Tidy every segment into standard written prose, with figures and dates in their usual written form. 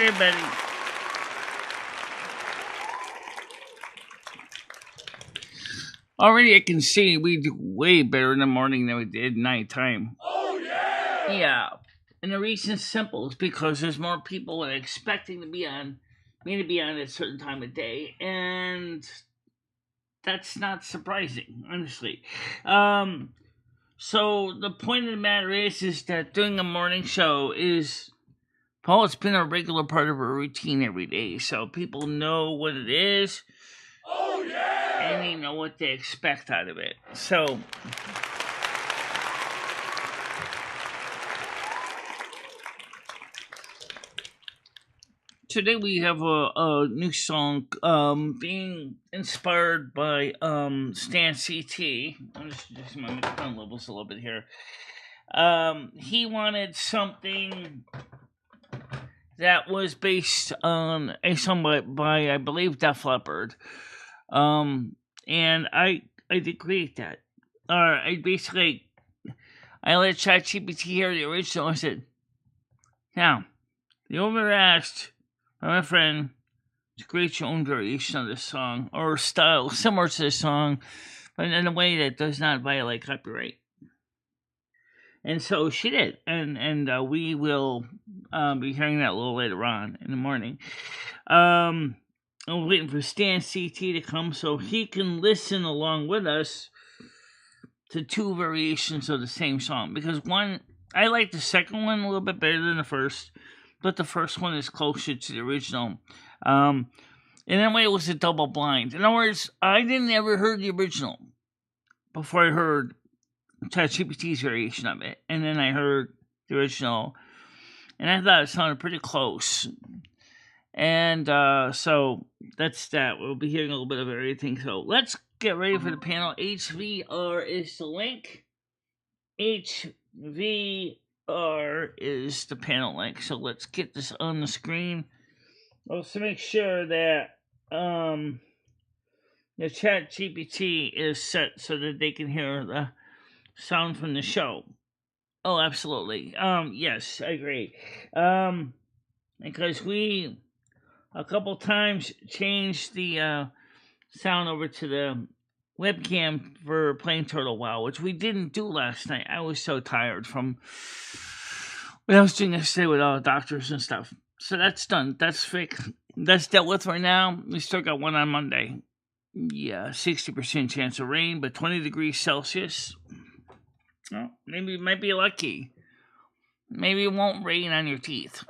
everybody. Already I can see we do way better in the morning than we did nighttime. Oh, yeah! Yeah. And the reason is simple. It's because there's more people that are expecting to be on, me to be on at a certain time of day. And that's not surprising, honestly. So the point of the matter is that doing a morning show is, Paul, it's been a regular part of our routine every day. So people know what it is. Oh, yeah! And they know what they expect out of it. So today we have a new song being inspired by Stan CT. I'm just my microphone levels a little bit here. He wanted something that was based on a song by I believe Def Leppard. And I did create that. I let ChatGPT hear the original. I said, now, you over asked by my friend to create your own variation of this song or style similar to this song, but in a way that does not violate copyright. And so she did, and we will be hearing that a little later on in the morning. I'm waiting for Stan CT to come so he can listen along with us to two variations of the same song. Because one, I like the second one a little bit better than the first, but the first one is closer to the original. In that way, it was a double blind. In other words, I didn't ever heard the original before I heard ChatGPT's variation of it. And then I heard the original, and I thought it sounded pretty close. And so that's that. We'll be hearing a little bit of everything. So let's get ready for the panel. HVR is the link. HVR is the panel link. So let's get this on the screen. Also make sure that the chat GPT is set so that they can hear the sound from the show. Oh, absolutely. Yes, I agree. Because we a couple times changed the sound over to the webcam for playing Turtle Wow, which we didn't do last night. I was so tired from what I was doing yesterday with all the doctors and stuff. So that's done. That's fixed. That's dealt with right now. We still got one on Monday. Yeah, 60% chance of rain, but 20 degrees Celsius. Well, maybe you might be lucky. Maybe it won't rain on your teeth.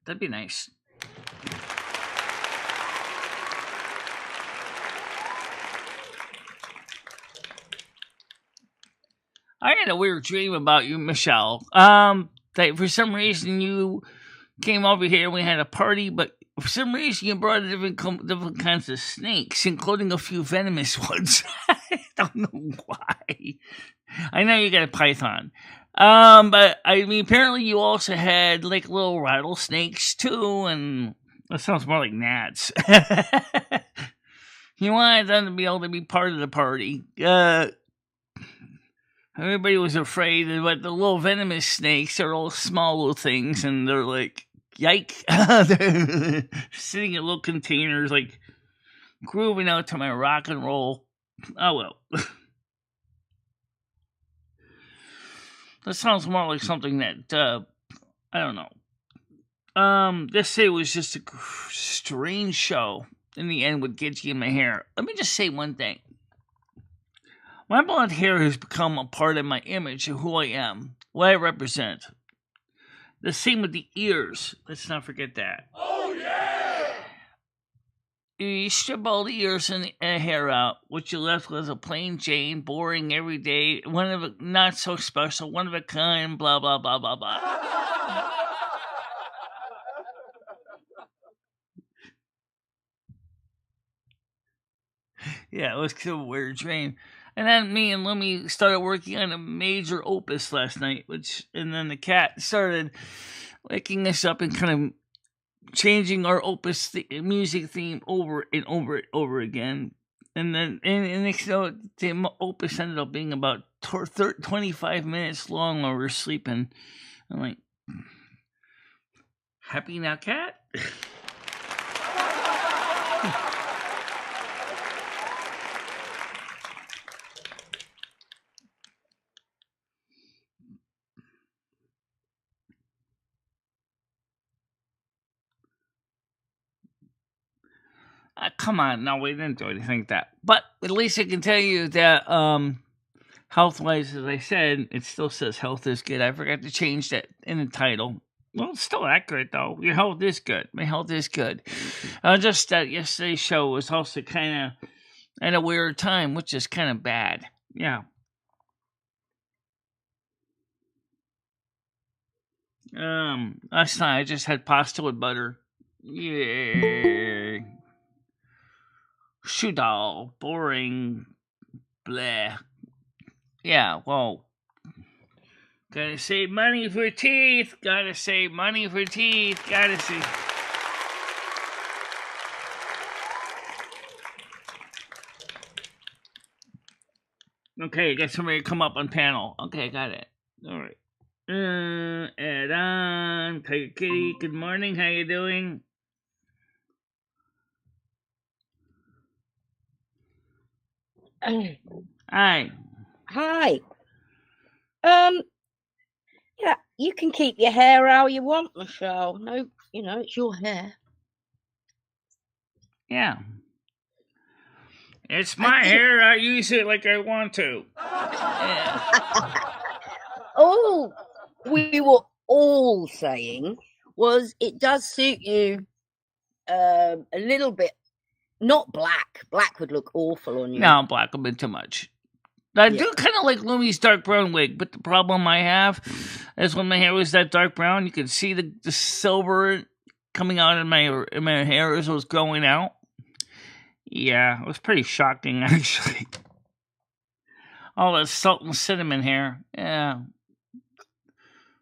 That'd be nice. I had a weird dream about you, Michelle. That for some reason you came over here and we had a party, but for some reason you brought different kinds of snakes, including a few venomous ones. I don't know why. I know you got a python. But I mean, apparently you also had like little rattlesnakes too, and that sounds more like gnats. You wanted them to be able to be part of the party. Everybody was afraid of the little venomous snakes are all small little things, and they're like, yike. They're sitting in little containers, like grooving out to my rock and roll. Oh well. That sounds more like something that, I don't know. This say was just a strange show in the end with Gidgey in my hair. Let me just say one thing. My blonde hair has become a part of my image of who I am, what I represent. The same with the ears. Let's not forget that. Oh, yeah! You strip all the ears and hair out. What you're left with is a plain Jane, boring, everyday, one of a not so special, one of a kind, blah, blah, blah, blah, blah. Yeah, it was kind of a weird dream. And then me and Lumi started working on a major opus last night, and then the cat started waking us up and kind of changing our opus music theme over and over again. And then, and next note, the opus ended up being about 25 minutes long while we're sleeping. I'm like, happy now, cat? Come on, no, we didn't do anything like that. But at least I can tell you that health-wise, as I said, it still says health is good. I forgot to change that in the title. Well, it's still accurate, though. Your health is good. My health is good. Just that yesterday's show was also kind of at a weird time, which is kind of bad. Yeah. Last night I just had pasta with butter. Yeah. Shoot all. Boring. Bleh. Yeah, well, gotta save money for teeth. Gotta save money for teeth. Gotta save. Okay, get somebody to come up on panel. Okay, got it. All right. Add on. Tiger Kitty, good morning. How you doing? Hi. Hi. Yeah, you can keep your hair how you want, Michelle. No, it's your hair. Yeah. It's my hair. I use it like I want to. Yeah. All we were all saying was it does suit you a little bit. Not black. Black would look awful on you. No, black would be too much. I do kind of like Lumi's dark brown wig, but the problem I have is when my hair was that dark brown, you could see the silver coming out in my hair as it was growing out. Yeah, it was pretty shocking, actually. All that salt and cinnamon hair. Yeah.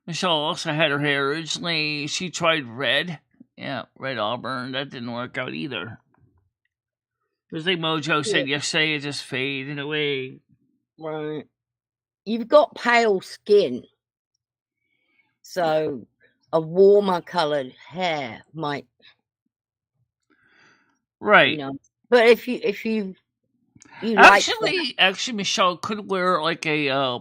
Michelle also had her hair originally. She tried red. Yeah, red auburn. That didn't work out either. Just like Mojo said yesterday, it just faded away. Right. You've got pale skin. So a warmer coloured hair might. Right. But if you actually, Michelle could wear like a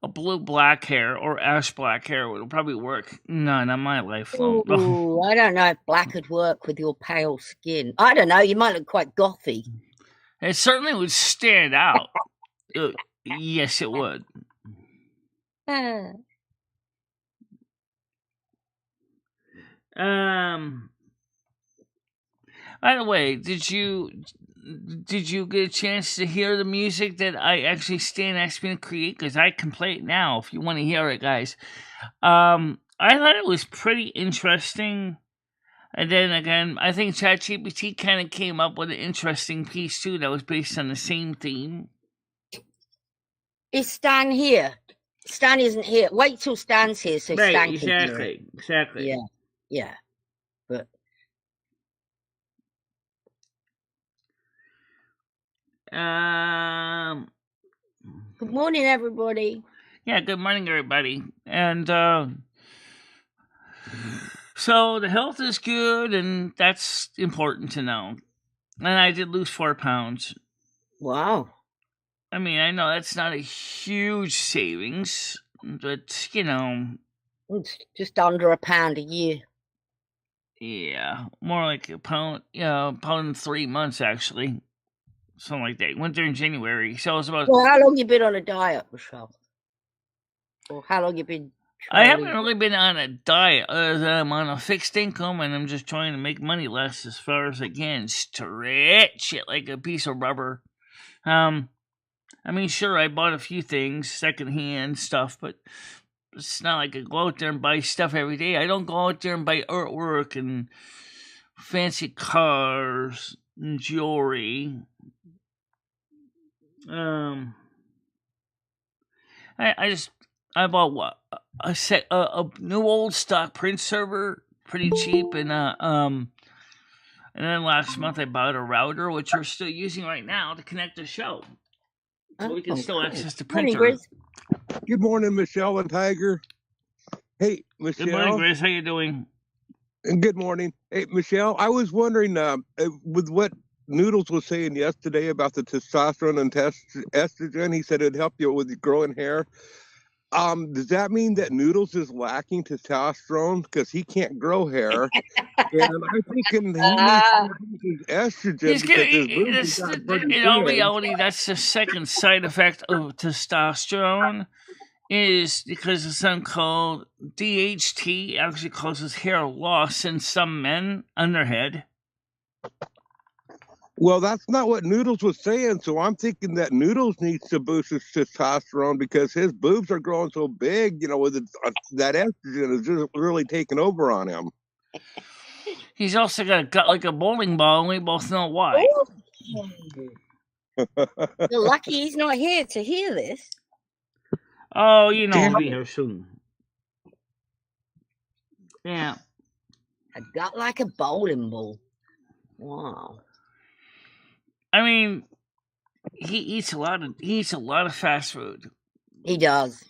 blue black hair or ash black hair. It would probably work. No, not my life. Ooh, I don't know if black would work with your pale skin. I don't know. You might look quite gothy. It certainly would stand out. Yes, it would. By the way, did you get a chance to hear the music that I actually stand asked me to create? Because I can play it now if you want to hear it, guys. I thought it was pretty interesting. And then again, I think ChatGPT kind of came up with an interesting piece too that was based on the same theme. Is Stan here? Stan isn't here. Wait till Stan's here so right, Stan exactly, can hear it. Exactly. Yeah. But good morning, everybody. Yeah, good morning, everybody. And so the health is good, and that's important to know. And I did lose 4 pounds. Wow. I mean, I know that's not a huge savings, but it's just under a pound a year. Yeah, more like a pound. Yeah, a pound in 3 months actually, something like that. Went there in January, so it was about. Well, how long you been on a diet, Michelle? Or how long you been? I haven't really been on a diet. I'm on a fixed income, and I'm just trying to make money less as far as I can. Stretch it like a piece of rubber. I mean, sure, I bought a few things, secondhand stuff, but it's not like I go out there and buy stuff every day. I don't go out there and buy artwork and fancy cars and jewelry. I bought what? A new old stock print server, pretty cheap, and And then last month I bought a router, which we're still using right now to connect the show. So we can still access the Morning, printer. Grizz. Good morning, Michelle and Tiger. Hey, Michelle. Good morning, Grace. How you doing? And good morning. Hey, Michelle, I was wondering, with what Noodles was saying yesterday about the testosterone and estrogen, he said it'd help you with growing hair. Does that mean that Noodles is lacking testosterone because he can't grow hair? And I'm thinking he needs his estrogen He's because getting, his boobs are pretty in all big. reality, that's the second side effect of testosterone, is because of something called DHT, actually causes hair loss in some men on their head. Well, that's not what Noodles was saying, so I'm thinking that Noodles needs to boost his testosterone because his boobs are growing so big, with that estrogen is just really taking over on him. He's also got a gut like a bowling ball, and we both know why. You're lucky he's not here to hear this. Oh, he'll be here soon. Yeah. A gut like a bowling ball. Wow. I mean, he eats a lot of fast food. He does.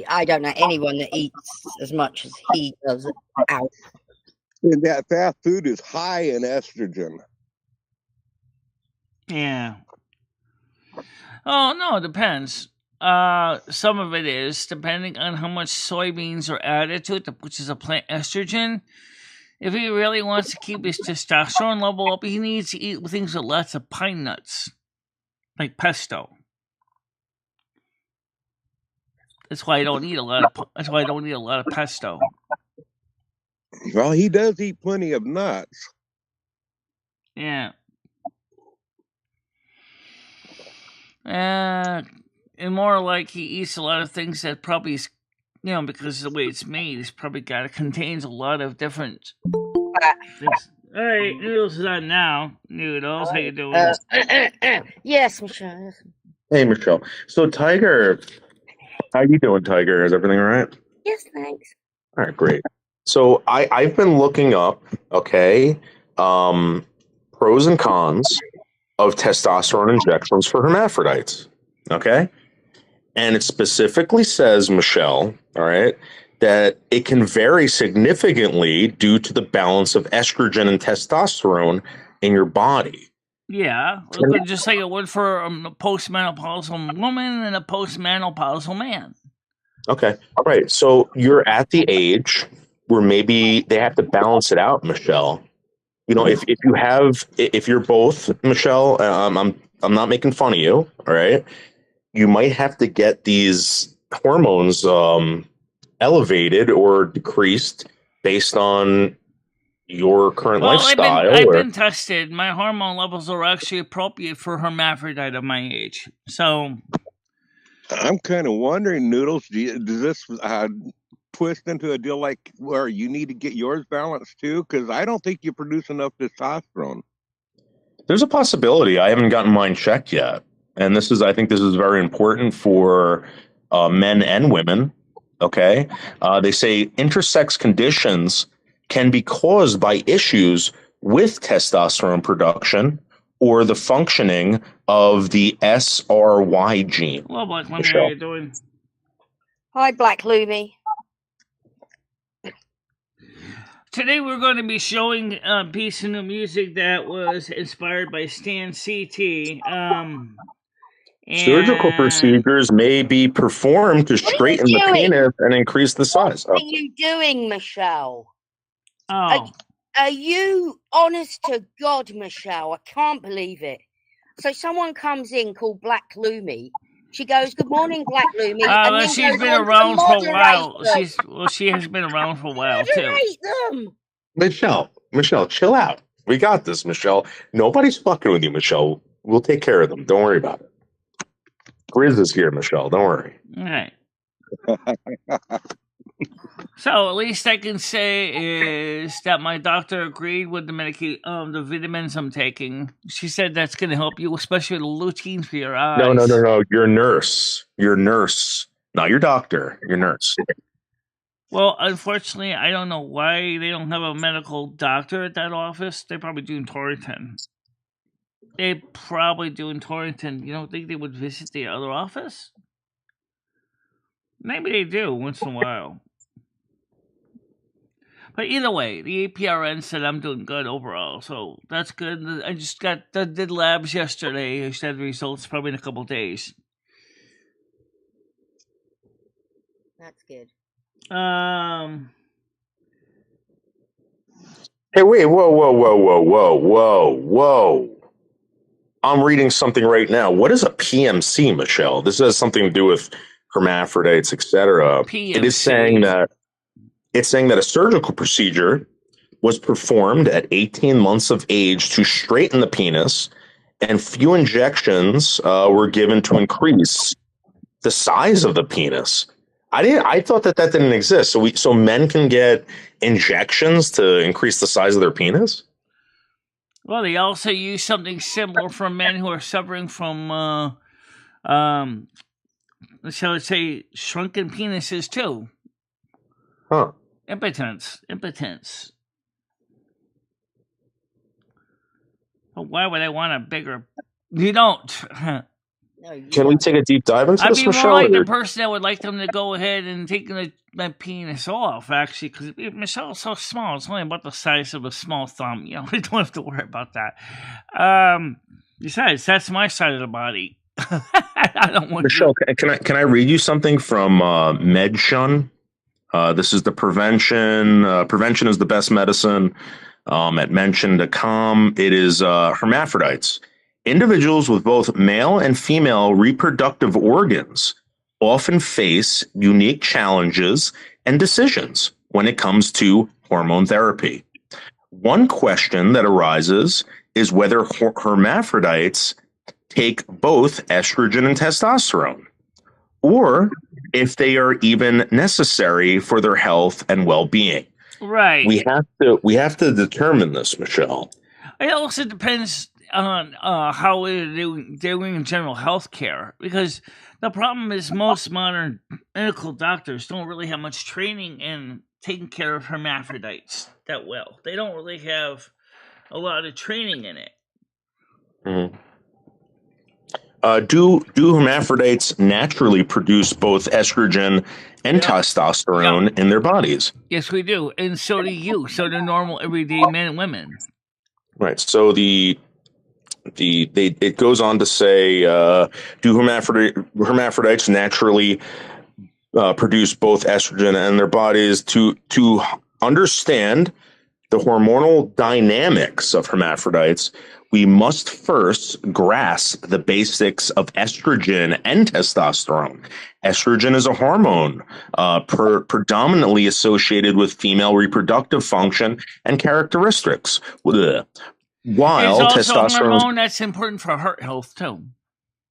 I don't know anyone that eats as much as he does out. And that fast food is high in estrogen. Yeah. Oh, no, it depends. Some of it is, depending on how much soybeans are added to it, which is a plant estrogen. If he really wants to keep his testosterone level up, he needs to eat things with lots of pine nuts, like pesto. That's why I don't eat a lot of pesto. Well, he does eat plenty of nuts. Yeah. And more like he eats a lot of things that probably is, because of the way it's made, it contains a lot of different things. All right, Noodles is on now. Noodles, how you doing? Yes, Michelle. Hey, Michelle. So, Tiger, how you doing, Tiger? Is everything all right? Yes, thanks. All right, great. So, I've been looking up, pros and cons of testosterone injections for hermaphrodites, okay? And it specifically says, Michelle, all right, that it can vary significantly due to the balance of estrogen and testosterone in your body. Yeah, just like it would for a postmenopausal woman and a postmenopausal man. Okay, all right. So you're at the age where maybe they have to balance it out, Michelle. If you're both, Michelle, I'm not making fun of you, all right? You might have to get these hormones elevated or decreased based on your current lifestyle. I've been tested. My hormone levels are actually appropriate for hermaphrodite of my age. So I'm kind of wondering, Noodles, does this twist into a deal like where you need to get yours balanced too? Because I don't think you produce enough testosterone. There's a possibility. I haven't gotten mine checked yet. And I think this is very important for men and women. Okay. They say intersex conditions can be caused by issues with testosterone production or the functioning of the SRY gene. Hello, Black Lemmy, how you doing? Hi, Black Lumi. Today we're going to be showing a piece of new music that was inspired by Stan CT. Surgical procedures may be performed to straighten the penis and increase the size. What are you doing, Michelle? Oh. Are you honest to God, Michelle? I can't believe it. So someone comes in called Black Lumi. She goes, "Good morning, Black Lumi." Well, she's been around for a while. She has been around for a while too. Them. Michelle, chill out. We got this, Michelle. Nobody's fucking with you, Michelle. We'll take care of them. Don't worry about it. Grizz is here, Michelle. Don't worry. All right. So at least I can say is that my doctor agreed with the vitamins I'm taking. She said that's going to help you, especially with the lutein for your eyes. No. Your nurse. Not your doctor. Your nurse. Well, unfortunately, I don't know why they don't have a medical doctor at that office. They probably do in Torrington. They probably do in Torrington. You don't think they would visit the other office? Maybe they do once in a while. But either way, the APRN said I'm doing good overall, so that's good. I just did labs yesterday. I should have the results probably in a couple days. That's good. Hey, wait, whoa. I'm reading something right now. What is a PMC, Michelle? This has something to do with hermaphrodites, etc. It is saying that a surgical procedure was performed at 18 months of age to straighten the penis, and few injections were given to increase the size of the penis. I thought that didn't exist. So men can get injections to increase the size of their penis? Well, they also use something similar for men who are suffering from, shall I say, shrunken penises too. Huh. Impotence. But why would I want a bigger? You don't. No, you Can we take a deep dive into I'd this, be more Michelle? like the person that would like them to go ahead and take my penis off, actually, because Michelle's so small. It's only about the size of a small thumb. You know, we don't have to worry about that. Besides, that's my side of the body. I don't want Michelle, can I read you something from MedShun? This is the prevention. Prevention is the best medicine. At mention.com, it is hermaphrodites. Individuals with both male and female reproductive organs often face unique challenges and decisions when it comes to hormone therapy. One question that arises is whether hermaphrodites take both estrogen and testosterone, or if they are even necessary for their health and well-being. Right. We have to determine this, Michelle. It also depends on how they're doing in general health care, because the problem is most modern medical doctors don't really have much training in taking care of hermaphrodites that well. They don't really have a lot of training in it. Mm-hmm. Do hermaphrodites naturally produce both estrogen and testosterone in their bodies? Yes, we do, and so do you. So do normal everyday men and women. Right. So it goes on to say, do hermaphrodites naturally produce both estrogen and their bodies? To understand the hormonal dynamics of hermaphrodites, we must first grasp the basics of estrogen and testosterone. Estrogen is a hormone predominantly associated with female reproductive function and characteristics. While it's also a hormone that's important for heart health too.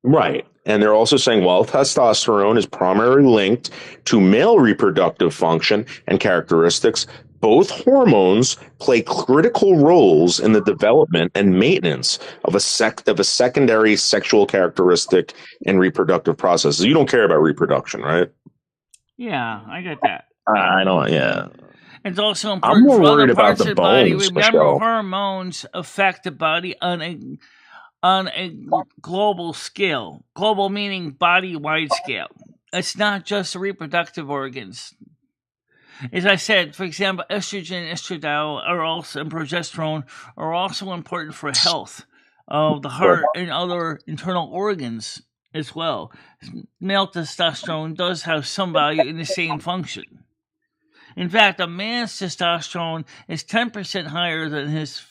Right. And they're also saying while testosterone is primarily linked to male reproductive function and characteristics, both hormones play critical roles in the development and maintenance of a secondary sexual characteristic and reproductive processes. You don't care about reproduction, right? Yeah, I get that. I don't. Yeah. It's also important for other parts of the body. Remember, Michelle. Hormones affect the body on a global scale. Global meaning body-wide scale. It's not just the reproductive organs. As I said, for example, estrogen, estradiol, and progesterone are also important for health of the heart and other internal organs as well. Male testosterone does have some value in the same function. In fact, a man's testosterone is 10% higher than his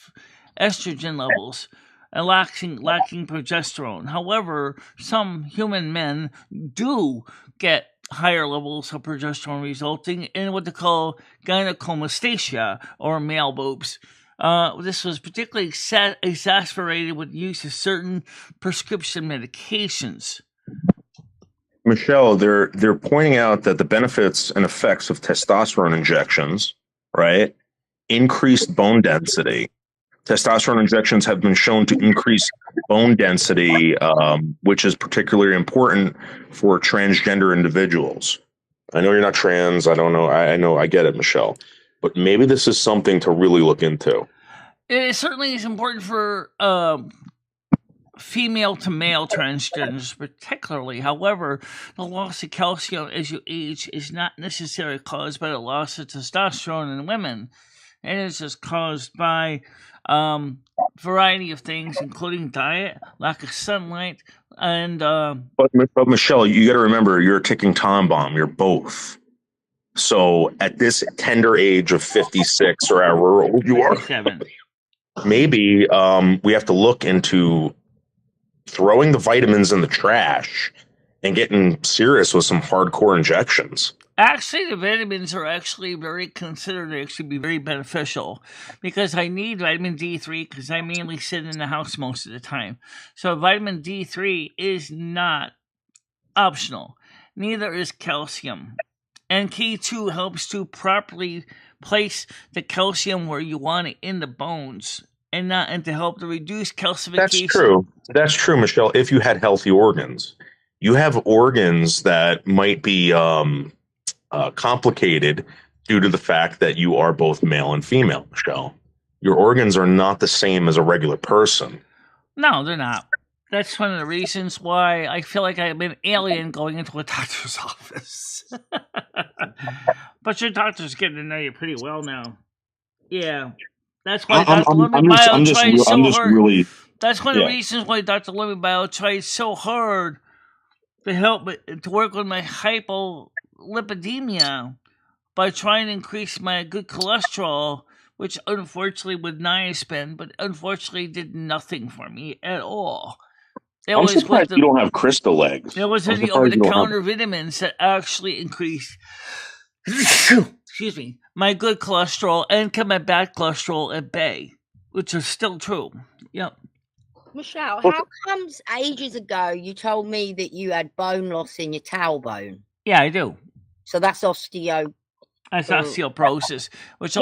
estrogen levels, lacking progesterone. However, some human men do get higher levels of progesterone, resulting in what they call gynecomastia, or male boobs. This was particularly exacerbated with use of certain prescription medications. Michelle, they're pointing out that the benefits and effects of testosterone injections, right, increased bone density. Testosterone injections have been shown to increase bone density, which is particularly important for transgender individuals. I know you're not trans. I don't know. I know. I get it, Michelle. But maybe this is something to really look into. It certainly is important for female to male transgenders, particularly. However, the loss of calcium as you age is not necessarily caused by the loss of testosterone in women. It is just caused by variety of things, including diet, lack of sunlight, and But Michelle, you got to remember, you're a ticking time bomb. You're both. So at this tender age of 56 or however old you are, 57. maybe we have to look into throwing the vitamins in the trash and getting serious with some hardcore injections. Actually, the vitamins are actually considered to actually be very beneficial because I need vitamin D3 because I mainly sit in the house most of the time. So vitamin D3 is not optional. Neither is calcium. And K2 helps to properly place the calcium where you want it in the bones and to help to reduce calcification. That's true, Michelle. If you had healthy organs, you have organs that might be complicated due to the fact that you are both male and female, Michelle. Your organs are not the same as a regular person. No, they're not. That's one of the reasons why I feel like I'm an alien going into a doctor's office. But your doctor's getting to know you pretty well now. Yeah. That's why Dr. Lemmy Bio tried so hard. That's one of the reasons why Dr. Lemmy Bio tried so hard to help to work with my hypolipidemia by trying to increase my good cholesterol, which unfortunately with niacin, but unfortunately did nothing for me at all. I'm surprised you don't have crystal legs. It was the over-the-counter vitamins that actually increased excuse me, my good cholesterol and kept my bad cholesterol at bay, which is still true. Yep. Michelle, how comes ages ago you told me that you had bone loss in your tailbone? Yeah, I do. So that's osteoporosis, which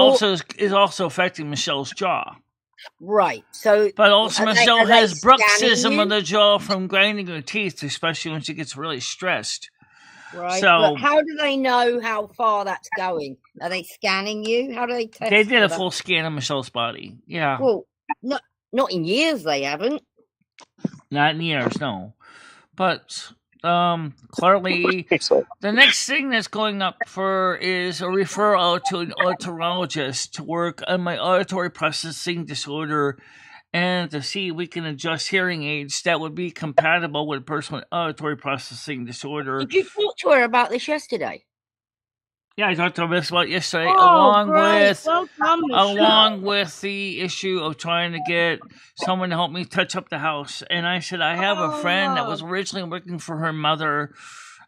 is also affecting Michelle's jaw. Right. So, but also Michelle has bruxism of the jaw from grinding her teeth, especially when she gets really stressed. Right. So, but how do they know how far that's going? Are they scanning you? How do they test? They did a full scan of Michelle's body. Yeah. Well, not in years. They haven't. Not in years, no. But clearly, the next thing that's going up is a referral to an otologist to work on my auditory processing disorder and to see if we can adjust hearing aids that would be compatible with a person with auditory processing disorder. Did you talk to her about this yesterday? Yeah, I talked to her about yesterday, along with the issue of trying to get someone to help me touch up the house. And I said, I have a friend that was originally working for her mother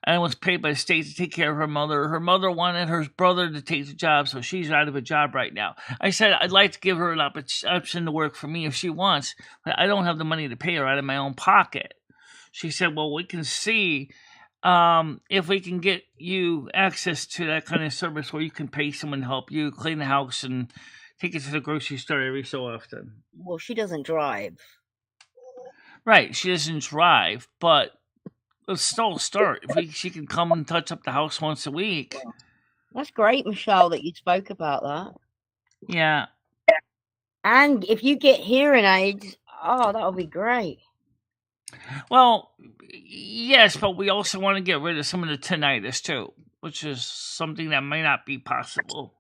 and was paid by the state to take care of her mother. Her mother wanted her brother to take the job, so she's out of a job right now. I said, I'd like to give her an option to work for me if she wants, but I don't have the money to pay her out of my own pocket. She said, well, we can see if we can get you access to that kind of service where you can pay someone to help you clean the house and take it to the grocery store every so often. Well, she doesn't drive. Right, she doesn't drive, but let's still start. If she can come and touch up the house once a week. That's great, Michelle, that you spoke about that. Yeah. And if you get hearing aids, that would be great. Well, yes, but we also want to get rid of some of the tinnitus too, which is something that may not be possible.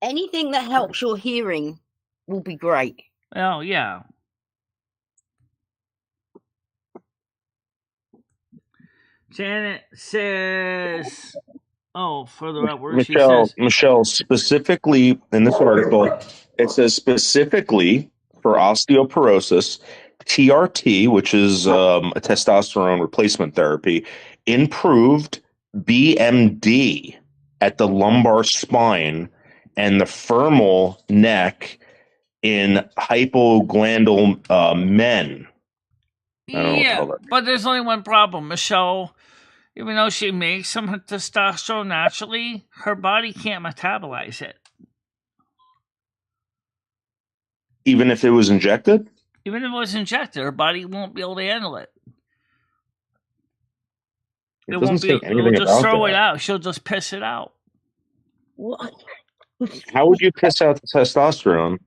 Anything that helps your hearing will be great. Oh, yeah. Janet says, further up where she says. Michelle, specifically in this article, it says specifically for osteoporosis, TRT, which is a testosterone replacement therapy, improved BMD at the lumbar spine and the femoral neck in hypoglandal men. Yeah, but there's only one problem, Michelle. Even though she makes some testosterone naturally, her body can't metabolize it. Even if it was injected? Even if it was injected, her body won't be able to handle it. It It doesn't won't be. say It'll anything just about throw it that. out. She'll just piss it out. What? How would you piss out the testosterone?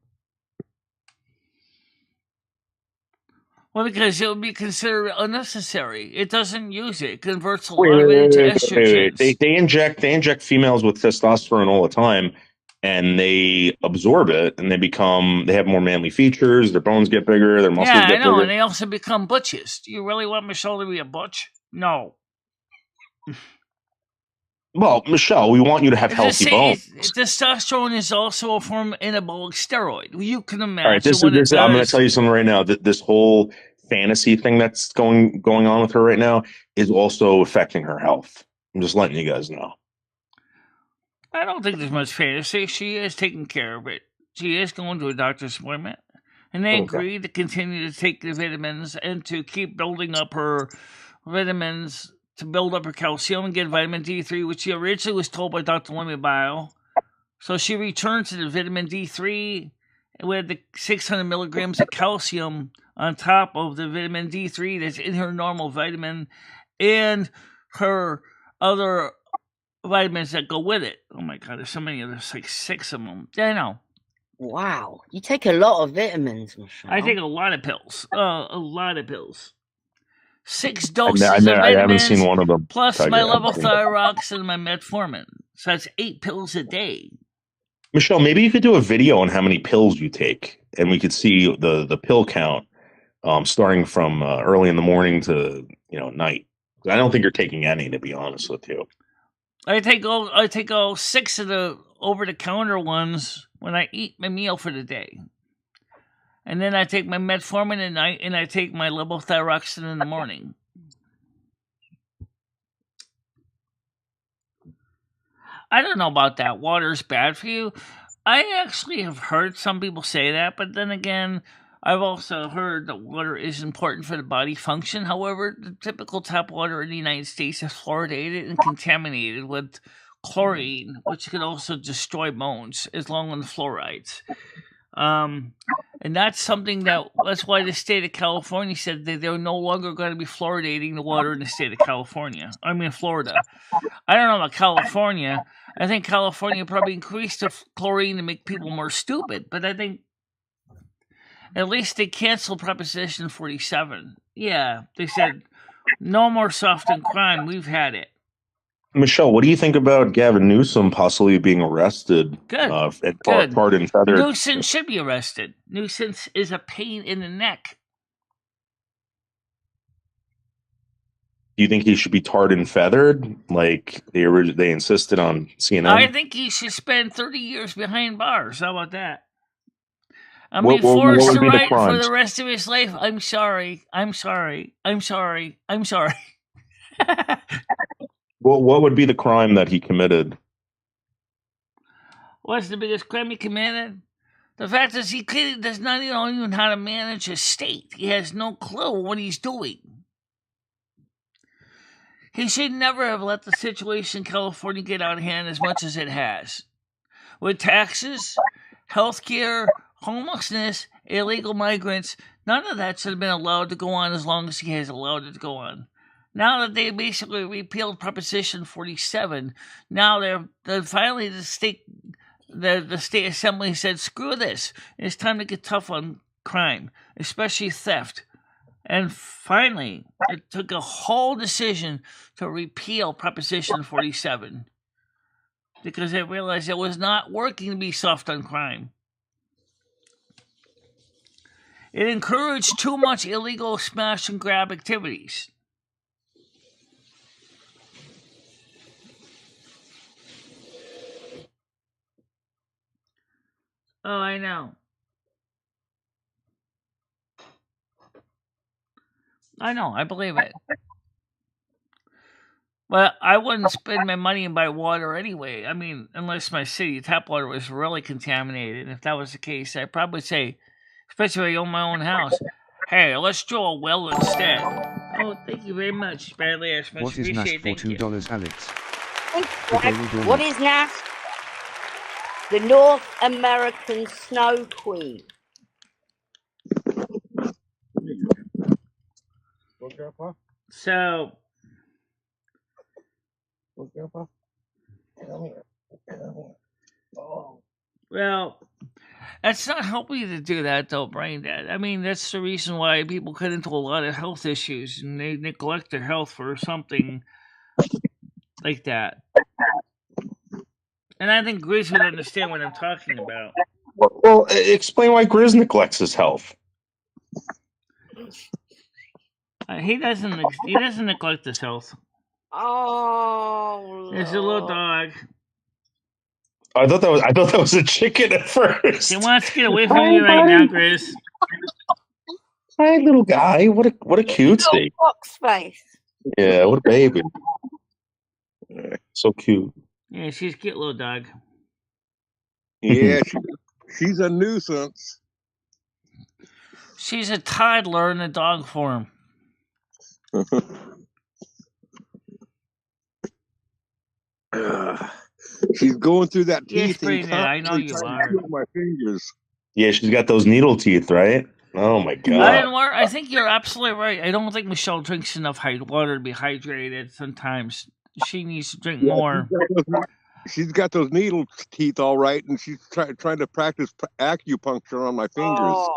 Well, because it would be considered unnecessary. It doesn't use it. It converts a lot of it into estrogens. They inject females with testosterone all the time, and they absorb it, and they have more manly features. Their bones get bigger, their muscles Yeah, I get know, bigger. and they also become butches. Do you really want Michelle to be a butch? No. Well, Michelle, we want you to have healthy bones. Testosterone is also a form of anabolic steroid. You can imagine All right, this what it does. I'm going to tell you something right now. That this whole fantasy thing that's going on with her right now is also affecting her health. I'm just letting you guys know. I don't think there's much fantasy. She is taking care of it. She is going to a doctor's appointment. And they agreed to continue to take the vitamins and to keep building up her vitamins to build up her calcium and get vitamin D3, which she originally was told by Dr. Lemmy Bio. So she returned to the vitamin D3 with the 600 milligrams of calcium on top of the vitamin D3 that's in her normal vitamin and her other vitamins that go with it. Oh my God, there's so many. There's like 6 of them. Yeah, I know. Wow, you take a lot of vitamins, Michelle. I take a lot of pills. A lot of pills. 6 doses I of vitamins. haven't seen one of them. Plus my levothyroxine and my metformin. So that's 8 pills a day. Michelle, maybe you could do a video on how many pills you take, and we could see the pill count starting from early in the morning to night. I don't think you're taking any, to be honest with you. I take all 6 of the over-the-counter ones when I eat my meal for the day. And then I take my metformin at night, and I take my levothyroxine in the morning. I don't know about that. Water's bad for you. I actually have heard some people say that, but then again, I've also heard that water is important for the body function. However, the typical tap water in the United States is fluoridated and contaminated with chlorine, which can also destroy bones, as long as fluorides. And that's something that's why the state of California said that they're no longer going to be fluoridating the water in the state of California. I mean, Florida. I don't know about California. I think California probably increased the chlorine to make people more stupid, but I think at least they canceled Proposition 47. Yeah, they said no more soft on crime. We've had it. Michelle, what do you think about Gavin Newsom possibly being arrested? Good. Tarred and feathered. Newsom should be arrested. Newsom is a pain in the neck. Do you think he should be tarred and feathered, like they insisted on CNN? I think he should spend 30 years behind bars. How about that? I mean, forced to write for the rest of his life. I'm sorry. I'm sorry. I'm sorry. I'm sorry. Well, what would be the crime that he committed? What's the biggest crime he committed? The fact is he clearly does not even know how to manage a state. He has no clue what he's doing. He should never have let the situation in California get out of hand as much as it has. With taxes, healthcare, homelessness, illegal migrants, none of that should have been allowed to go on as long as he has allowed it to go on. Now that they basically repealed Proposition 47, now they're finally the state assembly said, screw this. It's time to get tough on crime, especially theft. And finally, it took a whole decision to repeal Proposition 47 because they realized it was not working to be soft on crime. It encouraged too much illegal smash and grab activities. Oh, I know. I believe it. But I wouldn't spend my money and buy water anyway. I mean, unless my city tap water was really contaminated. If that was the case, I'd probably say, especially if I own my own house, hey, let's drill a well instead. Oh, thank you very much, Bradley. I much what is NASQ for $2, Alex? What is NASQ? The North American Snow Queen. So, Grandpa. Come here. Come here. Oh. Well, it's not helping to do that, though, Brain Dad. I mean, that's the reason why people get into a lot of health issues and they neglect their health for something like that. And I think Grizz would understand what I'm talking about. Well, explain why Grizz neglects his health. He doesn't neglect his health. Oh, There's a little dog. I thought that was a chicken at first. He wants to get away from you right now, Grizz. Hi, little guy. What a cutie. Fox face. Yeah, what a baby. So cute. Yeah, she's a cute little dog. Yeah, she's a nuisance. She's a toddler in a dog form. She's going through that Yes, teeth Brain and Dad, I know you constantly are. trying to chew my fingers. Yeah, she's got those needle teeth, right? Oh my god. I think you're absolutely right. I don't think Michelle drinks enough water to be hydrated. Sometimes she needs to drink more. She's got those needle teeth all right, and she's trying to practice acupuncture on my fingers.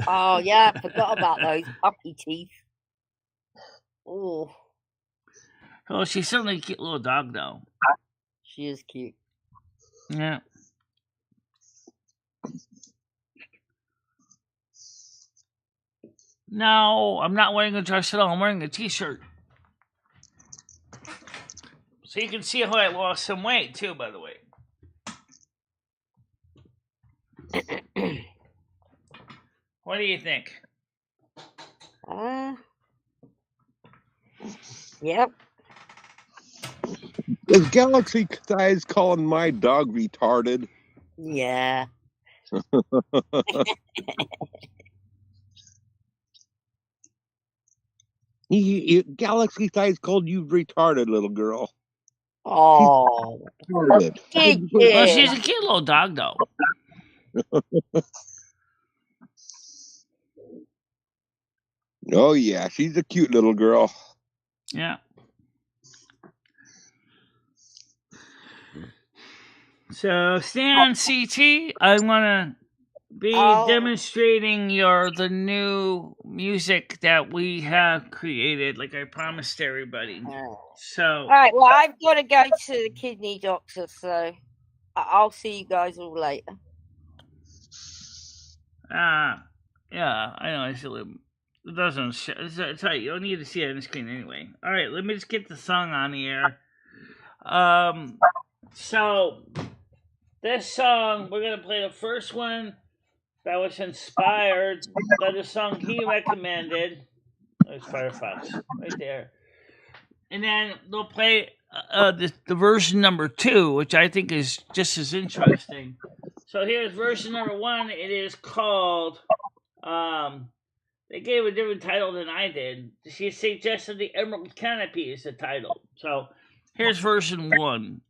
Oh yeah, I forgot about those puppy teeth. Oh, Oh, she's certainly a cute little dog, though. she is cute. Yeah. No, I'm not wearing a dress at all. I'm wearing a t-shirt. So you can see how I lost some weight, too, by the way. What do you think? Yep. Is Galaxy Size calling my dog retarded? Yeah. Galaxy Size called you retarded, little girl. Oh. Retarded. Well, she's a cute little dog, though. Oh, yeah, she's a cute little girl. Yeah. So, Stan CT, I'm gonna be demonstrating the new music that we have created, like I promised everybody. So, all right. Well, I've got to go to the kidney doctor, so I'll see you guys all later. yeah, I know. It doesn't. It's right. You don't need to see it on the screen anyway. All right, let me just get the song on the air. So this song, we're gonna play the first one that was inspired by the song he recommended. There's Firefox right there, and then they'll play the version number 2, which I think is just as interesting. So here's version number 1. It is called. They gave a different title than I did. She suggested the Emerald Canopy is the title. So here's version 1.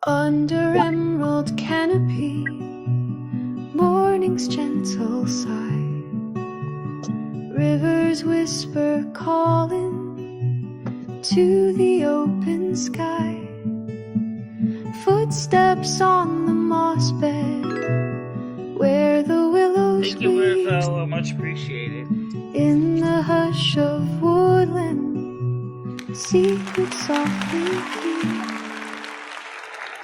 Under emerald canopy, morning's gentle sigh, rivers whisper calling to the open sky, footsteps on the moss bed where the willows Thank you, Rafael. Much appreciated. in the hush of woodland, secrets softly keep.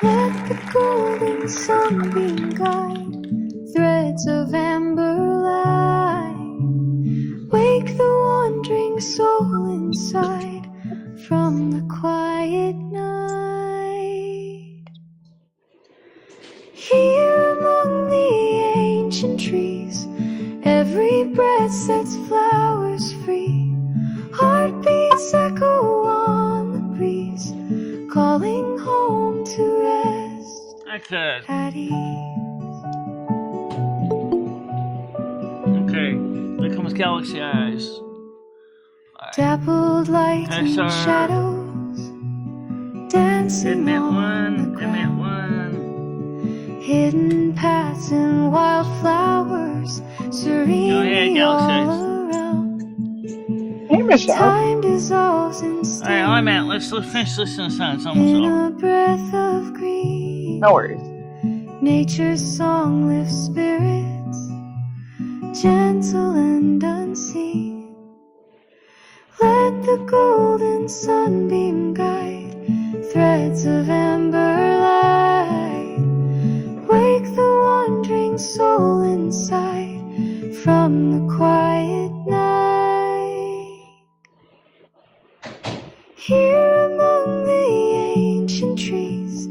Let the golden sunbeam guide threads of amber light. Wake the wandering soul inside from the quiet night. Here among the ancient trees, every breath sets flowers free. Heartbeats echo on the breeze, calling home to rest I could. at ease. Okay. Here comes Galaxy Eyes. Right. Dappled light and Yes, sir. shadows dancing Admit on one. the Admit ground. one. Hidden paths and wildflowers flowers serenely all around. Hey, Michelle. Time dissolves in Alright, hold on, man. Let's finish listening to the song. It's almost in over. a breath of green. No worries. Nature's song lifts spirits, gentle and unseen. Let the golden sunbeam guide threads of amber light. Wake the wandering soul inside from the quiet night. Here among the ancient trees,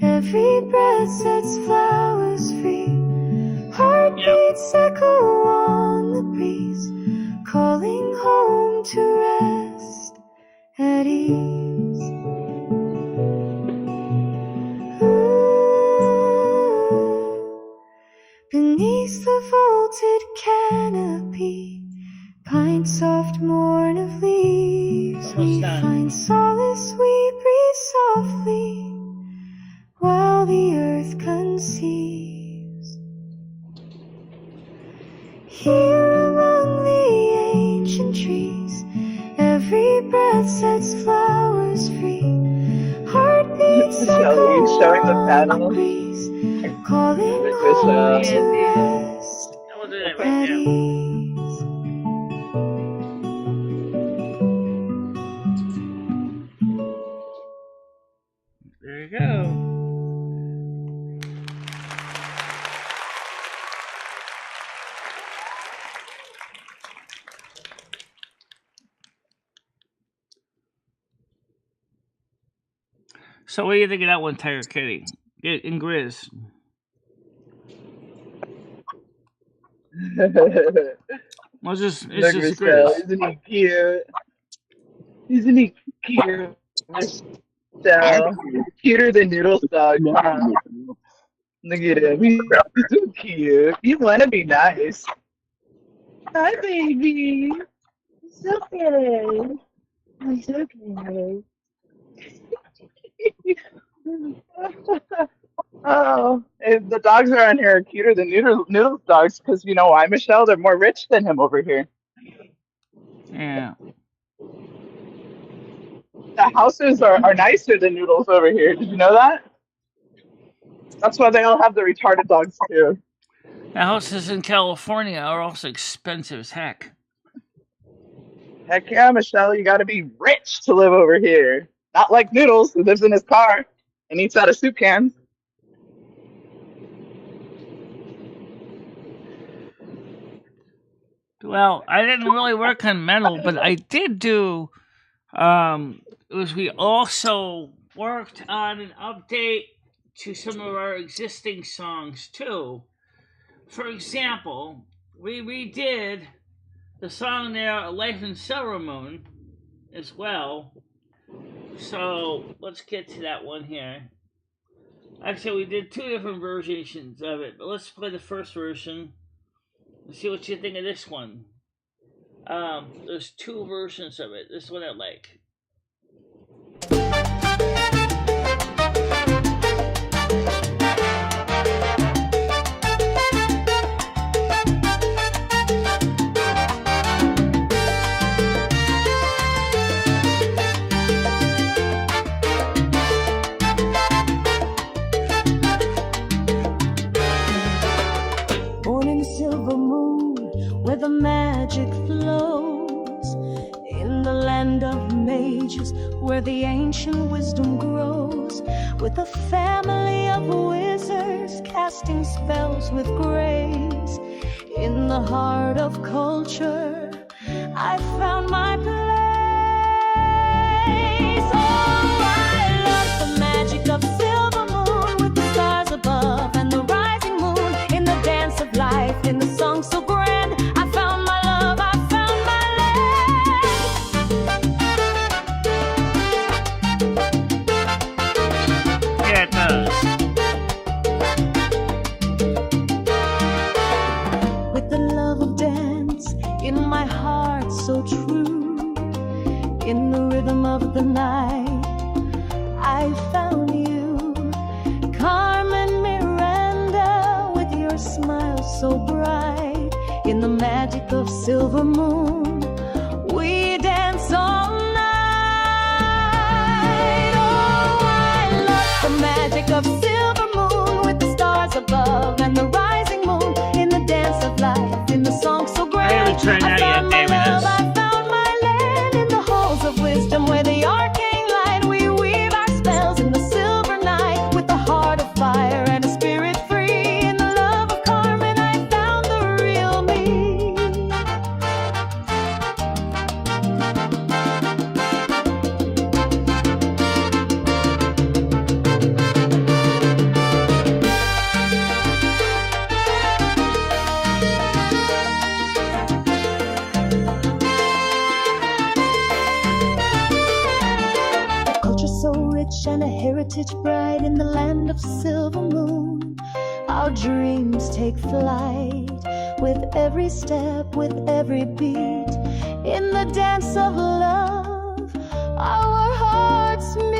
every breath sets flowers free. Heartbeats echo on the breeze, calling home to rest at ease. Beneath the vaulted canopy, pine soft morn of leaves, we find solace, we breathe softly while the earth conceives. Here among the ancient trees, every breath sets flowers free. Heartbeats Michelle, are you showing the panel? breeze, calling Michelle. home to rest We'll do that at right now. ease. There you go. So what do you think of that one, Tiger Kitty? In Grizz. What's this? Look, It's just Michelle, Grizz. isn't he cute? Isn't he cute? Michelle, cuter than Noodles dog. Huh? Look at him. He's so cute. You want to be nice. Hi, baby. It's okay. It's okay. Oh, if the dogs around here are cuter than Noodles dogs, because you know why, Michelle? They're more rich than him over here. Yeah. The houses are nicer than Noodles over here. Did you know that? That's why they all have the retarded dogs too. The houses in California are also expensive as heck. Heck yeah, Michelle, you gotta be rich to live over here. Not like Noodles, who lives in his car and eats out of soup cans. Well, I didn't really work on metal, but I did do. We also worked on an update to some of our existing songs too. For example, we redid the song there, "Life in Silver Moon," as well. So let's get to that one here. Actually, we did two different versions of it, but let's play the first version. Let's see what you think of this one. There's two versions of it. This one I like. Born in silver moon, where the magic flows, in the land of mages, where the ancient wisdom grows, with a family of wizards casting spells with grace. In the heart of culture, I found my place. Oh, I love the magic of silver moon, with the stars above and the rising moon, in the dance of life, in the song so grand. I found my love, I found my land. Yeah, it does. With the love of dance in my heart so true, in the rhythm of the night, I found you. Carmen Miranda, with your her smile so bright. In the magic of silver moon, we dance all night. Oh, I love the magic of silver moon, with the stars above and the rising moon, in the dance of life, in the song so grand. I haven't tried that yet, David. I found my land in the halls of wisdom, where the arcane light, we weave our spells in the silver night, with a heart of fire and a spirit free. In the love of Carmen, I found the real me. A culture so rich and a heritage bright, in the land of silver moon, our dreams take flight, with every step, with every beat. In the dance of love, our hearts meet.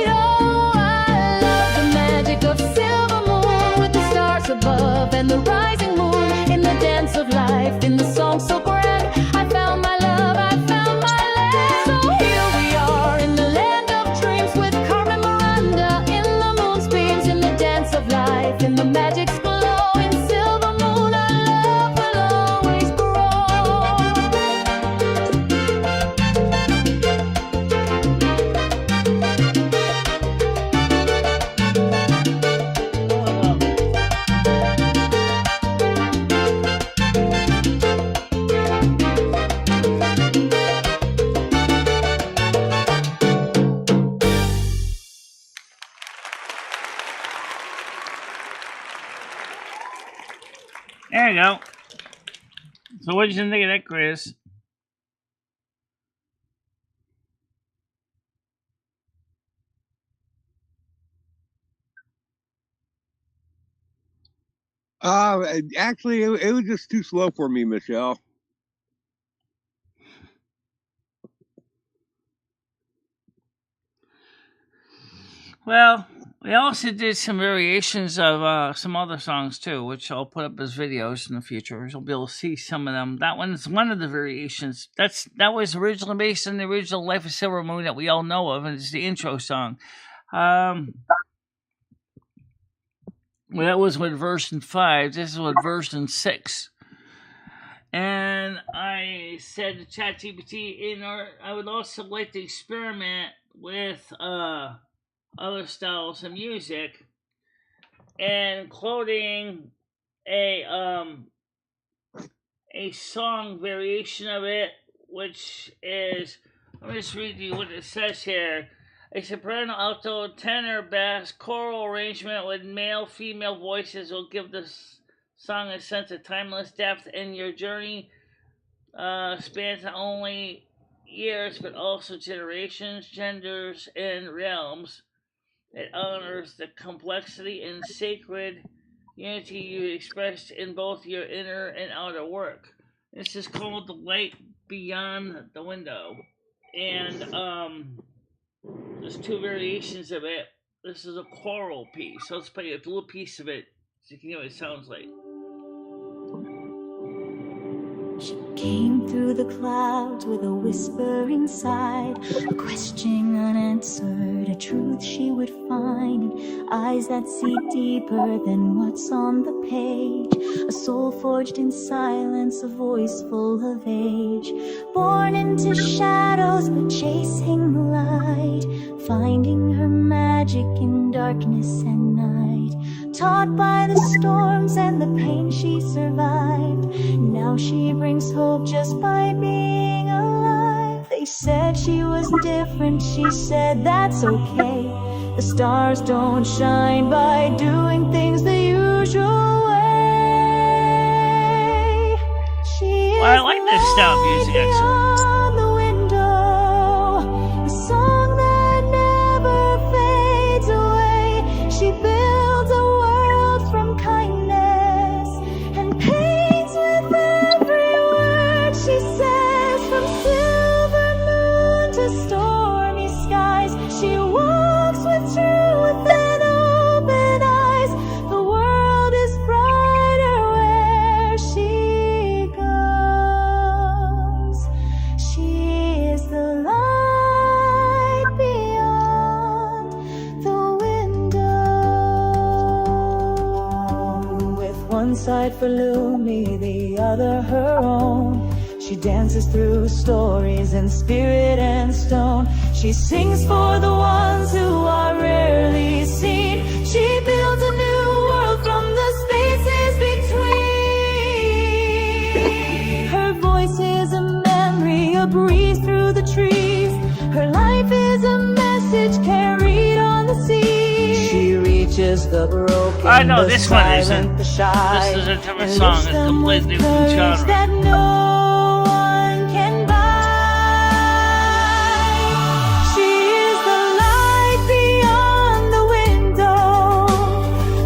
Oh, I love the magic of silver moon, with the stars above and the rising moon, in the dance of life, in the song so grand. I found my love, I found my land. So here we are in the land of dreams, with Carmen Miranda in the moon's beams, in the dance of life, in the magic's glow. In silver moon, our love will always grow. There you go. So what did you think of that, Chris? Actually, it was just too slow for me, Michelle. Well, we also did some variations of some other songs too, which I'll put up as videos in the future. You'll be able to see some of them. That one's one of the variations. That was originally based on the original Life of Silver Moon that we all know of, and it's the intro song. Well, that was with version 5. This is with version 6. And I said to ChatGPT, I would also like to experiment with other styles of music, and including a song variation of it, which is, let me just read you what it says here. A soprano, alto, tenor, bass, choral arrangement with male, female voices will give this song a sense of timeless depth, and your journey spans not only years but also generations, genders, and realms. It honors the complexity and sacred unity you expressed in both your inner and outer work. This is called The Light Beyond the Window. And there's 2 variations of it. This is a choral piece. So let's play a little piece of it so you can hear what it sounds like. She came through the clouds with a whisper inside, a question unanswered, a truth she would find, eyes that see deeper than what's on the page, a soul forged in silence, a voice full of age, born into shadows but chasing the light, finding her magic in darkness and night, taught by the storms and the pain she survived. Now she brings hope just by being alive. They said she was different, she said that's okay. The stars don't shine by doing things the usual way. She Well, I like this style of music, actually. the window, a song that never fades away. She builds a world from kindness and paints with every word she says. From silver moon to stormy skies, she walks with truth and open eyes. The world side for Lumi, the other her own. She dances through stories in spirit and stone. She sings for the ones who are rarely seen. She builds a new world from the spaces between. Her voice is a memory, a breeze through the trees. Her life is a message carried on the sea. She reaches the broken, I know the this one isn't. silent, the shy, This is a different and song. lifts It's them with completely different courage genre. that no one can buy. She is the light beyond the window,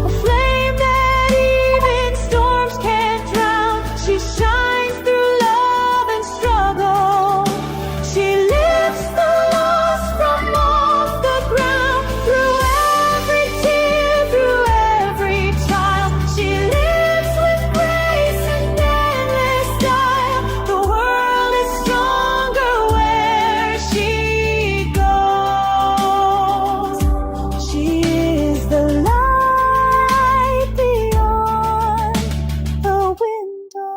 a flame that even storms can't drown. She shines through love and struggle. She lifts the lost from off the ground. Through every tear, through every trial, she lives with grace and endless style. The world is stronger where she goes. She is the light beyond the window.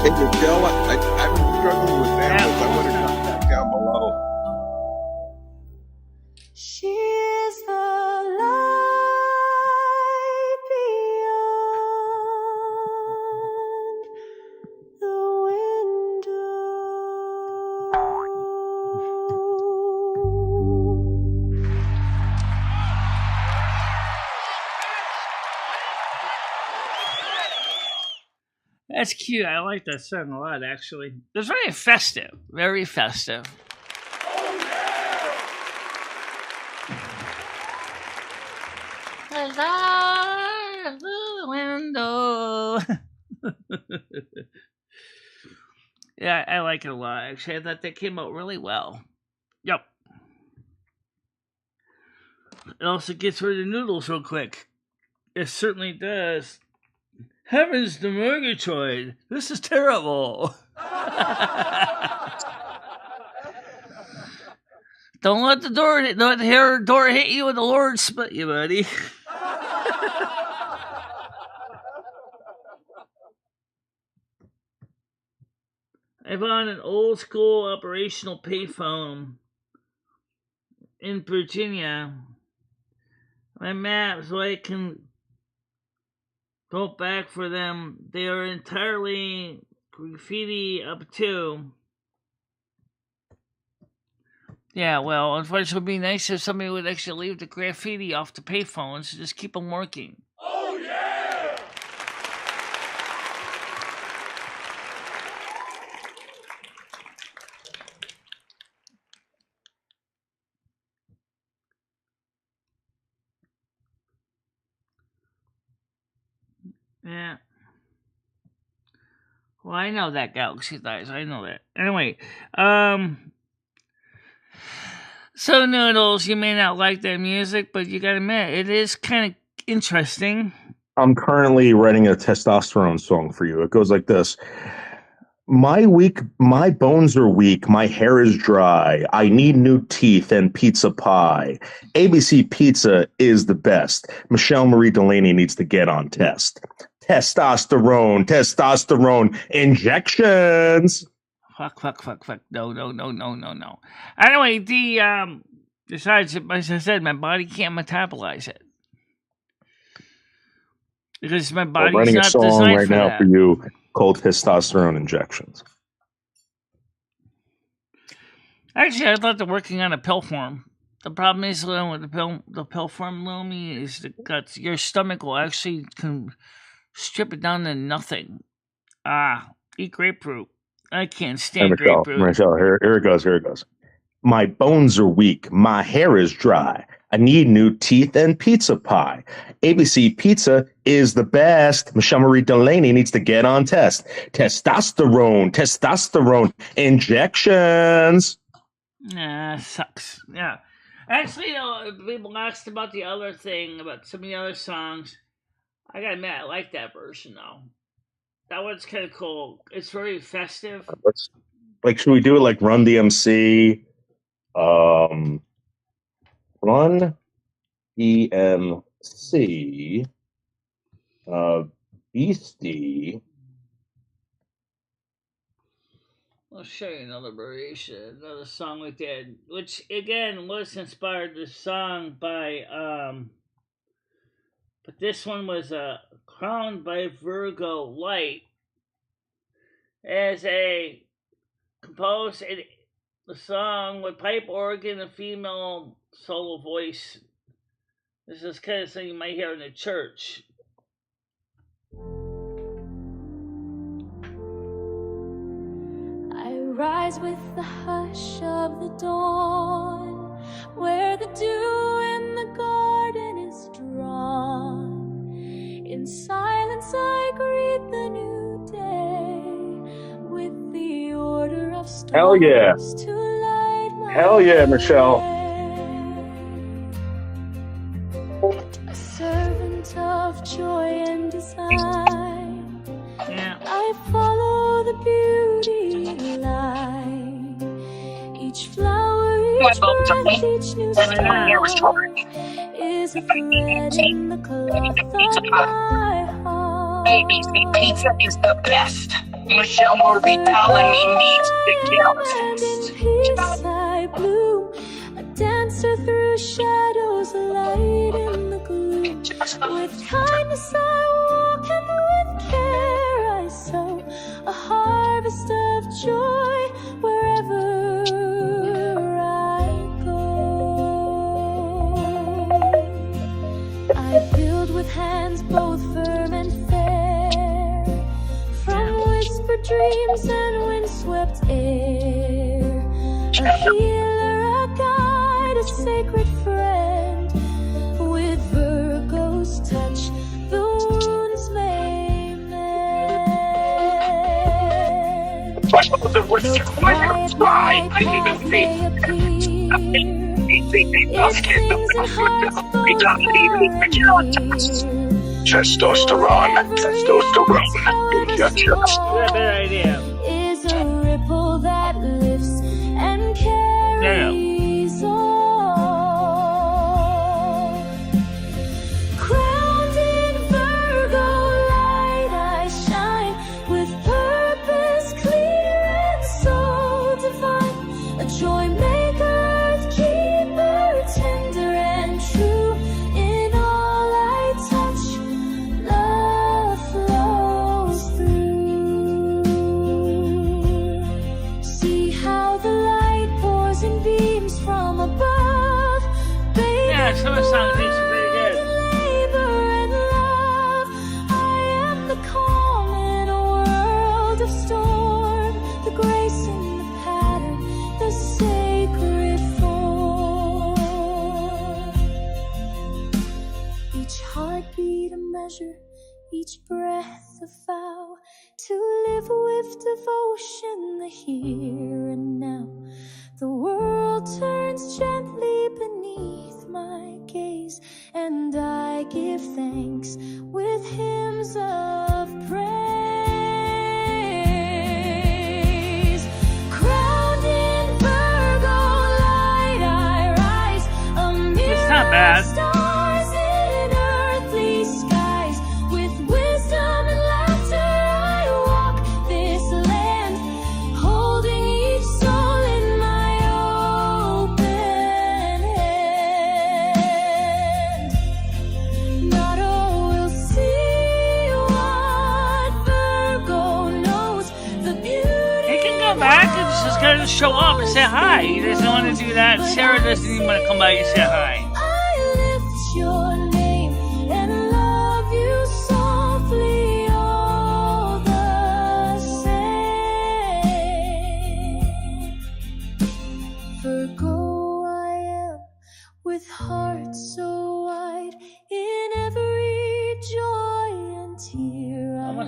Hey, Michelle, I'm struggling with that. Yeah. I want to drop that down below. She is the light beyond the window. That's cute. I like that song a lot, actually. It's very festive. Very festive. Out the window. Yeah, I like it a lot. Actually, I thought that came out really well. Yep. It also gets rid of noodles real quick. It certainly does. Heavens to Murgatroyd. This is terrible. Don't let the door hit you and the Lord split you, buddy. I bought an old school operational payphone in Virginia. My map, so I can go back for them. They are entirely graffiti up to. Yeah, well, unfortunately, it would be nice if somebody would actually leave the graffiti off the payphones and just keep them working. Oh yeah! Yeah. Well, I know that Galaxy dies. I know that. Anyway, so Noodles, you may not like that music, but you gotta admit, it is kind of interesting. I'm currently writing a testosterone song for you. It goes like this. My bones are weak, my hair is dry. I need new teeth and pizza pie. ABC Pizza is the best. MicheleMarieDalene needs to get on test. Testosterone injections. Fuck. No. Anyway, besides, as I said, my body can't metabolize it. Because my I'm body's writing a not song designed right for now that. for you called Testosterone Injections. Actually, I thought they're working on a pill form. The problem is with the pill form, Lumi, is that your stomach will actually strip it down to nothing. Eat grapefruit. I can't stand grapefruit. Michelle, here it goes. My bones are weak. My hair is dry. I need new teeth and pizza pie. ABC Pizza is the best. MicheleMarieDalene needs to get on test. Testosterone injections. Sucks. Yeah. Actually, people asked about the other thing, about some of the other songs. I gotta admit, I like that version, though. That one's kind of cool. It's very festive. Should we do it like Run DMC? Run DMC, Beastie. I'll show you another variation, another song we did, which again was inspired this song by, but this one was Crowned by Virgo Light as a composed the song with pipe organ and female solo voice. This is kind of something you might hear in the church. I rise with the hush of the dawn, where the dew in the garden is drawn. In silence I greet the new day with the order of stars. Hell yeah. To light my Hell yeah, Michelle. A servant of joy and design. Yeah. I follow the beauty line. Each flower, each breath, each new star is a thread in the cloth of my heart. ABC Pizza is the best. MicheleMarieDalene needs to get on And in test. peace I bloom, a dancer through shadows, a light in the gloom. With kindness I walk and with care I sow a harvest of joy wherever I go. I build with hands both firm and fair, from whispered dreams and windswept air. A healer, a guide, a sacred friend. With Virgo's touch, the wounds may mend. Though quiet night may appear, it sings in hearts both far and near. Testosterone in your chest. Yeah, better idea. Is a ripple that lifts and carries on. Crowned in Virgo light, I shine with purpose clear and soul divine. A joy maker, earth keeper, tender and true. In all I touch, love flows through. See how the light pours in beams from above. Yeah, some of the songs are pretty good. Labor and love. I am the calm in a world of storm. The grace in the pattern, the sacred form. Each heartbeat a measure, each breath a vow. To live with devotion, the here and now. The world turns gently beneath my gaze, and I give thanks with hymns of praise. Crowned in Virgo light, I rise, a mirror not bad. of stars in earthly skies. With wisdom and laughter, I walk this land, holding each soul in my open hand. Not all will see what Virgo knows, the beauty. He can go back and just kind of show up and say hi. He doesn't want to do that. Sarah doesn't even want to come by and say hi. I lift your name and love you softly all the same. Virgo I am with heart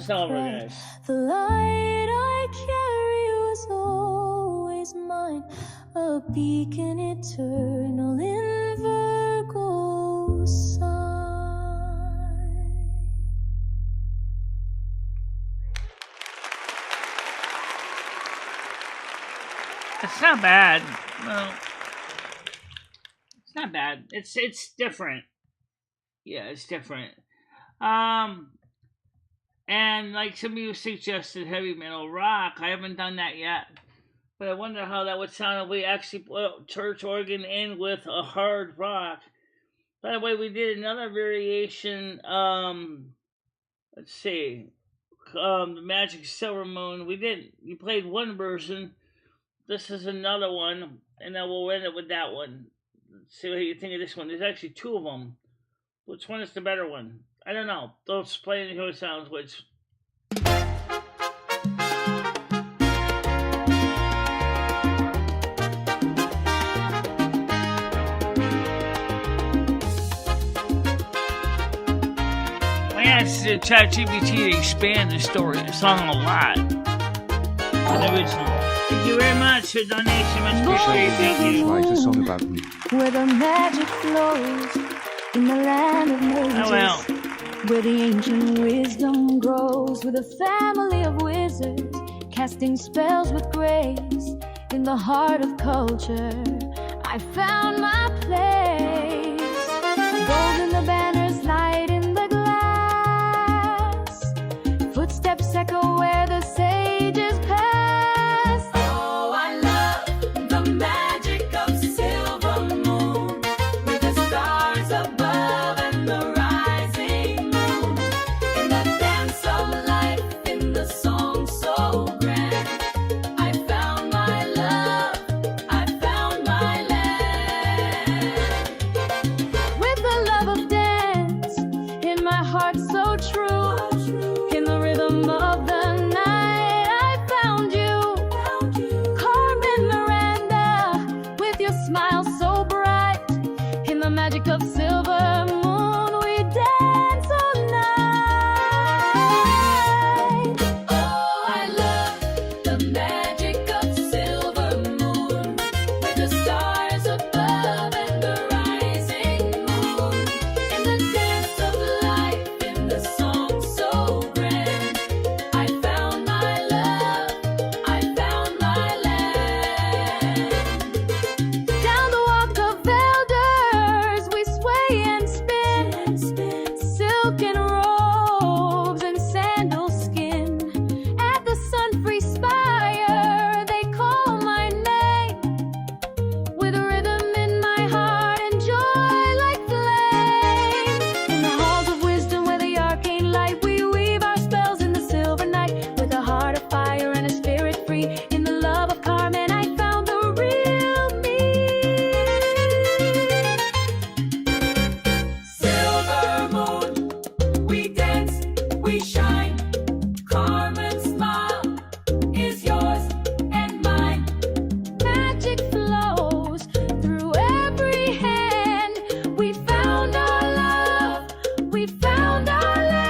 It's over, cry. guys. The light I carry was always mine, a beacon eternal in Virgo's sign. It's not bad. No. It's not bad. It's different. Yeah, it's different. And like some of you suggested heavy metal rock. I haven't done that yet. But I wonder how that would sound if we actually put church organ in with a hard rock. By the way, we did another variation. Let's see. The Magic Silver Moon. We played one version. This is another one. And then we'll end it with that one. Let's see what you think of this one. There's actually two of them. Which one is the better one? I don't know. Let's play and hear what sounds which. I asked ChatGPT to expand the song a lot. The original. Thank you very much for the donation. Much appreciated. Thank you. Write a song about me. Where the magic flows in the land of mages, Oh, well. where the ancient wisdom grows, with a family of wizards casting spells with grace. In the heart of culture, I found my place. Gold in the banners, light in the glass. Footsteps echo where the sages pass. Oh, I love the magic of silver moon, with the stars above and the rising moon. In the dance of life, in the song so grand, I found my love, I found my land. With the love of dance, in my heart so true, in the rhythm of the night, I found you. Carmen Miranda, with your smile so bright, in the magic of silver moon, we dance all night. Oh, I love the magic of silver moon, with the stars above and the rising moon. In the dance of life, in the song so grand, I found my love, I found my land. Down the walk of elders, we sway and spin, silken robes and sandal skin. At the sun-free spire, they call my name, with rhythm in my heart and joy like flame. In the halls of wisdom, where the arcane light, we weave our spells in the silver night, with a heart of fire and a spirit free. In the love of Carmen, I found the real me. Silver moon, we dance, we shine. Carmen's smile is yours and mine. Magic flows through every hand. We found our love, we found our land.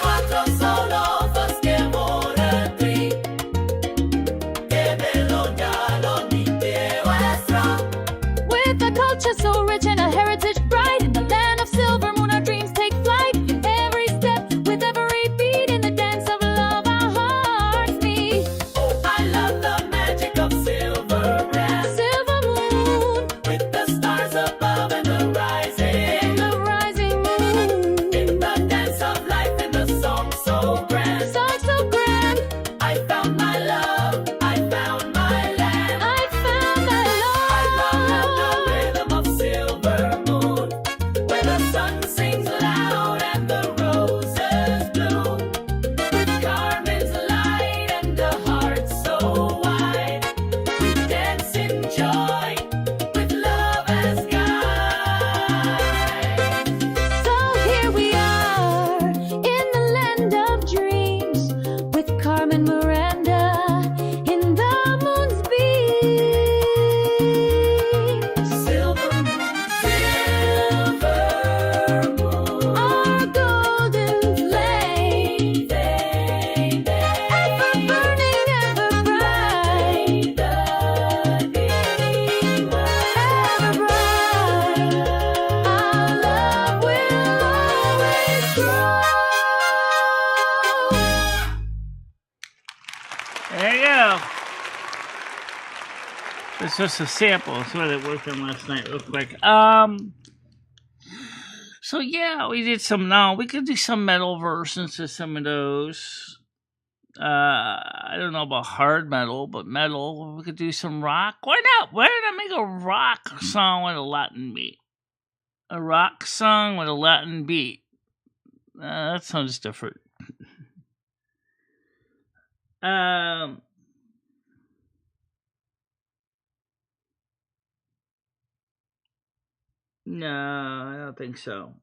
Quattro sono fosche morti, che Bologna non mi vuestra. With a culture so rich and a heritage bright, in the land of silver moon our dreams take flight. In every step, with every beat, in the dance of love our hearts meet. Oh, I love the magic of silver moon, with the stars above and the rising moon. In the dance of life, in the song so grand, I found my love, I found my land. I found my love. I love the rhythm of silver moon, where the sun sings loud and the roses There you go. It's just a sample. It's what I worked on last night, real quick. So yeah, we did some. Now we could do some metal versions of some of those. I don't know about hard metal, but metal. We could do some rock. Why not? Why don't I make a rock song with a Latin beat? A rock song with a Latin beat. That sounds different. No, I don't think so.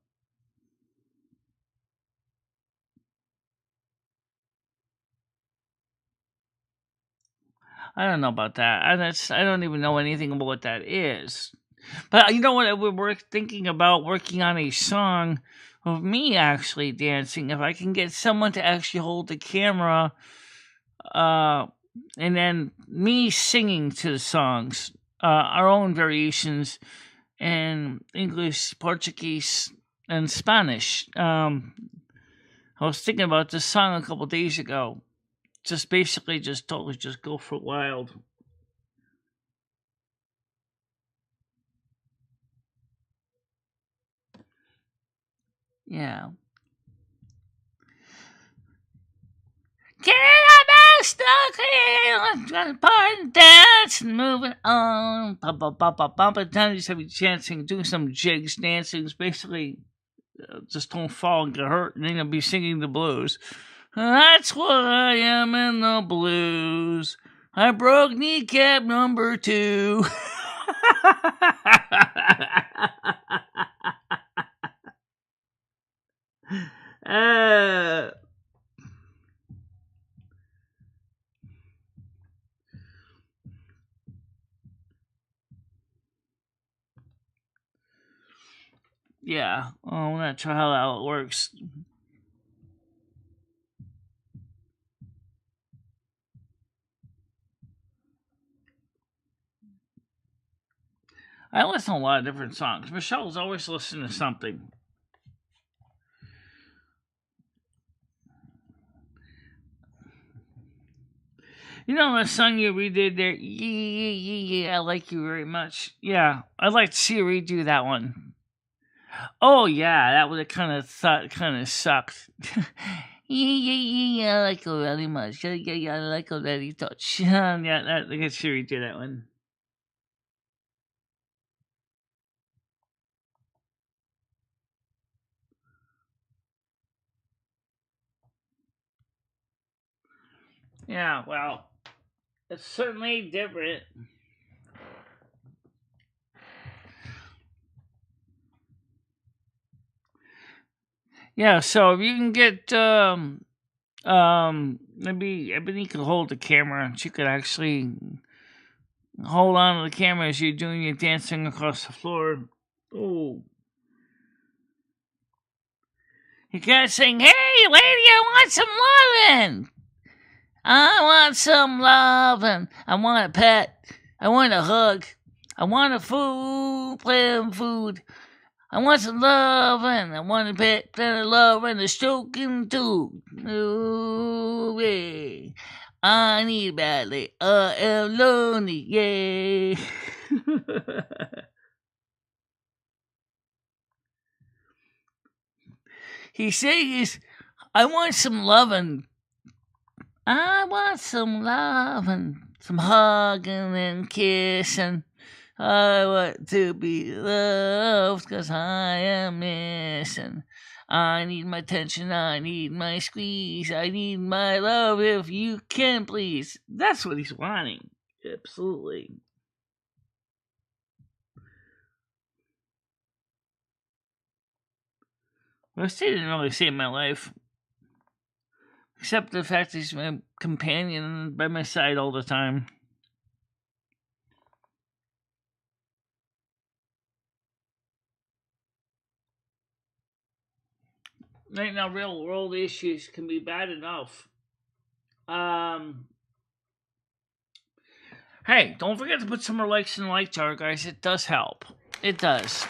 I don't know about that. I don't even know anything about what that is. But you know what? We're thinking about working on a song of me actually dancing. If I can get someone to actually hold the camera, and then me singing to the songs, our own variations in English, Portuguese, and Spanish. I was thinking about this song a couple days ago. Just basically, just totally, just go for wild. Yeah. Get up, stuck in, part dance, moving on, bump it down. Just have you dancing, doing some jigs, dancing. It's basically just don't fall and get hurt, and then you'll be singing the blues. That's what I am in the blues. I broke kneecap number 2. Yeah, I'm not sure how it works. I listen to a lot of different songs. Michelle's always listening to something. You know the song you redid there? Yeah, I like you very much. Yeah, I'd like to see you redo that one. Oh yeah, that would have kind of sucked. Yeah, I like her very much. Yeah, I like her very touch. Yeah, I guess you redo that one. Yeah, well, it's certainly different. Yeah, so if you can get maybe Ebony could hold the camera. She could actually hold on to the camera as you're doing your dancing across the floor. Oh. You gotta sing, "Hey lady, I want some lovin'. I want some lovin'. I want a pet. I want a hug. I want a food, playing food. I want some lovin'. I want a pet, and a love, and a stroking too. Ooh, yeah. I need badly. I am lonely, yeah." He says, "I want some lovin'. I want some lovin', some hugging and kissing. I want to be loved 'cause I am missing. I need my attention, I need my squeeze, I need my love if you can please." That's what he's wanting. Absolutely. Rusty didn't really save my life. Except the fact that he's my companion by my side all the time. Right now, real world issues can be bad enough. Hey, don't forget to put some more likes in the like jar, guys. It does help. It does.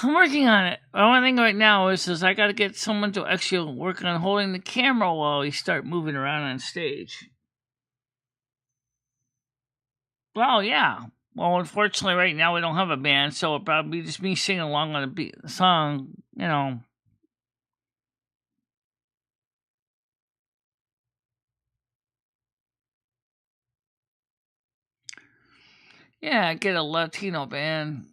I'm working on it. The only thing right now is I got to get someone to actually work on holding the camera while we start moving around on stage. Well, yeah. Well, unfortunately, right now we don't have a band, so it'll probably be just me singing along on the song, you know. Yeah, get a Latino band.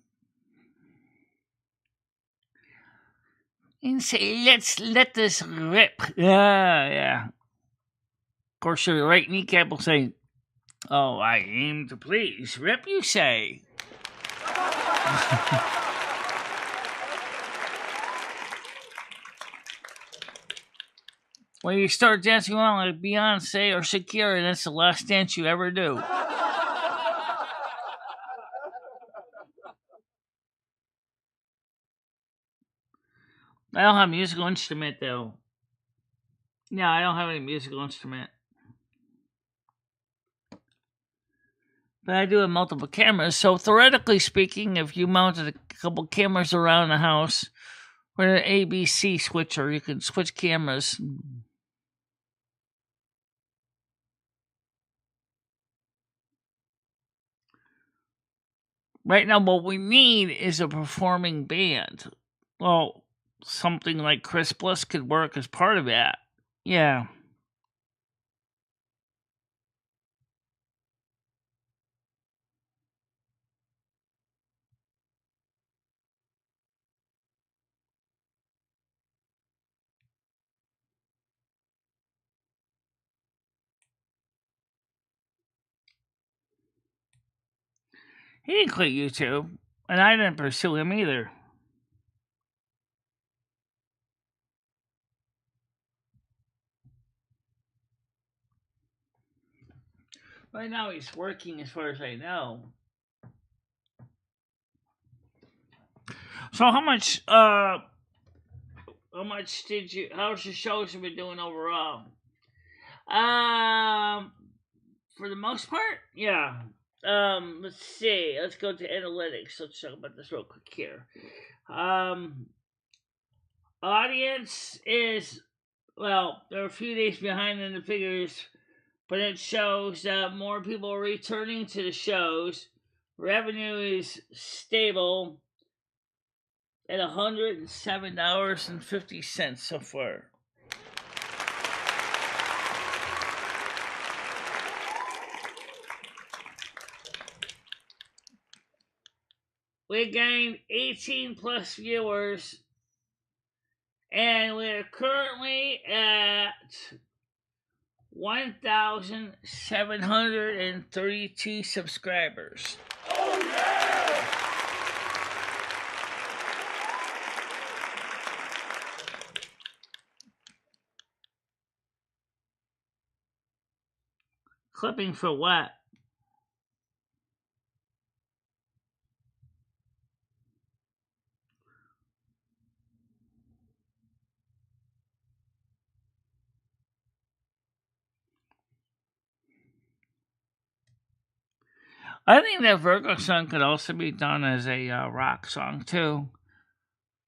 And say, let's let this rip. Yeah. Of course, your right kneecap will say, oh, I aim to please. Rip, you say. When you start dancing around like Beyonce or Shakira, that's the last dance you ever do. I don't have a musical instrument, though. No, I don't have any musical instrument. But I do have multiple cameras, so theoretically speaking, if you mounted a couple cameras around the house with an ABC switcher, you can switch cameras. Right now, what we need is a performing band. Well, something like Chris Bliss could work as part of that. Yeah. He didn't quit YouTube, and I didn't pursue him either. Right now, he's working, as far as I know. So, how's the shows have been doing overall? For the most part, yeah. Let's see. Let's go to analytics. Let's talk about this real quick here. Audience is, well, they're a few days behind in the figures, but it shows that more people are returning to the shows. Revenue is stable at $107.50 so far. We gained 18 plus viewers, and we're currently at 1,732 subscribers. Oh yeah! Clipping for what? I think that Virgo song could also be done as a rock song too.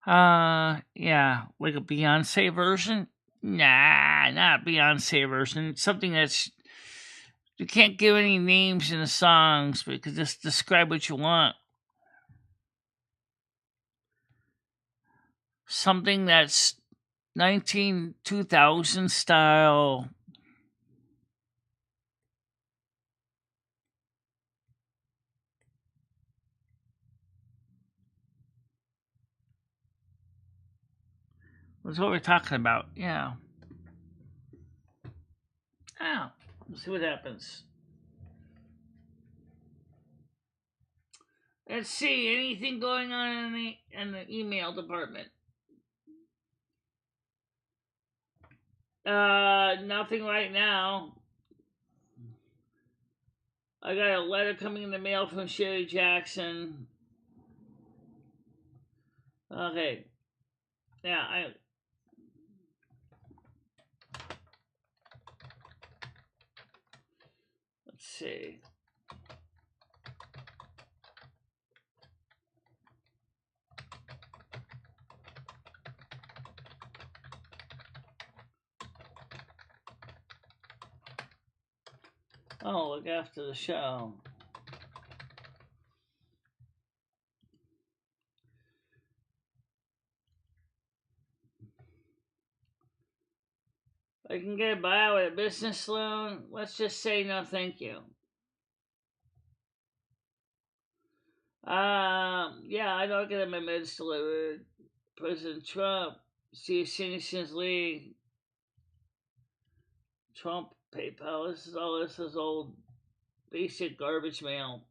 Yeah, like a Beyonce version. Nah, not a Beyonce version. It's something that's, you can't give any names in the songs, but you can just describe what you want. Something that's 2000 style. That's what we're talking about. Yeah. Oh, let's see what happens. Let's see. Anything going on in the email department? Nothing right now. I got a letter coming in the mail from Sherry Jackson. Okay. Yeah, let's see. Oh, look after the show. If I can get by with a business loan, let's just say no thank you. Yeah, I don't get my meds delivered. President Trump, Citizens League, Trump, PayPal. This is old basic garbage mail.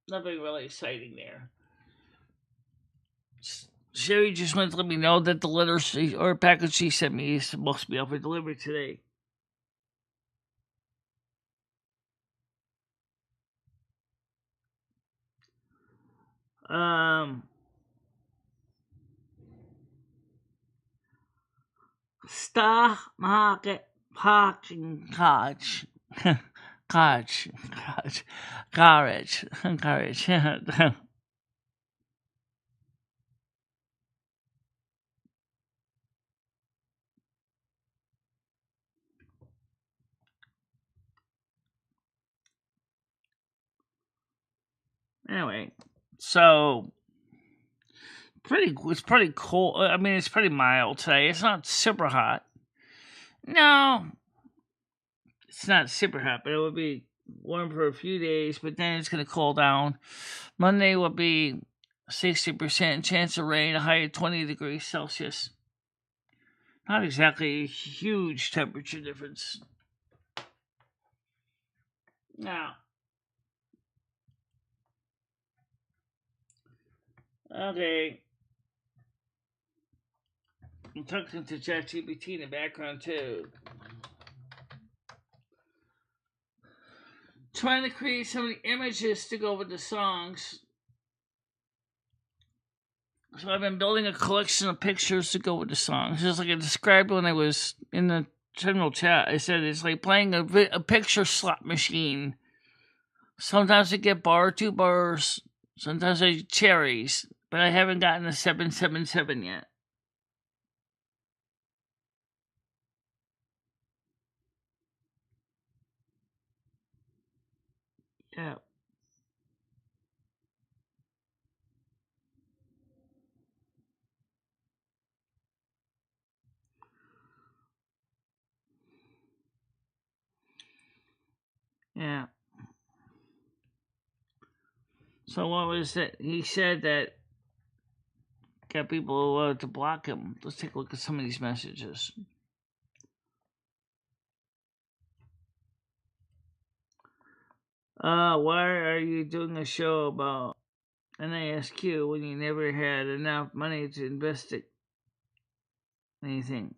Nothing really exciting there. Sherry just went to let me know that the letter or package she sent me is supposed to be up for delivery today. Stock market parking garage. Garage. Anyway, so it's pretty cold. I mean, it's pretty mild today. It's not super hot. No, it's not super hot, but it will be warm for a few days, but then it's going to cool down. Monday will be 60% chance of rain, a high of 20 degrees Celsius. Not exactly a huge temperature difference. Now, okay. I'm talking to ChatGPT in the background too. Trying to create so many images to go with the songs. So I've been building a collection of pictures to go with the songs. Just like I described when I was in the general chat. I said it's like playing a picture slot machine. Sometimes I get bar, 2 bars. Sometimes I get cherries. But I haven't gotten a 777 yet. Yeah. Yeah. So what was that? He said that got people to block him. Let's take a look at some of these messages. Why are you doing a show about NASQ when you never had enough money to invest in anything?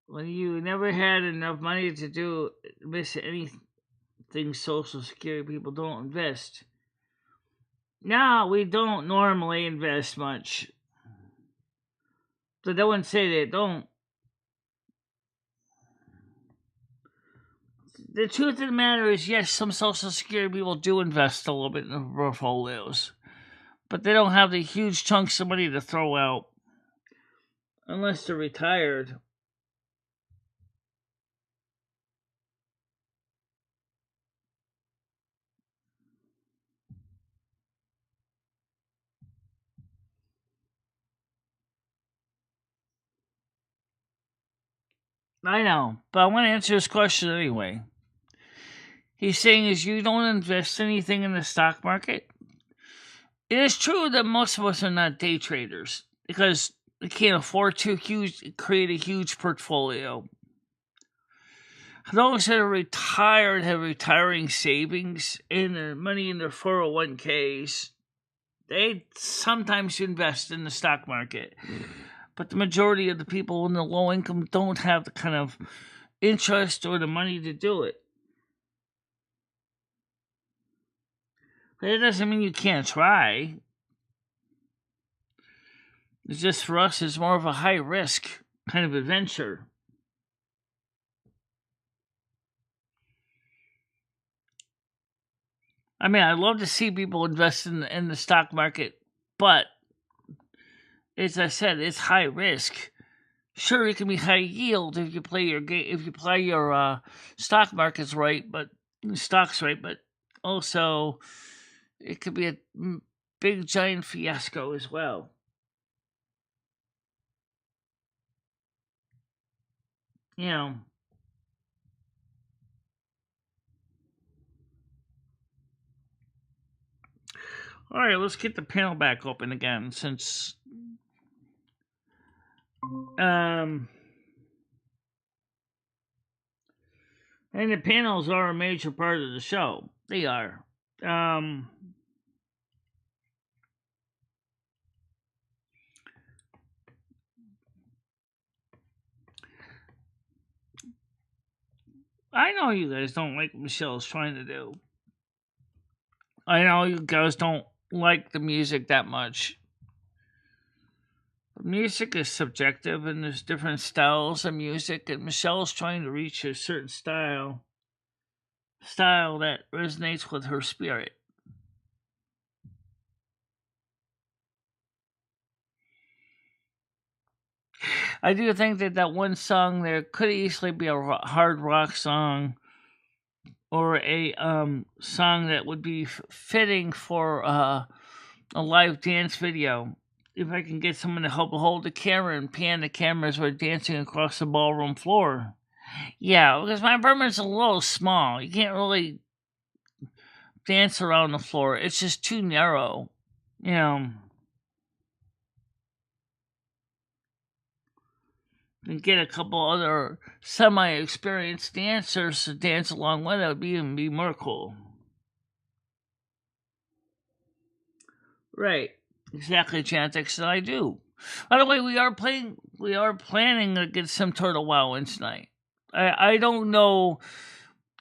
When you never had enough money to invest in anything Social Security, people don't invest. No, we don't normally invest much. So they wouldn't say they don't. The truth of the matter is, yes, some Social Security people do invest a little bit in their portfolios. But they don't have the huge chunks of money to throw out. Unless they're retired. I know, but I want to answer this question anyway. He's saying is you don't invest anything in the stock market. It is true that most of us are not day traders because we can't afford to create a huge portfolio. Those that are retired have retiring savings and their money in their 401ks. They sometimes invest in the stock market. But the majority of the people in the low income don't have the kind of interest or the money to do it. But it doesn't mean you can't try. It's just for us, it's more of a high risk kind of adventure. I mean, I'd love to see people invest in the stock market, but as I said, it's high risk. Sure, it can be high yield if you play your stock markets right, but stocks right, but also it could be a big giant fiasco as well. You know. All right, let's get the panel back open again since and the panels are a major part of the show. They are. I know you guys don't like what Michelle's trying to do. I know you guys don't like the music that much. But music is subjective, and there's different styles of music, and Michelle's trying to reach a certain style that resonates with her spirit. I do think that one song there could easily be a hard rock song, or a song that would be fitting for a live dance video. If I can get someone to help hold the camera and pan the camera as we're dancing across the ballroom floor. Yeah, because my apartment's a little small. You can't really dance around the floor. It's just too narrow. You know. And get a couple other semi-experienced dancers to dance along with it would even be more cool. Right. Exactly, Chantix, that I do. By the way, we are planning to get some Turtle Wow in tonight. I don't know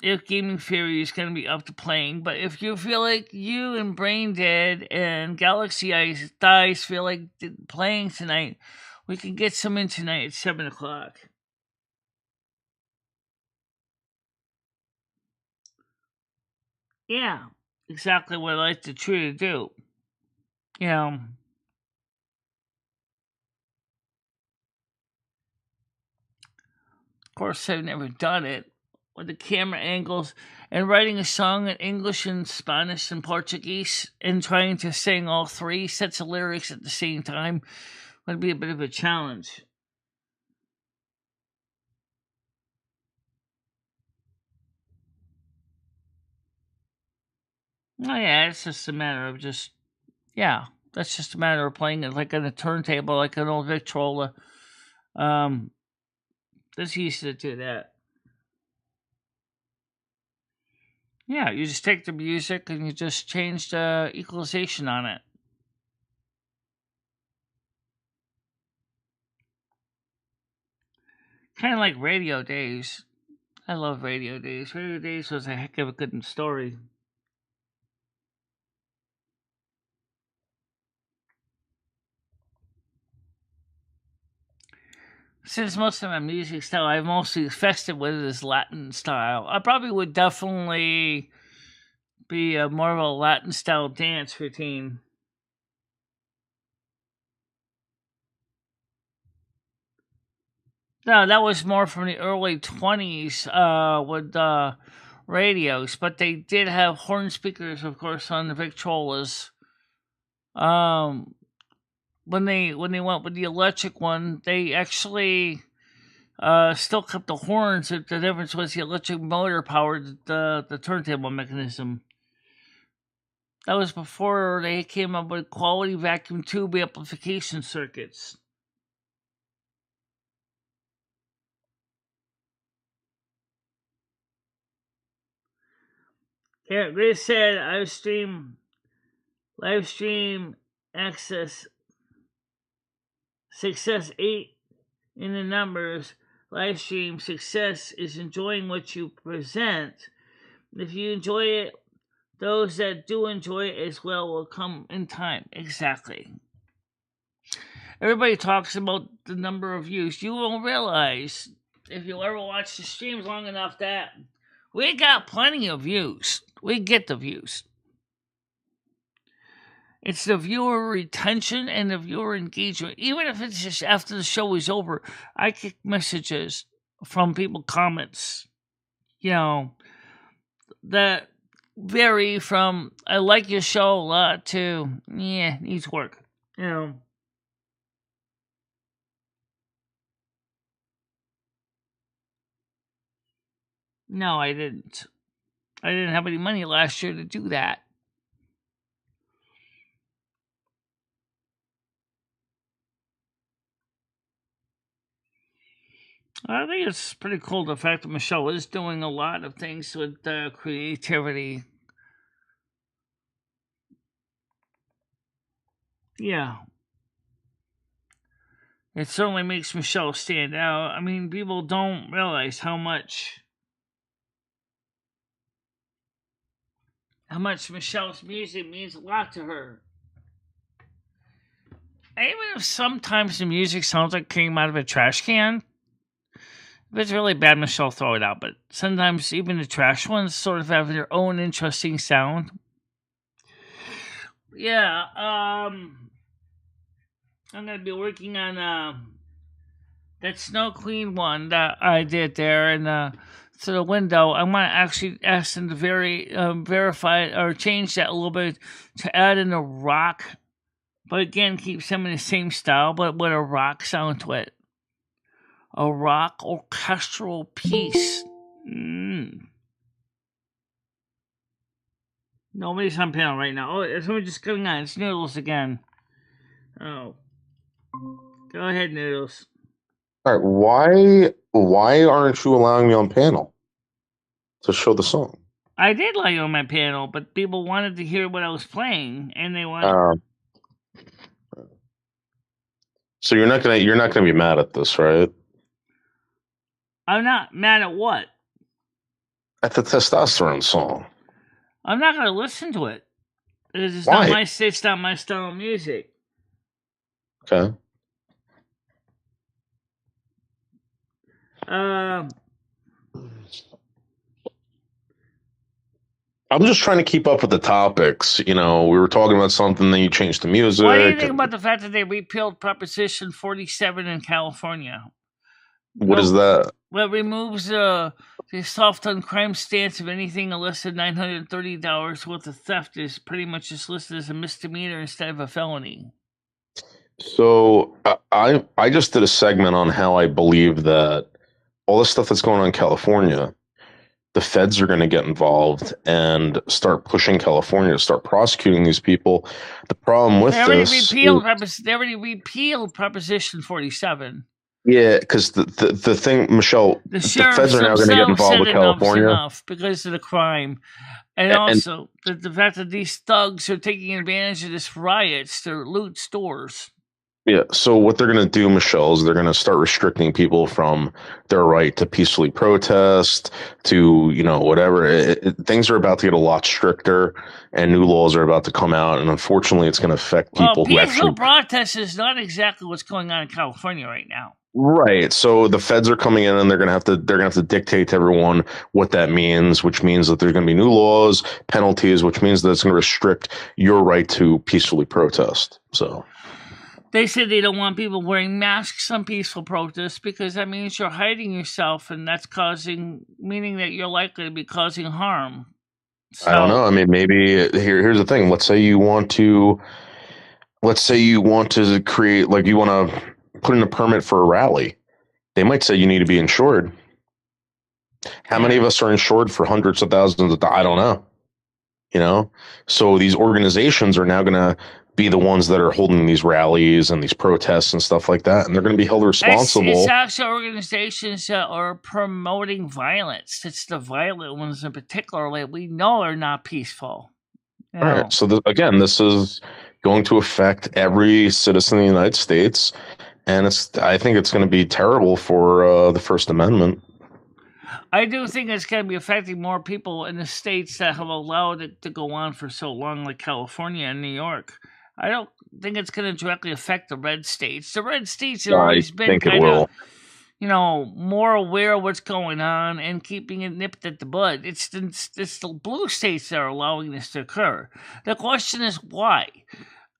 if Gaming Theory is going to be up to playing, but if you feel like you and Brain Dead and Galaxy Dice feel like playing tonight, we can get some in tonight at 7 o'clock. Yeah, exactly what I like to try to do. You know. Of course, I've never done it. With the camera angles and writing a song in English and Spanish and Portuguese and trying to sing all three sets of lyrics at the same time would be a bit of a challenge. Oh yeah, it's just a matter of that's just a matter of playing it like on a turntable, like an old Victrola. That's easy to do that. Yeah, you just take the music and you just change the equalization on it. Kind of like Radio Days. I love Radio Days. Radio Days was a heck of a good story. Since most of my music style I've mostly fested with is Latin style, I probably would definitely be more of a Latin style dance routine. No, that was more from the early 20s with radios, but they did have horn speakers, of course, on the Victrolas. When they went with the electric one, they actually still kept the horns. The difference was the electric motor powered the turntable mechanism. That was before they came up with quality vacuum tube amplification circuits. Here, they said live stream access success 8 in the numbers. Live stream success is enjoying what you present. If you enjoy it, those that do enjoy it as well will come in time. Exactly. Everybody talks about the number of views. You won't realize, if you ever watch the streams long enough, that we got plenty of views. We get the views. It's the viewer retention and the viewer engagement. Even if it's just after the show is over, I get messages from people, comments, that vary from "I like your show a lot" to "Yeah, needs work." No, I didn't. I didn't have any money last year to do that. I think it's pretty cool the fact that Michelle is doing a lot of things with creativity. Yeah. It certainly makes Michelle stand out. I mean, people don't realize how much Michelle's music means a lot to her. And even if sometimes the music sounds like it came out of a trash can, if it's really bad, Michelle throw it out. But sometimes even the trash ones sort of have their own interesting sound. Yeah, I'm gonna be working on that Snow Queen one that I did there, and to the window. I want to actually ask them to verify or change that a little bit to add in a rock, but again, keep some in the same style, but with a rock sound to it. A rock orchestral piece. Nobody's on panel right now. Oh, someone just coming on. It's Noodles again. Oh. Go ahead, Noodles. All right, why aren't you allowing me on panel to show the song? I did like you on my panel, but people wanted to hear what I was playing, and they wanted. So you're not gonna be mad at this, right? I'm not mad at what? At the testosterone song. I'm not gonna listen to it. It's Why? not my style of music. Okay. I'm just trying to keep up with the topics. We were talking about something, then you changed the music. What do you think about the fact that they repealed Proposition 47 in California? What is that? Well, it removes the soft on crime stance of anything less than $930 worth of theft is pretty much just listed as a misdemeanor instead of a felony. So I just did a segment on how I believe that all the stuff that's going on in California, the feds are going to get involved and start pushing California to start prosecuting these people. The problem with they already repealed Proposition 47. Yeah, because the thing, Michelle, the feds are now going to get involved with California enough because of the crime, and also the fact that these thugs are taking advantage of this riots to loot stores. Yeah, so what they're going to do, Michelle, is they're going to start restricting people from their right to peacefully protest, to, whatever. Things are about to get a lot stricter, and new laws are about to come out, and unfortunately, it's going to affect people who actually... peaceful protest is not exactly what's going on in California right now. Right. So the feds are coming in, and they're going to have to dictate to everyone what that means, which means that there's going to be new laws, penalties, which means that it's going to restrict your right to peacefully protest. So... They said they don't want people wearing masks on peaceful protests because that means you're hiding yourself, and that's meaning that you're likely to be causing harm. So, I don't know. I mean, maybe here's the thing. Let's say you want to create, like, you want to put in a permit for a rally. They might say you need to be insured. How many of us are insured for hundreds of thousands of dollars? I don't know. So these organizations are now going to be the ones that are holding these rallies and these protests and stuff like that, and they're going to be held responsible. It's actually organizations that are promoting violence. It's the violent ones in particular that we know are not peaceful. All right. So again, this is going to affect every citizen of the United States, and I think it's going to be terrible for the First Amendment. I do think it's going to be affecting more people in the states that have allowed it to go on for so long, like California and New York. I don't think it's going to directly affect the red states. The red states have always been kind of more aware of what's going on and keeping it nipped at the bud. It's the blue states that are allowing this to occur. The question is why.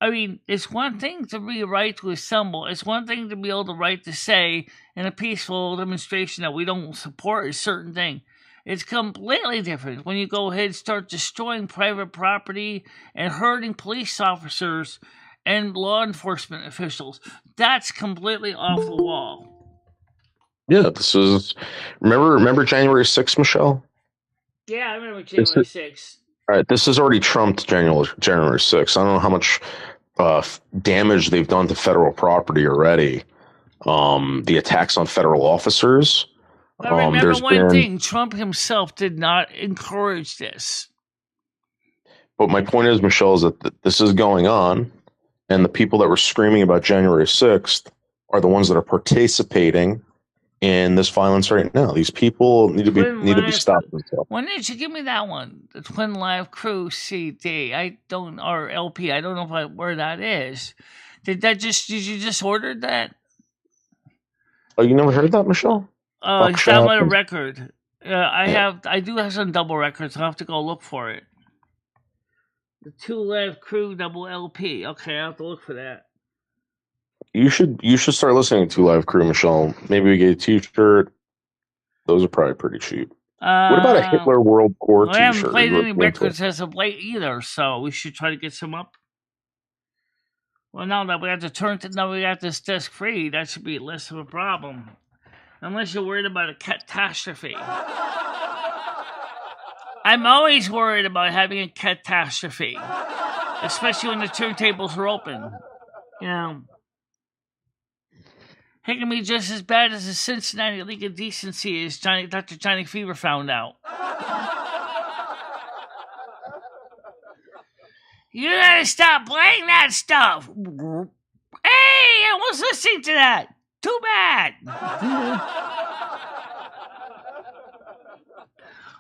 I mean, it's one thing to be right to assemble. It's one thing to be able to right to say in a peaceful demonstration that we don't support a certain thing. It's completely different when you go ahead and start destroying private property and hurting police officers and law enforcement officials. That's completely off the wall. Yeah, this is. Remember January 6th, Michelle? Yeah, I remember January 6th. All right, this has already trumped January 6th. I don't know how much damage they've done to federal property already. The attacks on federal officers. But remember one thing: Trump himself did not encourage this. But my point is, Michelle, is that this is going on, and the people that were screaming about January 6th are the ones that are participating in this violence right now. These people need to be stopped. When did you give me that one? The Twin Live Crew CD. Or LP. I don't know where that is. Did you just order that? Oh, you never heard that, Michelle? It's download a record. I do have some double records. I'll have to go look for it. The Two Live Crew double LP. Okay, I'll have to look for that. You should start listening to Live Crew, Michelle. Maybe we get a T-shirt. Those are probably pretty cheap. What about a Hitler World Tour T-shirt? I haven't played any records as of late either, so we should try to get some up. Well, now that we have we got this disc free, that should be less of a problem. Unless you're worried about a catastrophe. I'm always worried about having a catastrophe. Especially when the turntables are open. It can be just as bad as the Cincinnati League of Decency as Dr. Johnny Fever found out. You gotta stop playing that stuff! Hey, I was listening to that! Too bad!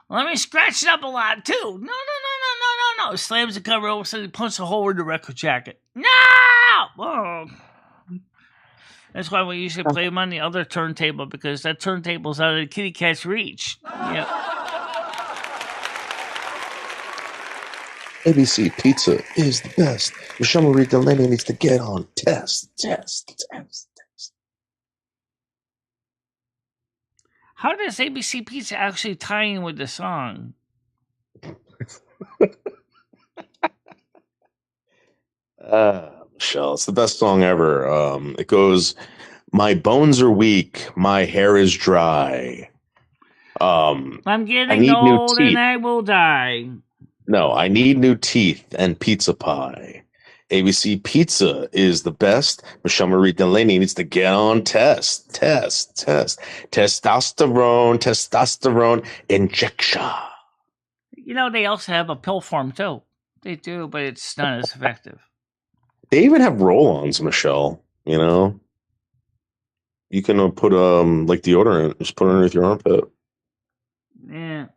Let me scratch it up a lot, too! No! Slams the cover over, so he punches a hole in the record jacket. No! Oh. That's why we usually play them on the other turntable, because that turntable's out of the kitty cat's reach. Yep. ABC Pizza is the best. MicheleMarieDalene needs to get on test. How does ABC Pizza actually tie in with the song? Michelle, it's the best song ever. It goes, "My bones are weak, my hair is dry. I'm getting old and I will die. No, I need new teeth and pizza pie. ABC Pizza is the best. MicheleMarieDalene needs to get on test. Testosterone injection." They also have a pill form, too. They do, but it's not as effective. They even have roll-ons, Michelle. You can put like deodorant, just put it underneath your armpit. Yeah.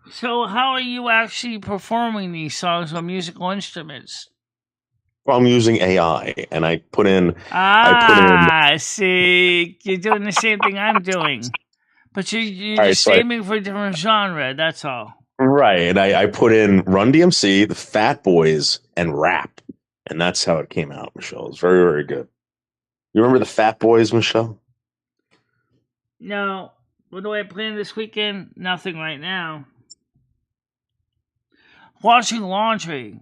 So how are you actually performing these songs on musical instruments? Well, I'm using AI, and I put in. See, you're doing the same thing I'm doing, but you're just aiming for a different genre. That's all. Right, and I put in Run DMC, the Fat Boys, and rap, and that's how it came out, Michelle. It's very, very good. You remember the Fat Boys, Michelle? No. What do I plan this weekend? Nothing right now. Washing laundry.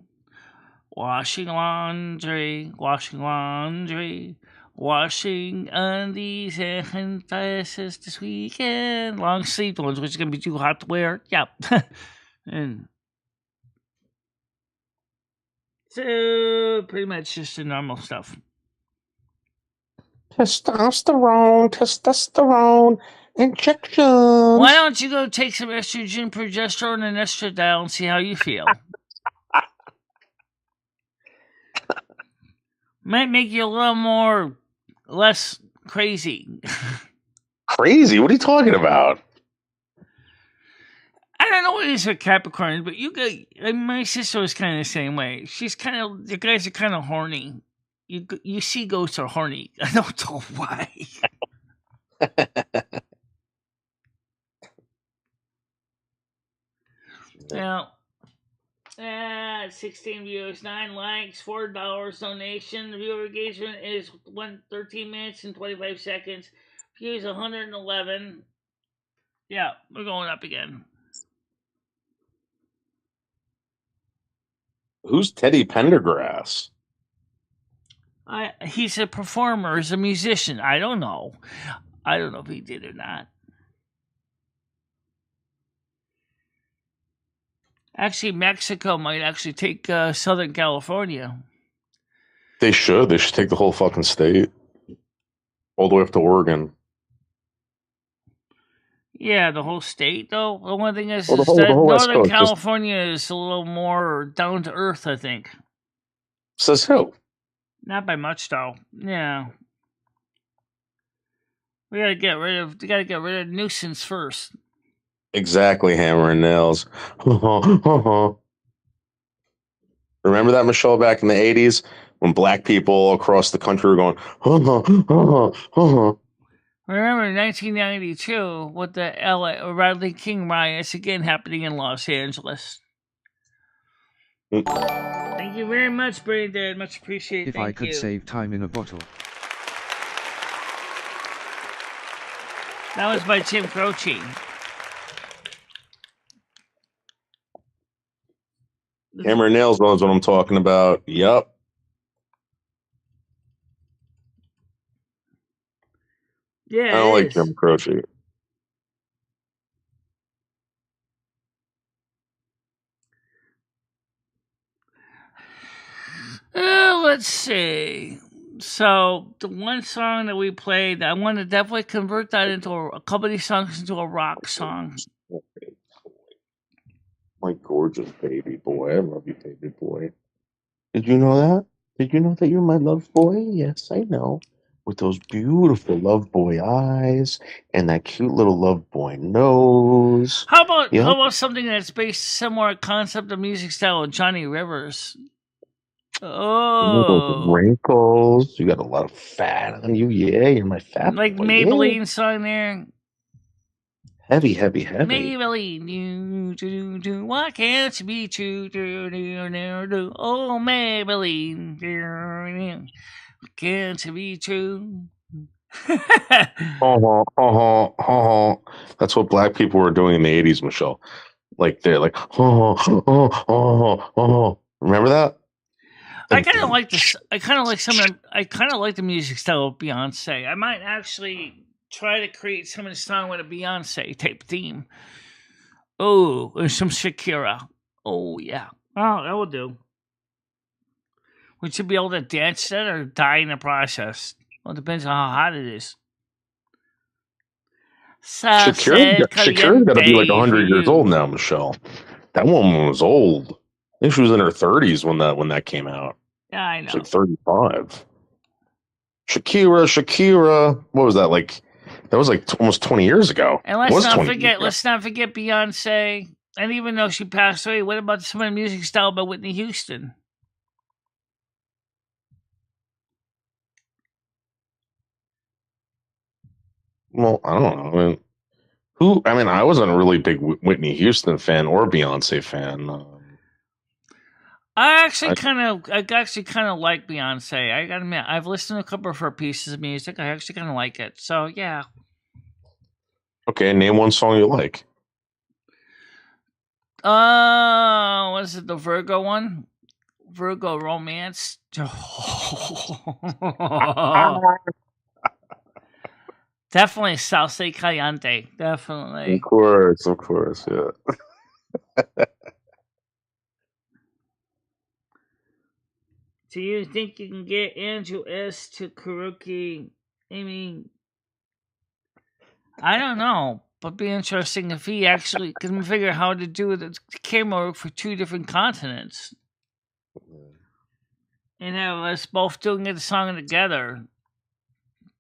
Washing undies and dresses this weekend. Long sleeve ones, which is going to be too hot to wear. Yep. And so, pretty much just the normal stuff. Testosterone injections. Why don't you go take some estrogen, progesterone, and estradiol and see how you feel? Might make you a little less crazy. Crazy? What are you talking about? I don't know what it is with Capricorn, but my sister was kind of the same way. You guys are kind of horny. you see ghosts are horny. I don't know why. Now, 16 views, 9 likes, $4 donation. The viewer engagement is 13 minutes and 25 seconds. Views 111. Yeah, we're going up again. Who's Teddy Pendergrass? He's a performer, he's a musician. I don't know. I don't know if he did or not. Actually, Mexico might actually take Southern California. They should. They should take the whole fucking state. All the way up to Oregon. Yeah, the whole state, though. The one thing is, the whole West Northern Coast, California is a little more down to earth, I think. Says who? Not by much, though. Yeah. We gotta get rid of nuisance first. Exactly, hammer and nails. Remember that, Michelle, back in the 80s when black people across the country were going, Remember 1992 with the LA Rodney King riots again happening in Los Angeles. Thank you very much, Brandon. Much appreciated. If I could save time in a bottle. That was by Tim Croce. Hammer and nails knows what I'm talking about. Yup. Yeah, I don't like Tim Croce. Let's see. So the one song that we played, I want to definitely convert that into a couple of these songs into a rock song. My gorgeous baby boy. I love you, baby boy. Did you know that? Did you know that you're my love boy? Yes, I know. With those beautiful love boy eyes and that cute little love boy nose. How about something that's based similar concept of music style with Johnny Rivers? Those wrinkles. You got a lot of fat on you. Yeah, you're my fat like boy. Maybelline song there. Heavy. Maybelline, do. Why can't you be true? Oh, Maybelline, why can't you be true? That's what black people were doing in the 80s, Michelle. Like they're like, remember that? I kind of like this. I kind of like the music style of Beyonce. I might actually try to create some of the song with a Beyonce type theme. Oh, and some Shakira. Oh yeah. Oh, that will do. We should be able to dance that or die in the process. Well, it depends on how hot it is. Shakira's got to be like 100 years old now, Michelle. That woman was old. I think she was in her 30s when that came out. Yeah, I know. She's like 35. Shakira. What was that like? That was like almost 20 years ago. And let's not forget Beyonce. And even though she passed away, what about some of the music style by Whitney Houston? Well, I don't know. I wasn't a really big Whitney Houston fan or Beyonce fan. I actually kind of like Beyonce. I gotta admit, I've listened to a couple of her pieces of music. I actually kind of like it. So yeah. Okay, name one song you like. What is it? The Virgo one? Virgo Romance. Definitely Salsa Caliente. Definitely. Of course, yeah. Do you think you can get Andrew S. to karaoke? I mean, I don't know, but it'd be interesting if he actually can figure out how to do the camera work for 2 different continents. And have us both doing the song together.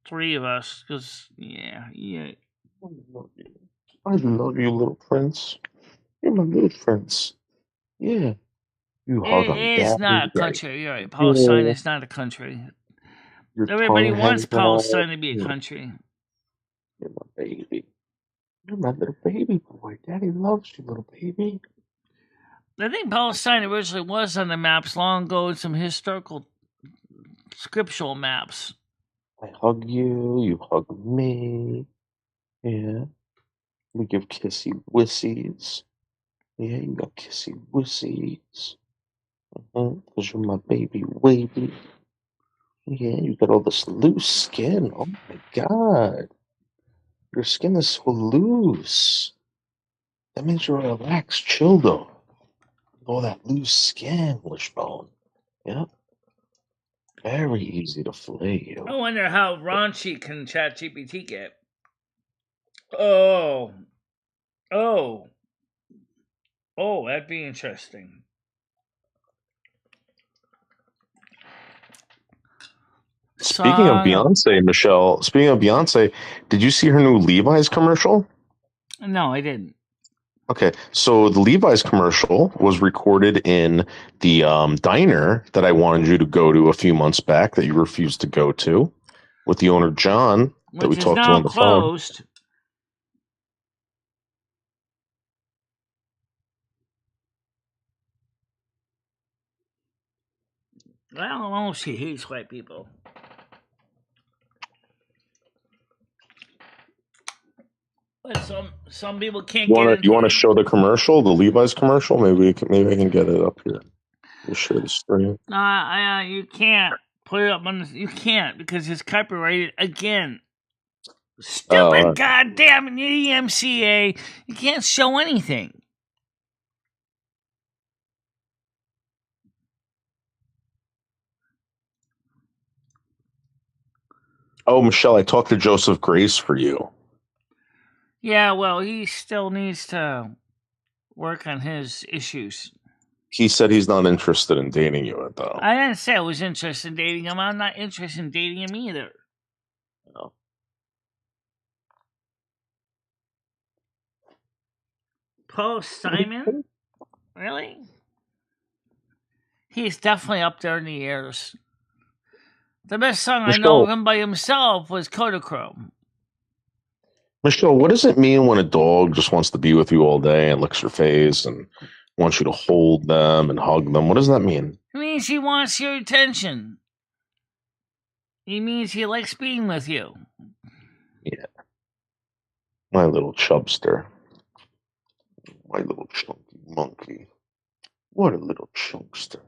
3 of us, because, yeah. I love you, little prince. You're my little prince. Yeah. You hug them, It's Daddy. not a country. You're right. Palestine is not a country. Your Everybody tongue wants hangs Palestine to out. be a country. You're my baby. You're my little baby boy. Daddy loves you, little baby. I think Palestine originally was on the maps long ago in some historical scriptural maps. I hug you. You hug me. Yeah. We give kissy wissies. Yeah, you got kissy wissies. Because you're my baby wavy. Yeah, you got all this loose skin. Oh my god. Your skin is so loose. That means you're a relaxed, chill zone. All that loose skin, Wishbone. Yep. Very easy to flay you. I wonder how raunchy can ChatGPT get. Oh, that'd be interesting. Speaking of Beyonce, Michelle, did you see her new Levi's commercial? No, I didn't. Okay, so the Levi's commercial was recorded in the diner that I wanted you to go to a few months back that you refused to go to with the owner, John, that we talked to on the closed. phone. I don't know if she hates white people. But some people can't get into You want to show the commercial, the Levi's commercial? Maybe I can get it up here. Let me share the screen. You can't put it up on. You can't because it's copyrighted again. Stupid goddamn EMCA! You can't show anything. Oh, Michelle, I talked to Joseph Grace for you. Yeah, well, he still needs to work on his issues. He said he's not interested in dating you, though. I didn't say I was interested in dating him. I'm not interested in dating him either. No. Paul Simon? Really? He's definitely up there in the years. The best song I know of him by himself was Kodachrome. Michelle, what does it mean when a dog just wants to be with you all day and licks your face and wants you to hold them and hug them? What does that mean? It means he wants your attention. It means he likes being with you. Yeah. My little chubster. My little chunky monkey. What a little chunkster.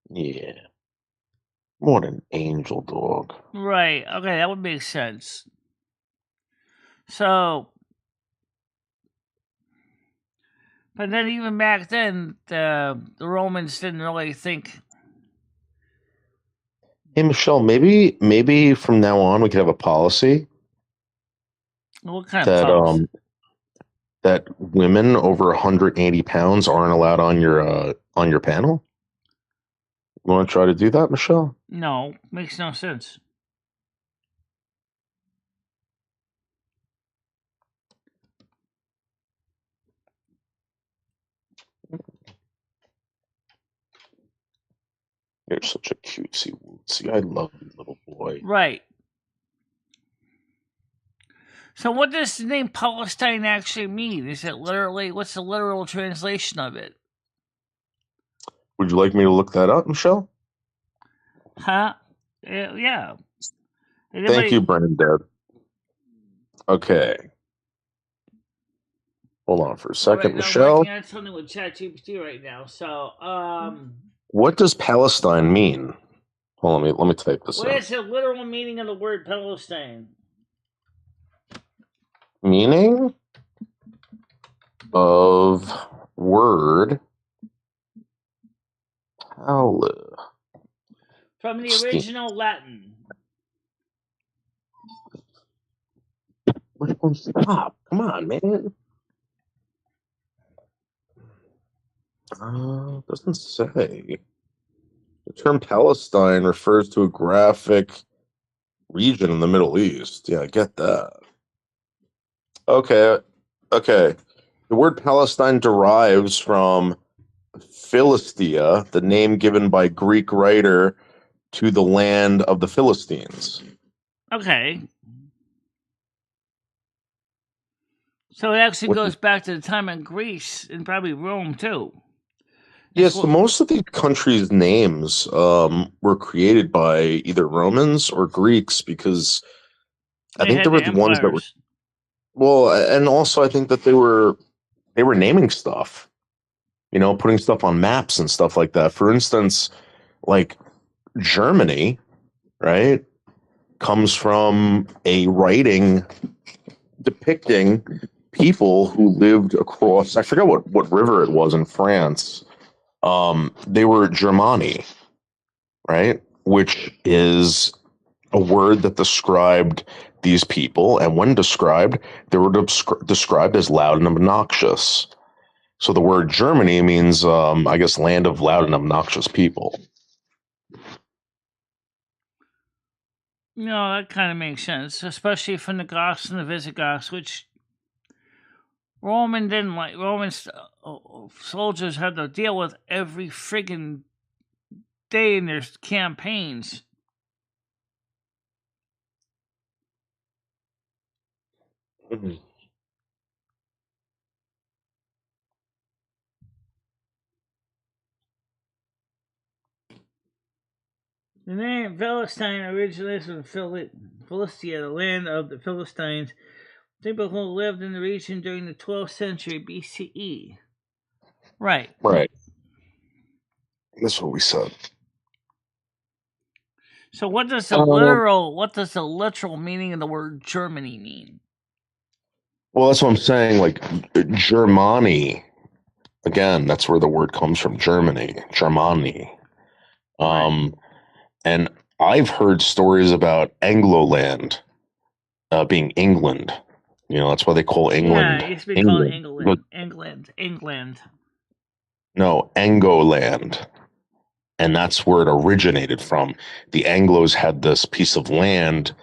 Yeah. What an angel dog. Right. Okay, that would make sense. So, but then even back then, the Romans didn't really think. Hey, Michelle, maybe from now on we could have a policy. What kind of policy? That women over 180 pounds aren't allowed on your panel. You want to try to do that, Michelle? No, makes no sense. You're such a cutesy wootsy. I love you, little boy. Right. So what does the name Palestine actually mean? Is it literally, what's the literal translation of it? Would you like me to look that up, Michelle? Huh? Yeah. Thank you, Brandon. Okay. Hold on for a second, Michelle. I'm working on something with ChatGPT right now. So, what does Palestine mean? Hold on, let me type this in. What is the literal meaning of the word Palestine? Meaning of word from the original Latin. Stop. Come on, man. Doesn't say. The term Palestine refers to a graphic region in the Middle East. Yeah, I get that. Okay. The word Palestine derives from Philistia, the name given by Greek writer to the land of the Philistines. Okay. So it actually Which goes back to the time in Greece and probably Rome too. Yeah, It's so what most of these countries' names were created by either Romans or Greeks because I they think had there were the the ones that were empires. well, and also I think that they were naming stuff, putting stuff on maps and stuff like that. For instance, like Germany, right, comes from a writing depicting people who lived across, I forget what river it was in France. They were Germani, right? Which is a word that described these people, and when described, they were described as loud and obnoxious. So the word Germany means, I guess, land of loud and obnoxious people. No, that kind of makes sense, especially from the Goths and the Visigoths, which Roman didn't like. Roman soldiers had to deal with every friggin' day in their campaigns. Mhm. The name Philistine originates from Philistia, the land of the Philistines. People who lived in the region during the 12th century BCE. Right. Right. That's what we said. So what does the literal meaning of the word Germany mean? Well, that's what I'm saying. Like Germani, again, that's where the word comes from. Germani. Right. And I've heard stories about Angloland being England. That's why they call Yeah, England it used to be called England. But England. no, Angoland. And that's where it originated from. The Anglos had this piece of land.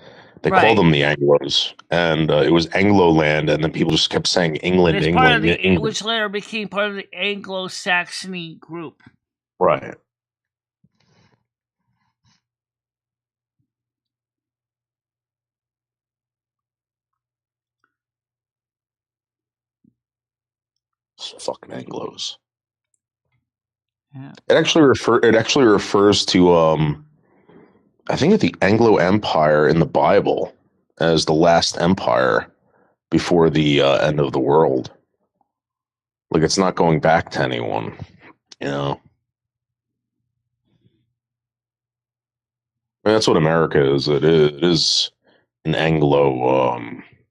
They called Right. them the Anglos, and it was Angloland. And then people just kept saying England, It's part of England, England. which later became part of the Anglo-Saxony group. Right. Fucking Anglos. Yeah. It actually refers to I think it's the Anglo Empire in the Bible as the last empire before the end of the world. Like it's not going back to anyone, you know. I mean, that's what America is. It is an Anglo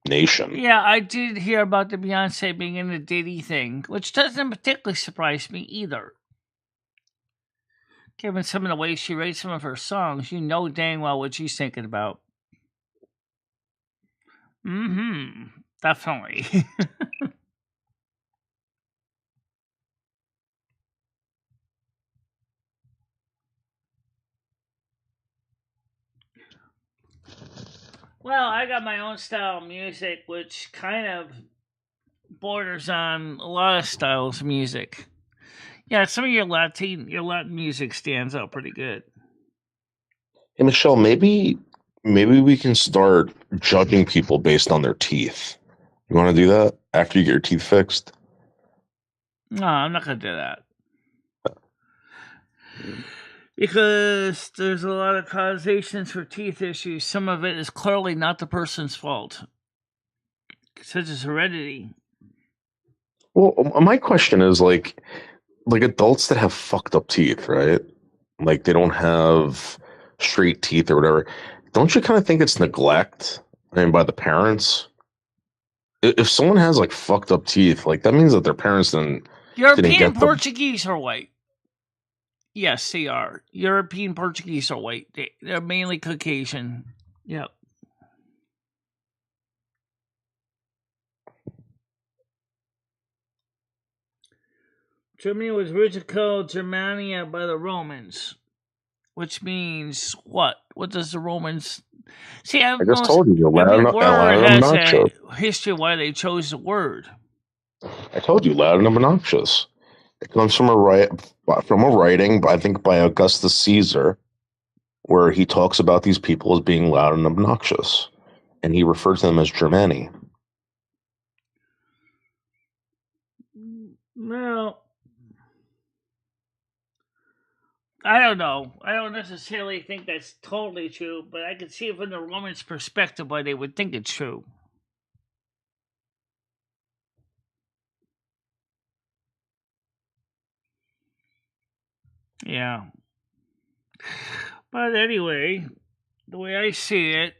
nation. Yeah, I did hear about the Beyonce being in the Diddy thing, which doesn't particularly surprise me either. Given some of the way she writes some of her songs, you know dang well what she's thinking about. Definitely. Well, I got my own style of music, which kind of borders on a lot of styles of music. Yeah, some of your Latin music stands out pretty good. Hey Michelle, maybe we can start judging people based on their teeth. You want to do that after you get your teeth fixed? No, I'm not gonna do that. Because there's a lot of causations for teeth issues. Some of it is clearly not the person's fault, such as heredity. Well, my question is like adults that have fucked up teeth, right? Like they don't have straight teeth or whatever. Don't you kind of think it's neglect? I mean, by the parents. If someone has like fucked up teeth, like that means that their parents didn't European get them. Portuguese are white. Yes, they are. European Portuguese are white. They're mainly Caucasian. Yep. Germany was originally called Germania by the Romans, which means what? What does the Romans... See, I just told you, every word has obnoxious. a history why they chose the word. I told you, loud and obnoxious. It comes from a writing, I think, by Augustus Caesar, where he talks about these people as being loud and obnoxious, and he referred to them as Germani. Well, I don't know. I don't necessarily think that's totally true, but I can see it from the Romans' perspective why they would think it's true. Yeah. But anyway, the way I see it,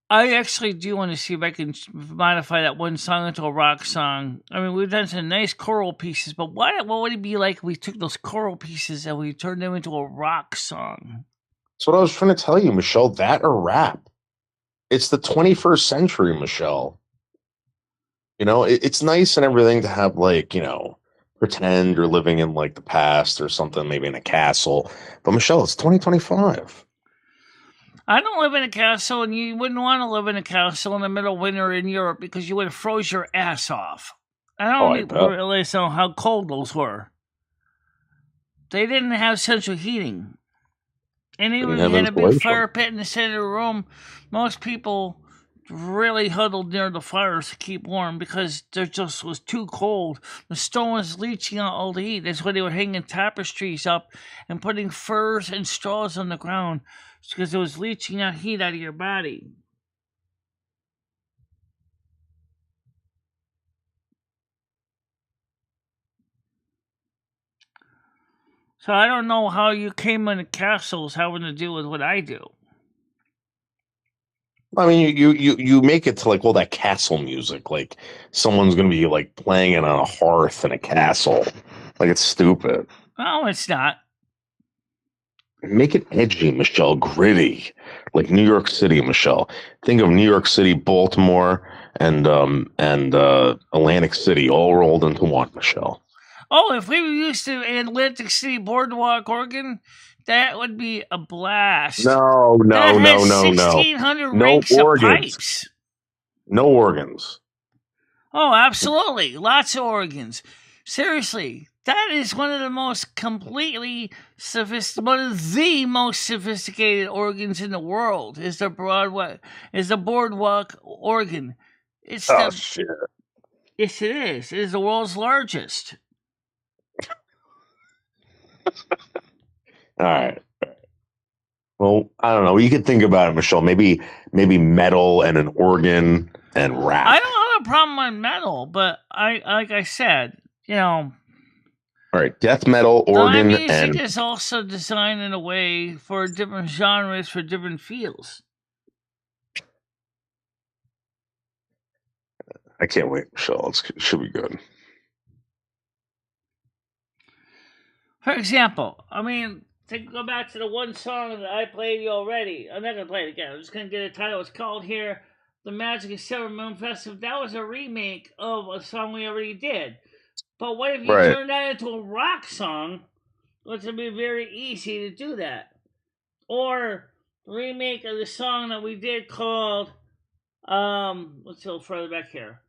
I actually do want to see if I can modify that one song into a rock song. I mean, we've done some nice choral pieces, but what would it be like if we took those choral pieces and we turned them into a rock song? That's what I was trying to tell you, Michelle. That or rap. It's the 21st century, Michelle. It's nice and everything to have, like, pretend you're living in, like, the past or something, maybe in a castle. But, Michelle, it's 2025. I don't live in a castle, and you wouldn't want to live in a castle in the middle of winter in Europe because you would have froze your ass off. I don't realize how cold those were. They didn't have central heating. And even if you had a big fire pit in the center of the room, most people really huddled near the fires to keep warm because there just was too cold. The stone was leaching out all the heat. That's why they were hanging tapestries up and putting furs and straws on the ground because it was leaching out heat out of your body. So I don't know how you came into castles having to do with what I do. I mean, you make it to, like, all that castle music, like someone's gonna be, like, playing it on a hearth in a castle. Like, it's stupid. No, it's not. Make it edgy, Michelle, gritty, like New York City, Michelle. Think of New York City, Baltimore, and Atlantic City all rolled into one, Michelle. Oh, if we were used to Atlantic City, Boardwalk, Oregon, that would be a blast. No. 1,600 ranks of pipes. No organs. Oh, absolutely. Lots of organs. Seriously, that is one of the most most sophisticated organs in the world. Is the boardwalk organ. Shit. Yes, it is. It is the world's largest. All right. Well, I don't know. You could think about it, Michelle. Maybe metal and an organ and rap. I don't have a problem with metal, but like I said, All right, death metal, organ, my music is also designed in a way for different genres for different feels. I can't wait, Michelle. It should be good. For example, I mean, to go back to the one song that I played you already. I'm not going to play it again. I'm just going to get a title. It's called here, The Magic of Silver Moon Festival. That was a remake of a song we already did. But what if you turn that into a rock song? Which would be very easy to do that. Or remake of the song that we did called, let's go further back here.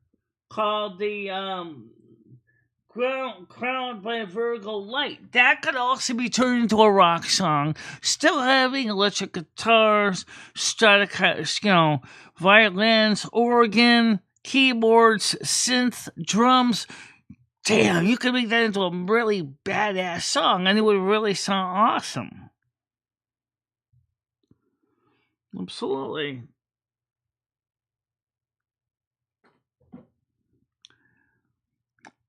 Called the, Crowned by Virgo Light. That could also be turned into a rock song, still having electric guitars, violins, organ, keyboards, synth, drums. Damn, you could make that into a really badass song, and it would really sound awesome. Absolutely.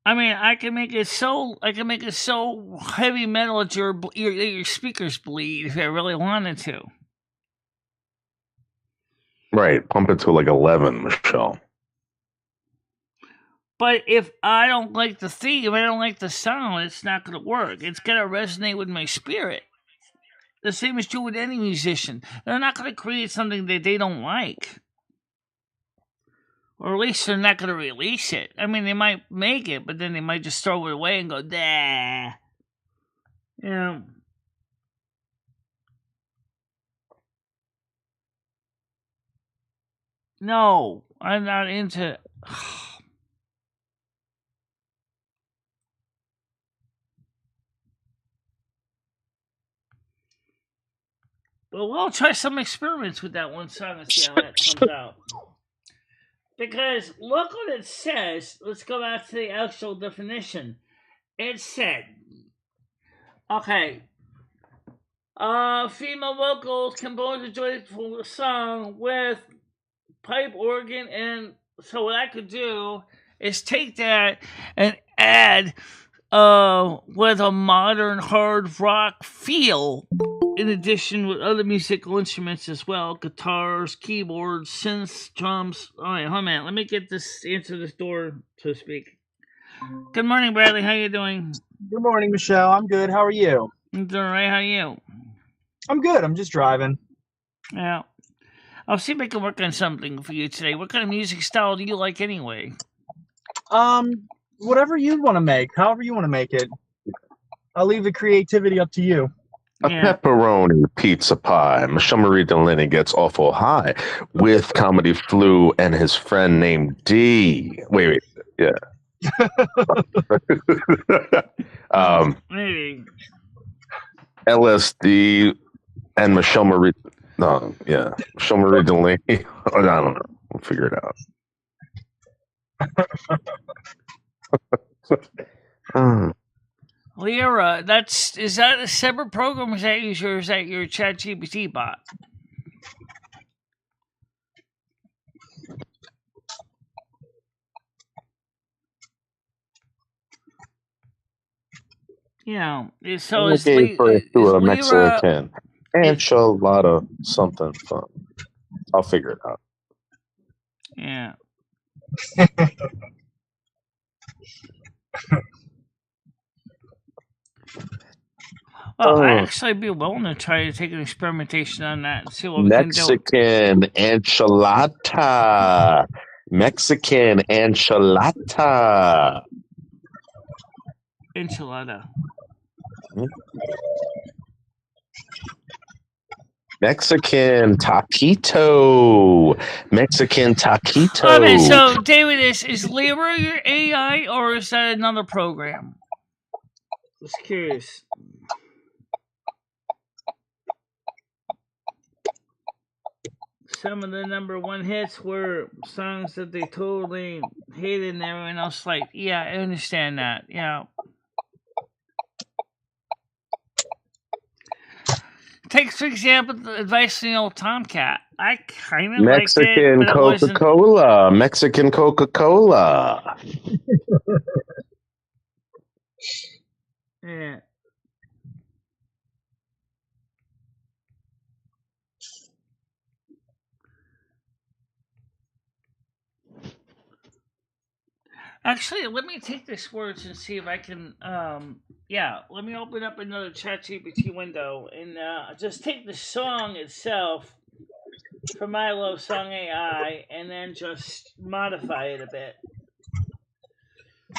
I mean, I can make it so heavy metal that your speakers bleed if I really wanted to. Right, pump it to like 11, Michelle. But if I don't like the theme, I don't like the sound, it's not going to work. It's going to resonate with my spirit. The same is true with any musician. They're not going to create something that they don't like. Or at least they're not going to release it. I mean, they might make it, but then they might just throw it away and go, "Dah." Yeah. No, I'm not into... But we'll try some experiments with that one song and see how that comes out. Because look what it says. Let's go back to the actual definition. It said, okay, female vocals compose a joyful song with pipe organ, and so what I could do is take that and add with a modern hard rock feel, in addition with other musical instruments as well, guitars, keyboards, synths, drums. All right, hold on a minute. Let me get this, answer this door, so to speak. Good morning, Bradley. How you doing? Good morning, Michelle. I'm good. How are you? I'm doing all right. How are you? I'm good. I'm just driving. Yeah. I'll see if I can work on something for you today. What kind of music style do you like anyway? Whatever you want to make, however you want to make it. I'll leave the creativity up to you. A pepperoni pizza pie. MicheleMarieDalene gets awful high with Comedy Flu and his friend named D. Wait, yeah. Maybe. LSD and MicheleMarieDalene. I don't know. We'll figure it out. Lyra, is that a separate program, or is that your ChatGPT bot? Yeah, so I'm looking for a Mexican enchilada something fun. I'll figure it out. Yeah. Well, I'd actually be willing to try to take an experimentation on that and see what we can do. Mexican enchilada. Mexican enchilada. Enchilada. Mexican taquito. Mexican taquito. Okay, so David, is Lyra your AI or is that another program? Just curious. Some of the number one hits were songs that they totally hated, and everyone else like, yeah, I understand that. Yeah. Take, for example, the advice from the old Tomcat. I kind of liked it, but Coca-Cola. Mexican Coca-Cola. Yeah. Actually, let me take this words and see if I can. Let me open up another ChatGPT window and just take the song itself from My Love Song AI and then just modify it a bit.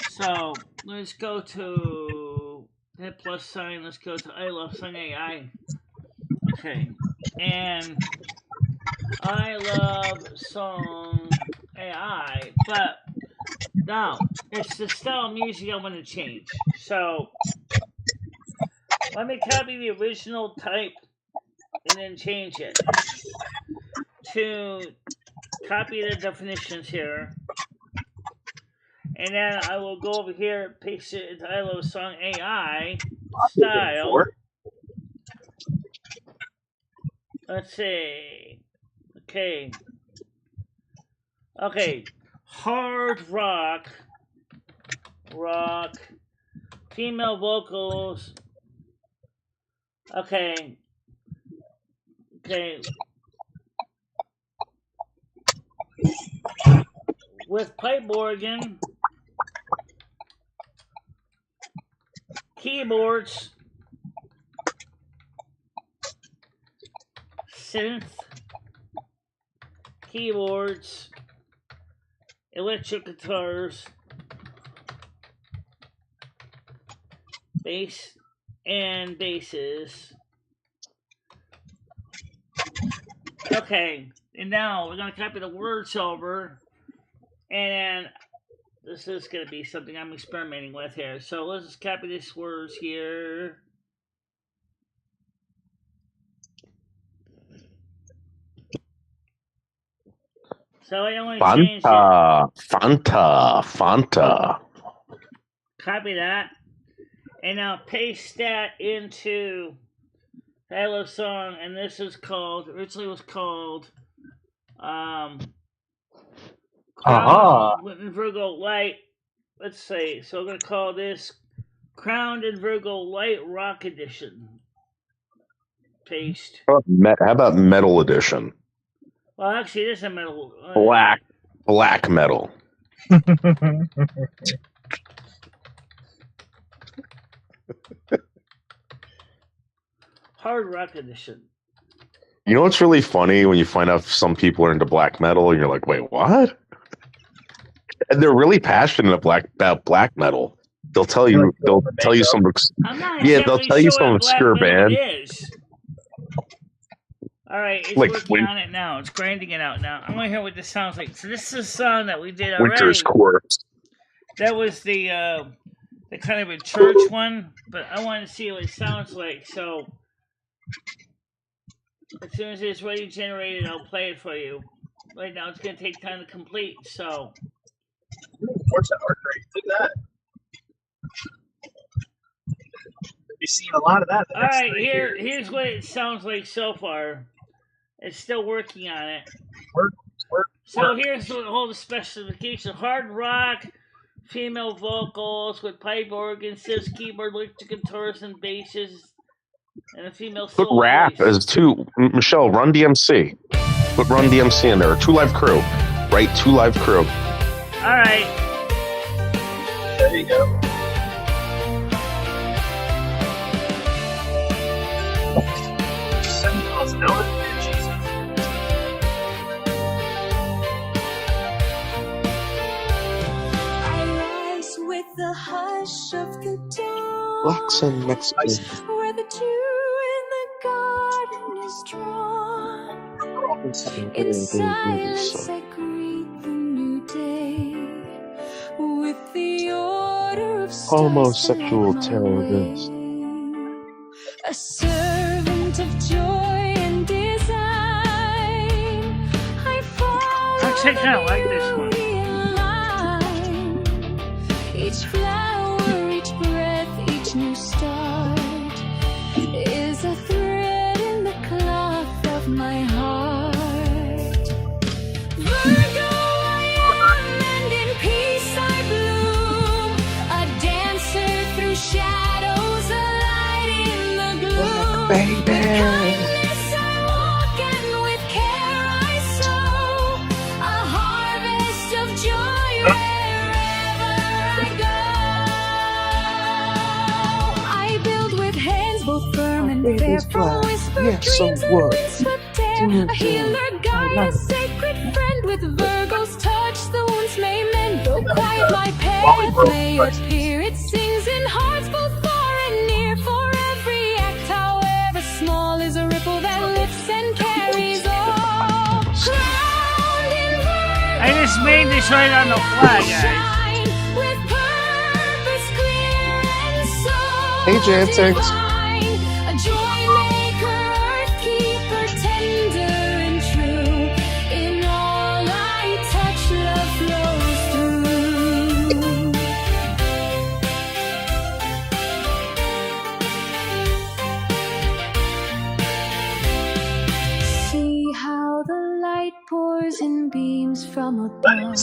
So let's go to that plus sign. Let's go to I Love Song AI. Okay, and I Love Song AI, but now it's the style of music I want to change. So let me copy the original type and then change it to copy the definitions here. And then I will go over here, paste it into I Love Song AI style. Let's see. Okay. Hard rock, female vocals. Okay. With pipe organ, keyboards, synth, keyboards, electric guitars, bass, and basses. Okay, and now we're going to copy the words over, and this is going to be something I'm experimenting with here. So let's just copy these words here. So I only changed it. Fanta. Copy that. And now paste that into Hello Song. And this is called, originally was called Crowned in Virgo Light. Let's see. So we're going to call this Crowned in Virgo Light Rock Edition. Paste. How about Metal Edition? Well, actually, it is a metal. Black metal. Hard Rock Edition. You know what's really funny when you find out some people are into black metal and you're like, wait, what? And they're really passionate about black metal. They'll tell you some they'll tell you some obscure band. All right, it's like working on it now. It's grinding it out now. I want to hear what this sounds like. So this is a song that we did already. Winter's Corpse. That was the kind of a church one, but I want to see what it sounds like. So as soon as it's ready generated, I'll play it for you. Right now, it's going to take time to complete. So. What's that art rate? Look at that. You've seen a lot of that. All right, here's what it sounds like so far. It's still working on it. So here's the whole specification: hard rock, female vocals with pipe organs, sis, keyboard, electric guitars, and basses, and a female Put solo rap voice. as two. Michelle, run DMC. Put Run DMC in there. 2 Live Crew. Right, 2 Live Crew. All right. There you go. With the hush of the dawn, Blacks and Mexicans. where the dew in the garden is drawn. In silence I greet the new day with the order of stars Homosexual that light my terrorists. way. A servant of joy and design, I follow Actually, I kind of like this one. each flower, each breath, each new start is a thread in the cloth of my heart. Virgo I am, and in peace I bloom, a dancer through shadows, a light in the gloom. With kindness I walk, and with care I sow a harvest of joy wherever I go. I build with hands both firm and fair, from whispered dreams and windswept air. A healer, guide, a sacred friend, with Virgo's touch the wounds may mend. Though quiet my path may appear, it sings in hearts both far and near. For every act, however small, is a ripple that lifts and carries all. Crowned in Virgo, I just made this right on the fly, guys. shine with purpose clear and soul Hey, Jantex. divine. A joy maker, earth keeper, tender and true. In all I touch, love flows through. See how the light pours in beams from above,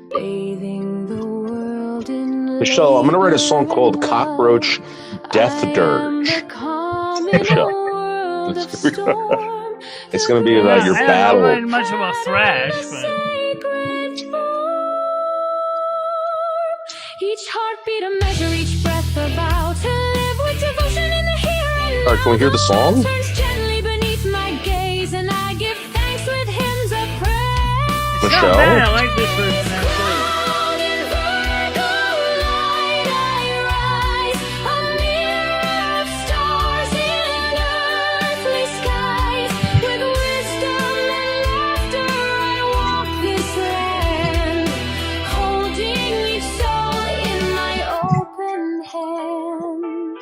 bathing the world in Michelle, I'm going to write a song labor called and Cockroach love. Death I am Dirge. the calm in a Michelle. world of storm. It's going to be about your I don't battle. know much about thrash, but Sacred form. Each heartbeat a measure, each breath a vow to live with devotion in the here and All right, can we hear the song? turns gently beneath my gaze, and I give thanks with hymns of praise. it's not bad. I like this version actually. Crowned in Virgo light I rise, a mirror of stars in earthly skies. With wisdom and laughter I walk this land, holding each soul in my open hand.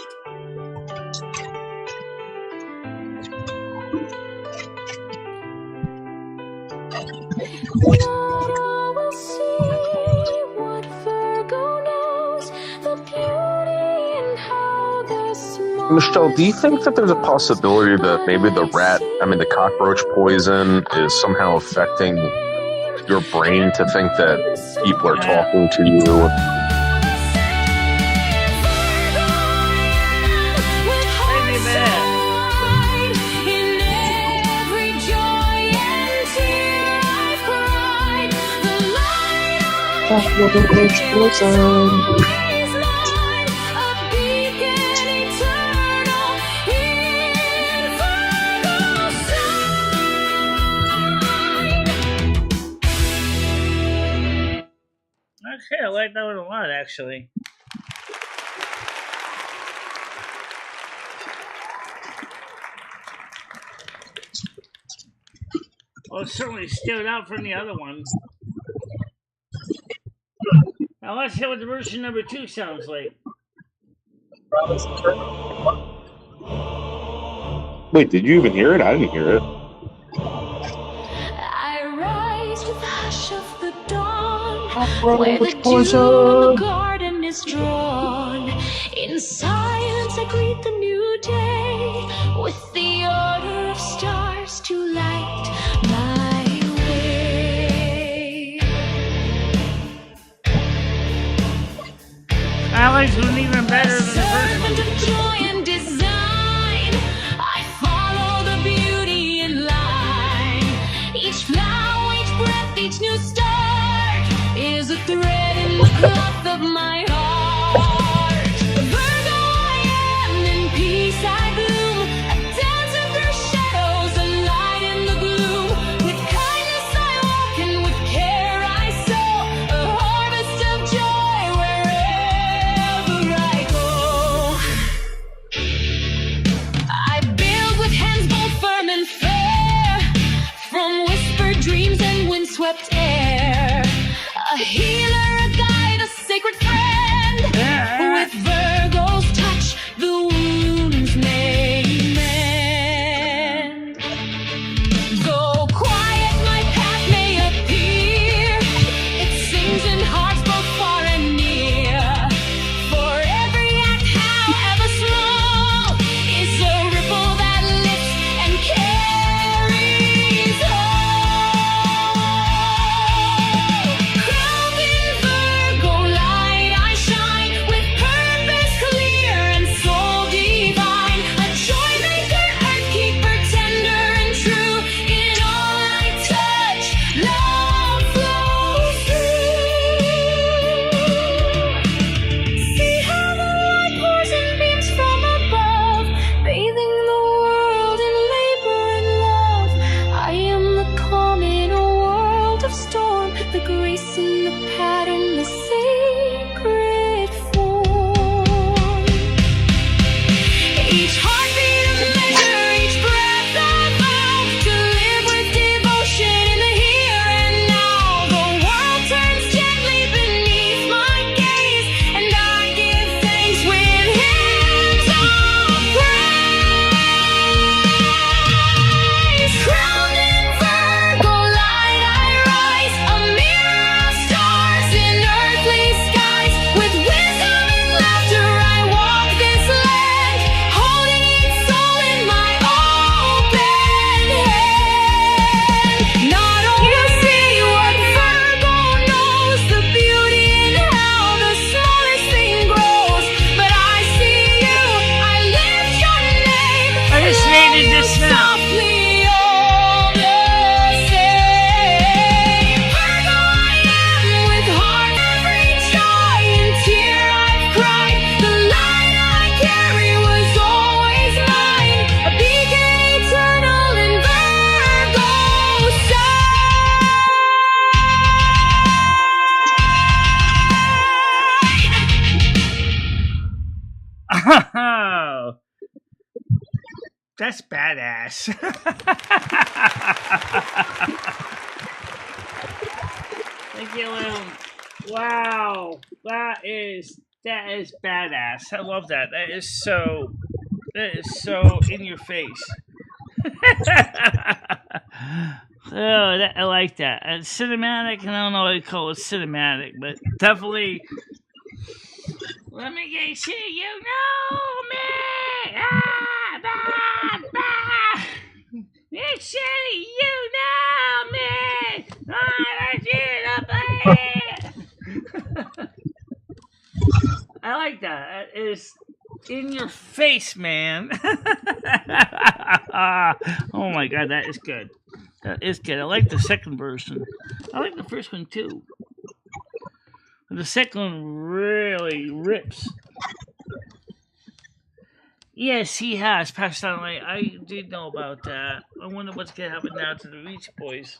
Michelle, do you think that there's a possibility that maybe the cockroach poison is somehow affecting your brain to think that people are talking to you? Okay, I like that one a lot, actually. Well, it certainly stood out from the other one. Now let's hear what the version number 2 sounds like. Wait, did you even hear it? I didn't hear it. I rise with the hush of the dawn, where the dew in the garden is drawn. In silence I greet the new day, with the order of stars to light my way. Alex was even better than the first one. Servant of joy and design, I follow the beauty in line. Each flower, each breath, each new start is a thread in the cloth of my heart. Virgo I am, in peace I bloom, a dancer through shadows, a light in the gloom. With kindness I walk and with care I sow, a harvest of joy wherever I go. I build with hands both firm and fair, from whispered dreams and windswept air. A healer, a guide, a sacred friend. With Virgo's touch, the wounds may mend. Though quiet my path may appear, it sings in hearts both far and near. For every act, however small, is a ripple that lifts and carries home. Crowned in Virgo light I shine, with purpose clear and soul divine. A joy maker, earth keeper, tender and true. In all I touch, love flows through. See how the light pours in beams from above, bathing the world in labor and love. I am the calm in a world of storm, the grace in the pattern, the sacred form. Each heartbeat a measure, each breath I vow to live with devotion in the here and now. The world turns gently beneath my gaze, and I give thanks with hymns of praise. Crowned in Virgo light I rise, a mirror of stars in earthly skies. With wisdom and laughter I walk this land, holding its soul in my open hand. Not only see what Virgo knows, the beauty in how the smallest thing grows, but I see you, I lift your name. I just needed this now. Softly all the same. Virgo I am, with heart every joy and tear I've cried. The light I carry was always mine, a beacon eternal in Virgo's side. Oh, that's badass. Thank you, Lou. Wow, that is badass. I love that. That is so in your face. Oh, I like that. Cinematic, and I don't know what you call it cinematic, but definitely Let me get you, you know me. Ah, bah, bah. Make sure you know me. I like that. It is in your face, man. Oh my god, that is good. That is good. I like the second version. I like the first one too. The second one really rips. Yes, he has passed on away. I did know about that. I wonder what's gonna happen now to the Beach Boys.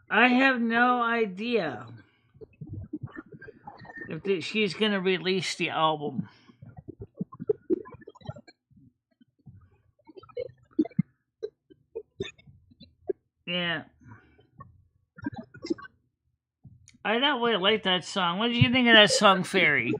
I have no idea if she's gonna release the album. Yeah. I don't really like that song. What did you think of that song, Fairy?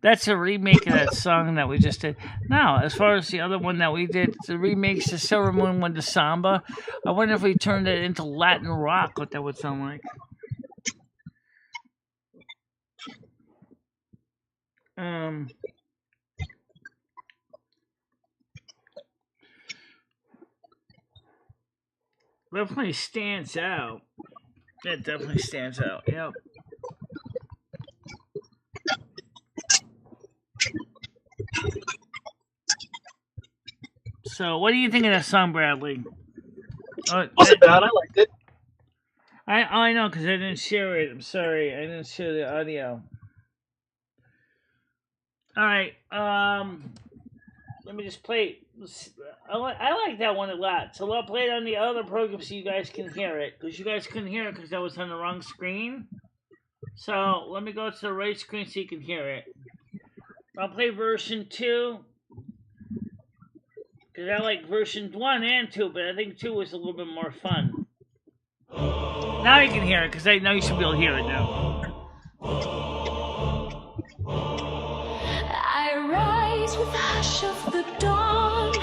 That's a remake of that song that we just did. Now, as far as the other one that we did, the remakes, the Silver Moon one, the Samba, I wonder if we turned it into Latin rock, what that would sound like. Definitely stands out. It definitely stands out, yep. So, what do you think of that song, Bradley? Wasn't bad. I liked it. I know, because I didn't share it. I'm sorry. I didn't share the audio. Alright, let me just play it. I like that one a lot. So I'll play it on the other program so you guys can hear it. Because you guys couldn't hear it because I was on the wrong screen. So let me go to the right screen so you can hear it. I'll play version 2. Because I like version 1 and 2, but I think 2 was a little bit more fun. Now you can hear it, because I know you should be able to hear it now. I rise with the hush of the dawn,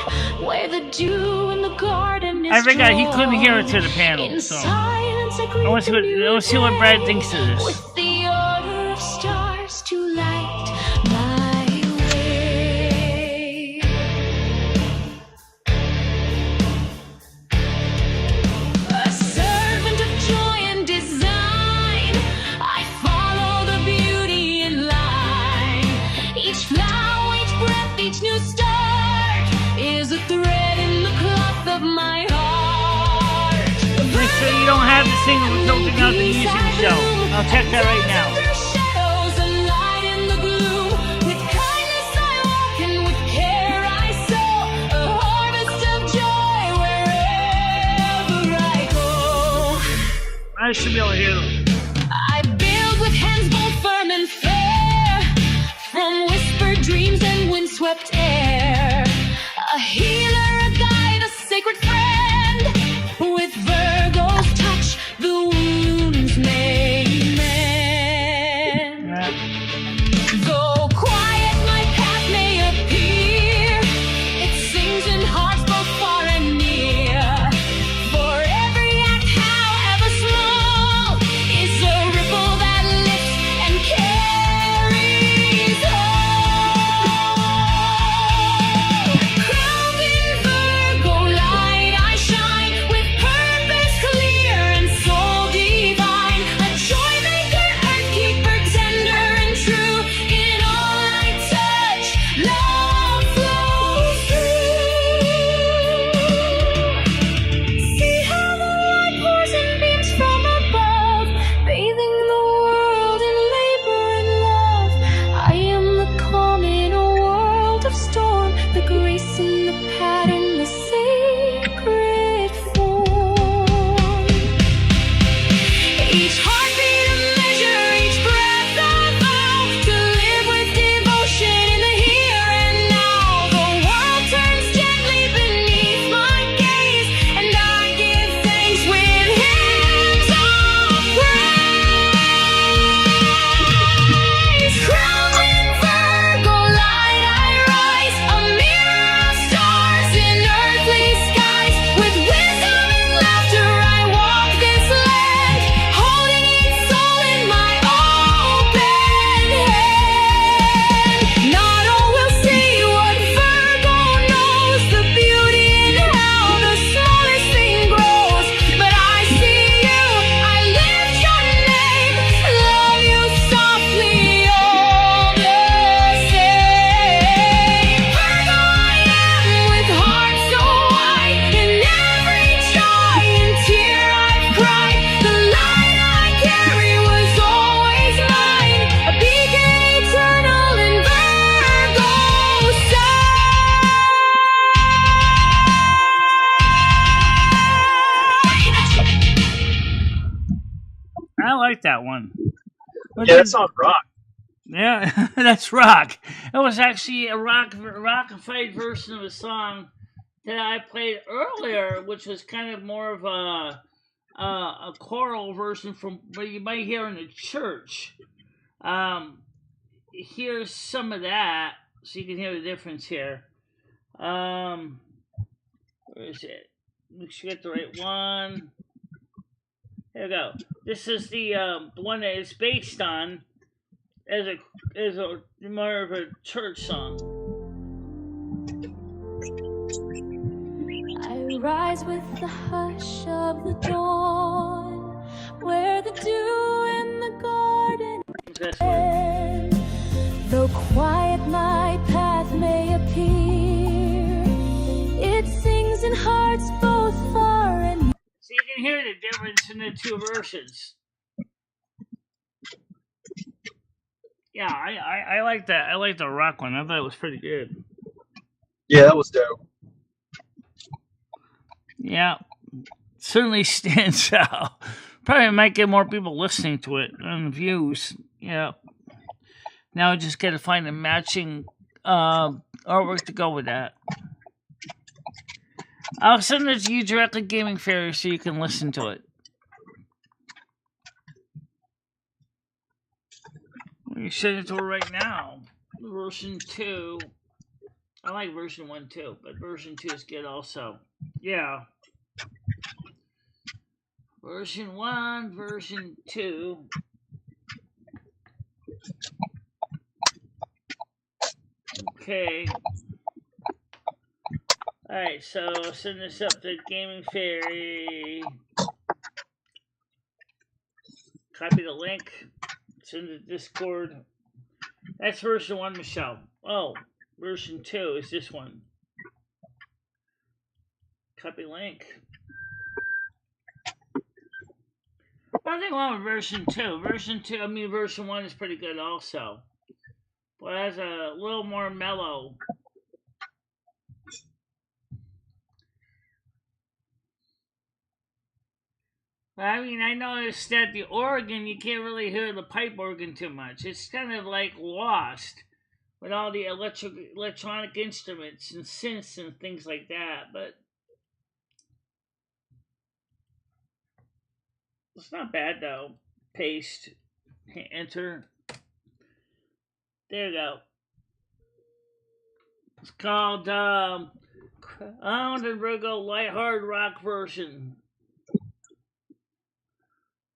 where the dew in the garden is I forgot he couldn't hear it drawn. to the panel, In so silence, I want to see what Brad thinks of this. with the order of stars to light my way. A servant of joy and design, I follow the beauty in line. Each flower, each breath, each new start is a thread in the cloth of my heart. Make sure you don't have the singer filtering out the music show. I'll check that right now. Shadows, a light in the gloom. With kindness I walk and with care I sow a harvest of joy wherever I go. I should be able to hear them. I build with hands both firm and fair, from whispered dreams and windswept air. A healer, a guide, a sacred friend. With Virgo's touch, the wounds may mend. Though quiet my path may appear, it sings in hearts both far and near. For every act, however small, is a ripple that lifts and carries home. Crowned in Virgo light, I shine with purpose clear and soul divine. A joy maker, earth keeper, tender and true. In all I touch, love flows through. See how the light pours in beams from above, bathing the world in labor and love. I am the calm in a world of storm, the grace in the pattern, the sacred form. Each heartbeat a measure, each breath a vow to live with devotion in the here and now. The like that one. Yeah, that song rock. Yeah, that's rock. It was actually a rockified version of a song that I played earlier, which was kind of more of a choral version from what you might hear in the church. Here's some of that, so you can hear the difference here. Where is it? Make sure you get the right one. There we go. This is the one that it's based on as a more of a church song. I rise with the hush of the dawn, where the dew in the garden ends. Though quiet my path may appear, it sings in hearts both far and near. So you can hear the difference in the two versions. Yeah, I like that. I like the rock one. I thought it was pretty good. Yeah, that was dope. Yeah, certainly stands out. Probably might get more people listening to it and views. Yeah. Now I just got to find a matching artwork to go with that. I'll send it to you directly, Gaming Fairy, so you can listen to it. You send it to her right now. Version 2. I like version 1 too, but version 2 is good also. Yeah. Version 1, version 2. Okay. Alright, so I'll send this up to Gaming Fairy. Copy the link. Send it to Discord. That's version 1, Michelle. Oh, version 2 is this one. Copy link. Nothing wrong with version 2. Version 1 is pretty good also. But it has a little more mellow. I mean, I noticed that the organ, you can't really hear the pipe organ too much. It's kind of like lost with all the electronic instruments and synths and things like that. But it's not bad though. Paste, enter. There you go. It's called Island and Virgo Light Hard Rock version.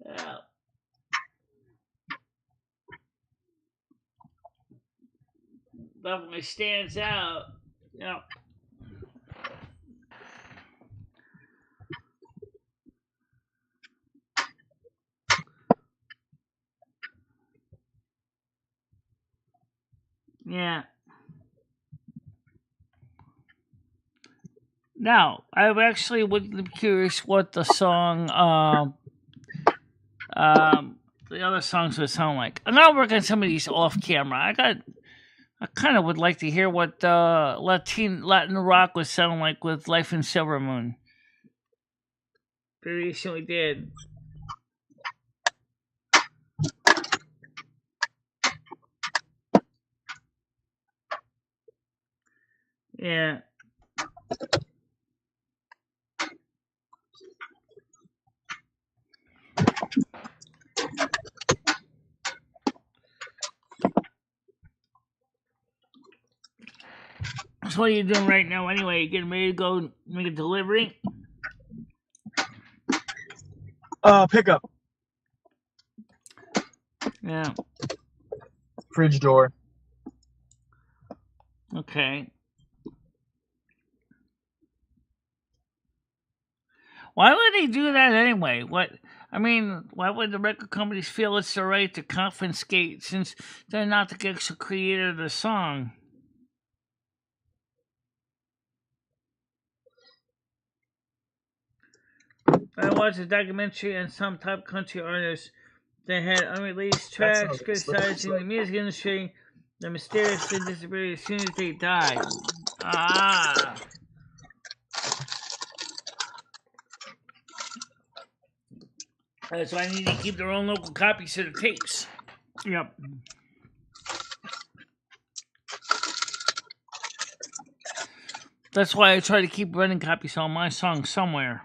Yeah. Definitely stands out. Yeah. Yeah. Now, I actually would be curious what the song the other songs would sound like. I'm not working some of these off camera. I kind of would like to hear what Latin rock would sound like with Life in Silver Moon. Pretty recently did. Yeah. So what are you doing right now anyway? You getting ready to go make a delivery? Pickup. Yeah. Fridge door. Okay. Why would they do that anyway? Why would the record companies feel it's their right to confiscate since they're not the actual creator of the song? I watched a documentary on some top country artists that had unreleased tracks criticizing the music industry that mysteriously disappeared as soon as they died. Ah. So I need to keep their own local copies of the tapes. Yep. That's why I try to keep running copies on my songs somewhere.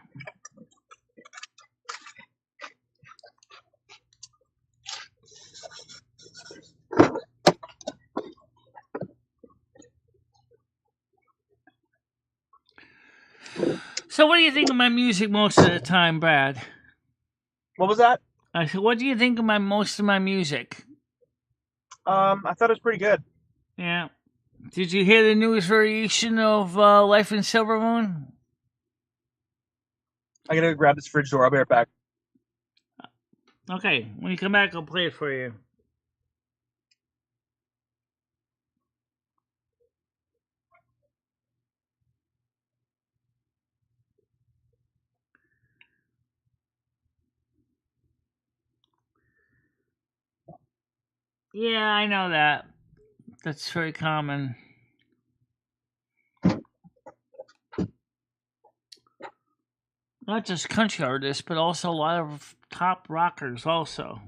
So what do you think of my music most of the time, Brad? What was that? I said, what do you think of most of my music? I thought it was pretty good. Yeah. Did you hear the newest variation of Life in Silver Moon? I gotta grab this fridge door. I'll be right back. Okay, when you come back, I'll play it for you. Yeah, I know that. That's very common. Not just country artists, but also a lot of top rockers also.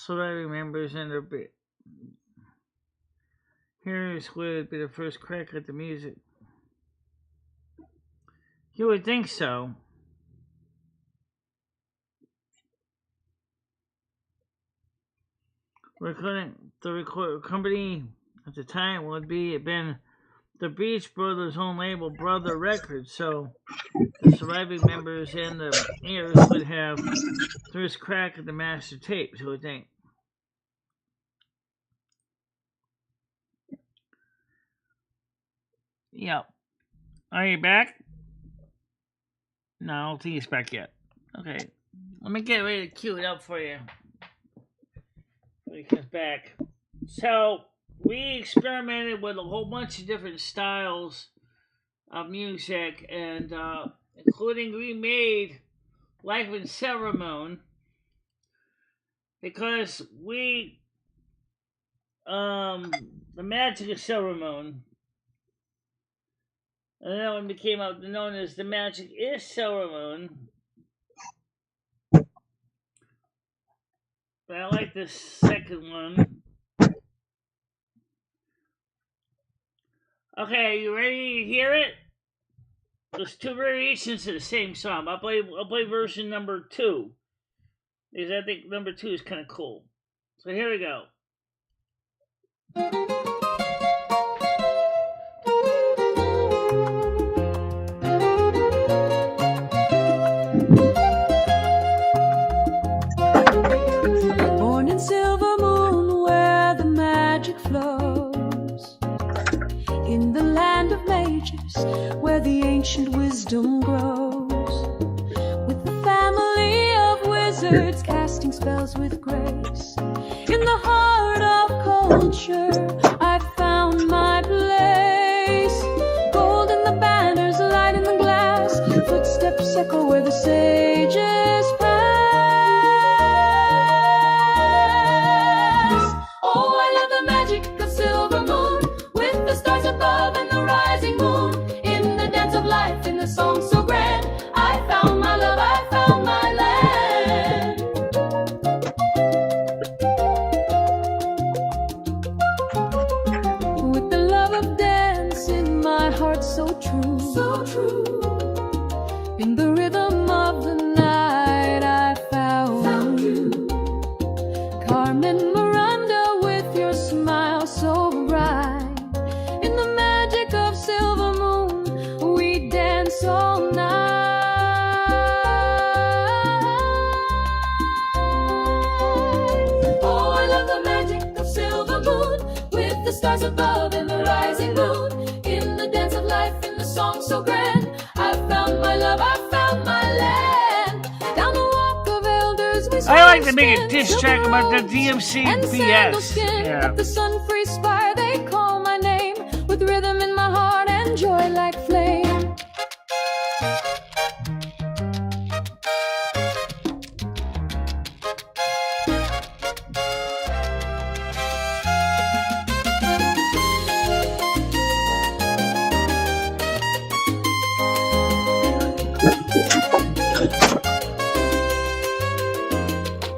So I remembers in their bit. Here's would be the first crack at the music. You would think so. The record company at the time would have been the Beach Brothers' own label, Brother Records. So the surviving members and the heirs would have first crack at the master tapes. You would think. Yep. Are you back? No, I don't think he's back yet. Okay. Let me get ready to cue it up for you when he comes back. So, we experimented with a whole bunch of different styles of music, and including remade Life in Silver Moon, because the magic of Silver Moon. And that one became known as The Magic is Silver Moon. But I like the second one. Okay, are you ready to hear it? There's two variations of the same song. I'll play version number 2. Because I think number 2 is kind of cool. So here we go. Silver moon where the magic flows, in the land of mages where the ancient wisdom grows, with the family of wizards casting spells with grace. In the heart of culture I found my place. Gold in the banners, light in the glass, footsteps echo where the sages pass. Above and the rising moon, in the dance of life, in the song so grand, I found my love, I found my land. With the love of dance in my heart so true, in the rhythm of the night I found you. Carmen Miranda with your smile so bright. Silver moon, we dance all night. Oh, I love the magic of silver moon, with the stars above and the rising moon. In the dance of life, in the song so grand, I found my love. I like to make a diss track about the DMC and sandal BS. skin. Yeah. At the sun-free spire they call my name, with rhythm in my heart and joy like flame.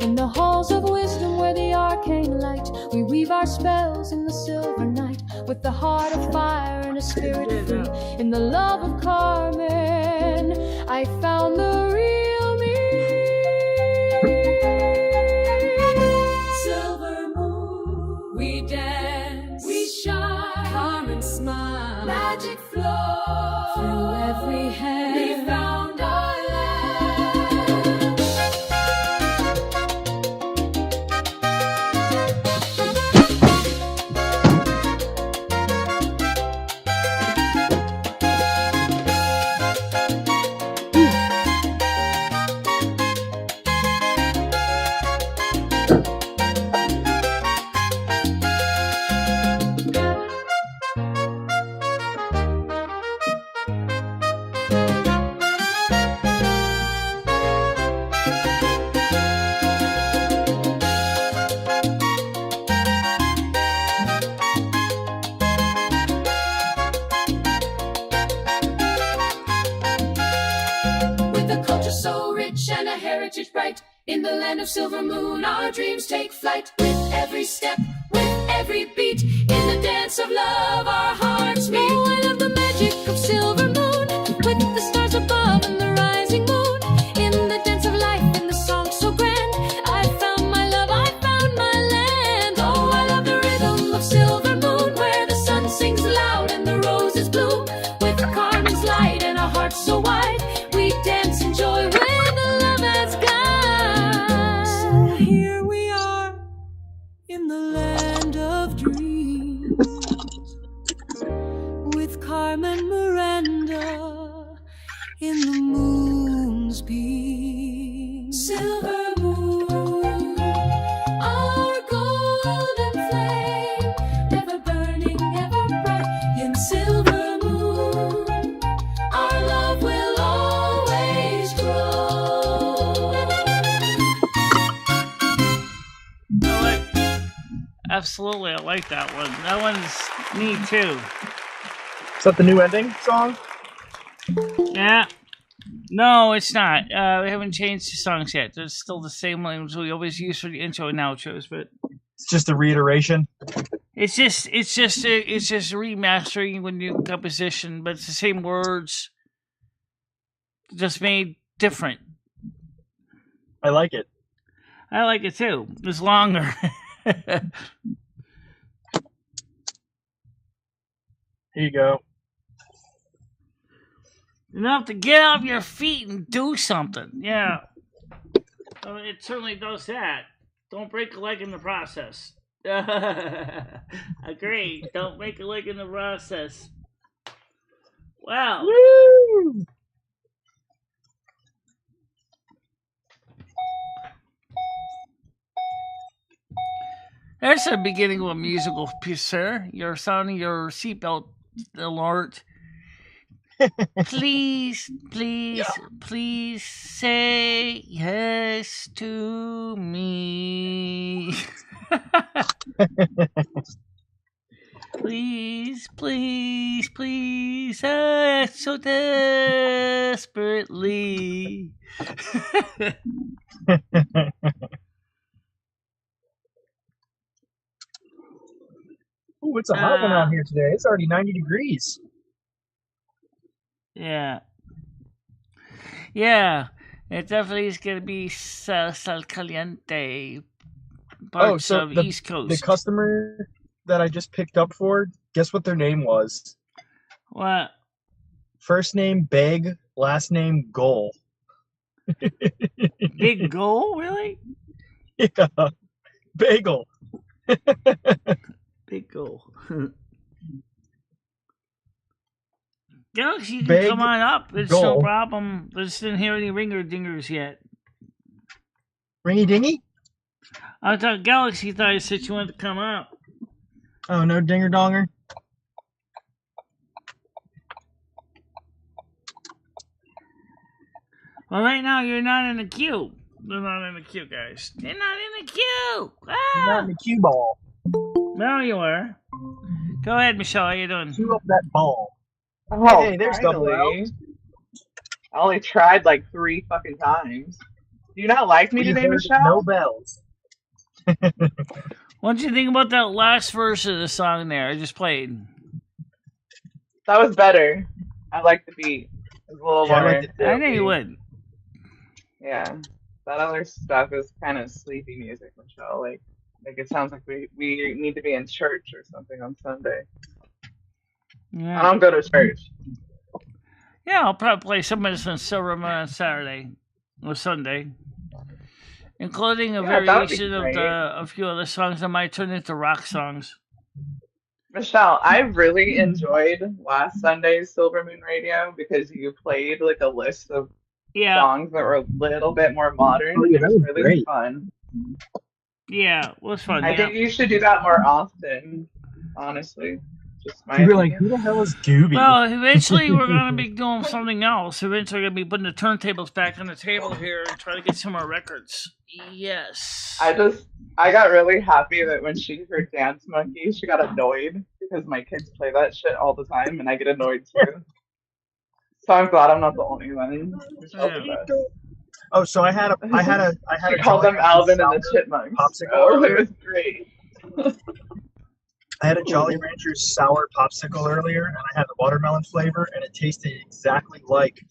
In the halls of wisdom where the arcane light, we weave our spells in the silver night, with the heart of fire and a spirit free. In the love of Carmen, I found the real me. Silver moon, we dance, we shine, Carmen smile, magic flow through every hand. We found our land. With a culture so rich and a heritage bright, in the land of silver moon our dreams take flight. With every step, with every beat, in the dance of love our hearts meet. Oh, I love the magic of silver moon, with the stars above and the rising moon. In the dance of life, in the song so grand, I found my love, I found my land. Oh, I love the rhythm of silver moon, where the sun sings loud and the roses bloom. With Carmen's light and a heart so wide, we dance in joy with the love as guide. So here we are in the land of dreams, with Carmen Miranda in the moon's beam. Silver moon, our golden flame, ever burning, ever bright. In silver moon, our love will always grow. Absolutely, I like that one. That one's me too. Is that the new ending song? Yeah. No, it's not. We haven't changed the songs yet. There's still the same ones we always use for the intro and outros, but It's just a reiteration. it's just remastering with new composition, but it's the same words, just made different. I like it. I like it too. It's longer. Here you go. Enough to get off your feet and do something. Yeah. It certainly does that. Don't break a leg in the process. Agreed. Don't break a leg in the process. Wow. Woo! There's the beginning of a musical piece, sir. You're sounding your seatbelt alert. Please, please, please say yes to me. Please, please, please, so desperately. Ooh, it's a hot one out here today. It's already 90 degrees. Yeah. Yeah. It definitely is going to be sal caliente. Parts so of the, East Coast. the customer that I just picked up for, guess what their name was? What? First name Beg, last name Goal. Big Goal, really? Yeah. Bagel. Big Goal. Galaxy, you can Big come on up. It's Goal. no problem. I just didn't hear any ringer dingers yet. Ringy dingy? I thought Galaxy thought you said you wanted to come up. Oh, no dinger donger. Well, right now you're not in the queue. They're not in the queue, guys. They're not in the queue. You're not in the cue ball. Now you are. Go ahead, Michelle. How you doing? Cue up that ball. Oh, Hey, there's double finally. L's. I only tried like 3 fucking times. Do you not like me We today, heard Michelle? no bells. What did you think about that last verse of the song there I just played? That was better. I like the beat. It was a little Yeah, I more. liked it too. I knew you would. Yeah. That other stuff is kind of sleepy music, Michelle. Like it sounds like we need to be in church or something on Sunday. I Yeah. don't go to church. Yeah, I'll probably play some Medicine Silver Moon on Saturday or Sunday, including a Yeah, that would be variation of great. a few other songs that might turn into rock songs. Michelle, I really enjoyed last Sunday's Silver Moon Radio because you played like a list of Yeah, songs that were a little bit more modern. Oh, yeah, It that was was really great. fun. yeah, it was fun. I Yeah. think you should do that more often, honestly. Just my You'd be like, opinion. who the hell is Gooby? Well, eventually we're gonna be doing something else. Eventually, we're gonna be putting the turntables back on the table here and try to get some more records. Yes. I got really happy that when she heard Dance Monkey, she got annoyed because my kids play that shit all the time and I get annoyed too. So I'm glad I'm not the only one. Michelle's the Yeah. best. Oh, so I had a She called them Jolly Alvin and the Rancher Chipmunks. popsicle Oh, it earlier. was great. I had a Jolly Rancher's sour popsicle earlier, and I had the watermelon flavor, and it tasted exactly like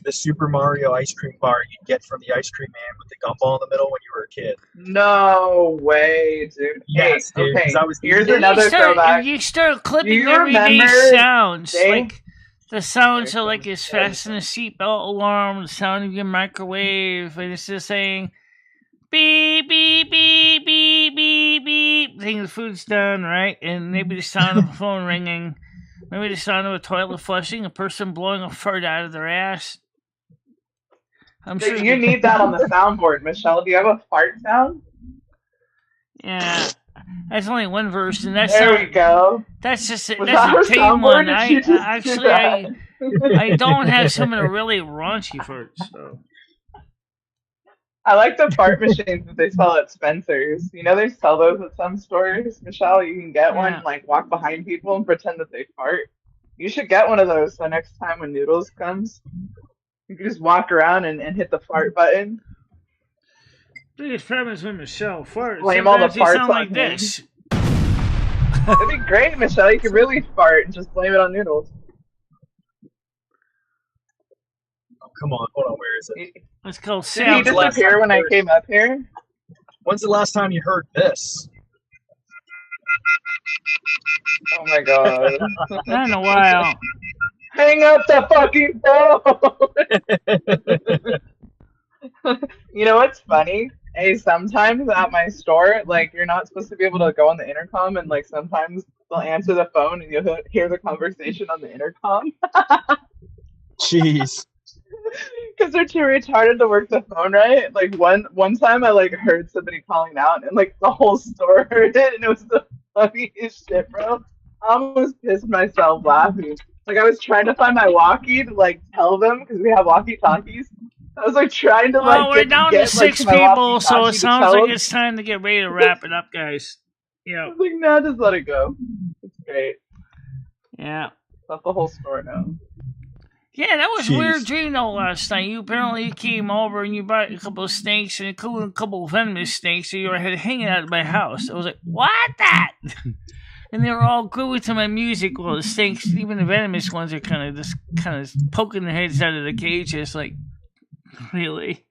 the Super Mario ice cream bar you'd get from the ice cream man with the gumball in the middle when you were a kid. No way, dude. Yes, Hey, dude, okay. 'cause I was Here's eating it. another throwback. If you start clipping Do you everyday remember, sounds, Dave? like the sounds of like his Yeah. fasten a seatbelt alarm, the sound of your microwave, and it's just saying beep beep beep beep beep beep, saying the food's done, right? And maybe the sound of a phone ringing, maybe the sound of a toilet flushing, a person blowing a fart out of their ass. I'm sure You need that on the soundboard, Michelle. Do you have a fart sound? Yeah, that's only one verse, and that's There not, we go. that's just Was that that's our a tame soundboard? one. Did you just do Actually that? I don't have some of the really raunchy farts. So. I like the fart machines that they sell at Spencer's. You know, they sell those at some stores. Michelle, you can get one Yeah. and like walk behind people and pretend that they fart. You should get one of those so next time when Noodles comes, you can just walk around and hit the fart button. Biggest problem is when Michelle farts. Blame all the Sometimes you farts sound on like him. this. It'd be great, Michelle. You could really fart and just blame it on Noodles. Oh, come on, hold on, where is it? It's called Did he sound. last disappear time when I you came up here? When's the last time you heard this? Oh my god. Not in a while. Hang up the fucking phone! You know what's funny? Hey, sometimes at my store, like, you're not supposed to be able to go on the intercom, and, like, sometimes they'll answer the phone and you'll hear the conversation on the intercom. Jeez. Because they're too retarded to work the phone right. Like, one time I, like, heard somebody calling out, and, like, the whole store heard it, and it was the funniest shit, bro. I almost pissed myself laughing. Like, I was trying to find my walkie to, like, tell them, because we have walkie-talkies. I was, like, trying to, Well, like, we're down to like, 6 my people, so walkie-talkie it to sounds tell like them. it's time to get ready to wrap it up, guys. I Yeah. was like, no, just let it go. It's great. Yeah. Let the whole store know. Yeah, that was a Jeez. weird dream though last night. You apparently came over and you brought a couple of snakes and a couple of venomous snakes, so you were hanging out at my house. I was like, what that? And they were all glued to my music. Well, the snakes, even the venomous ones, are kind of poking their heads out of the cages. Like, really?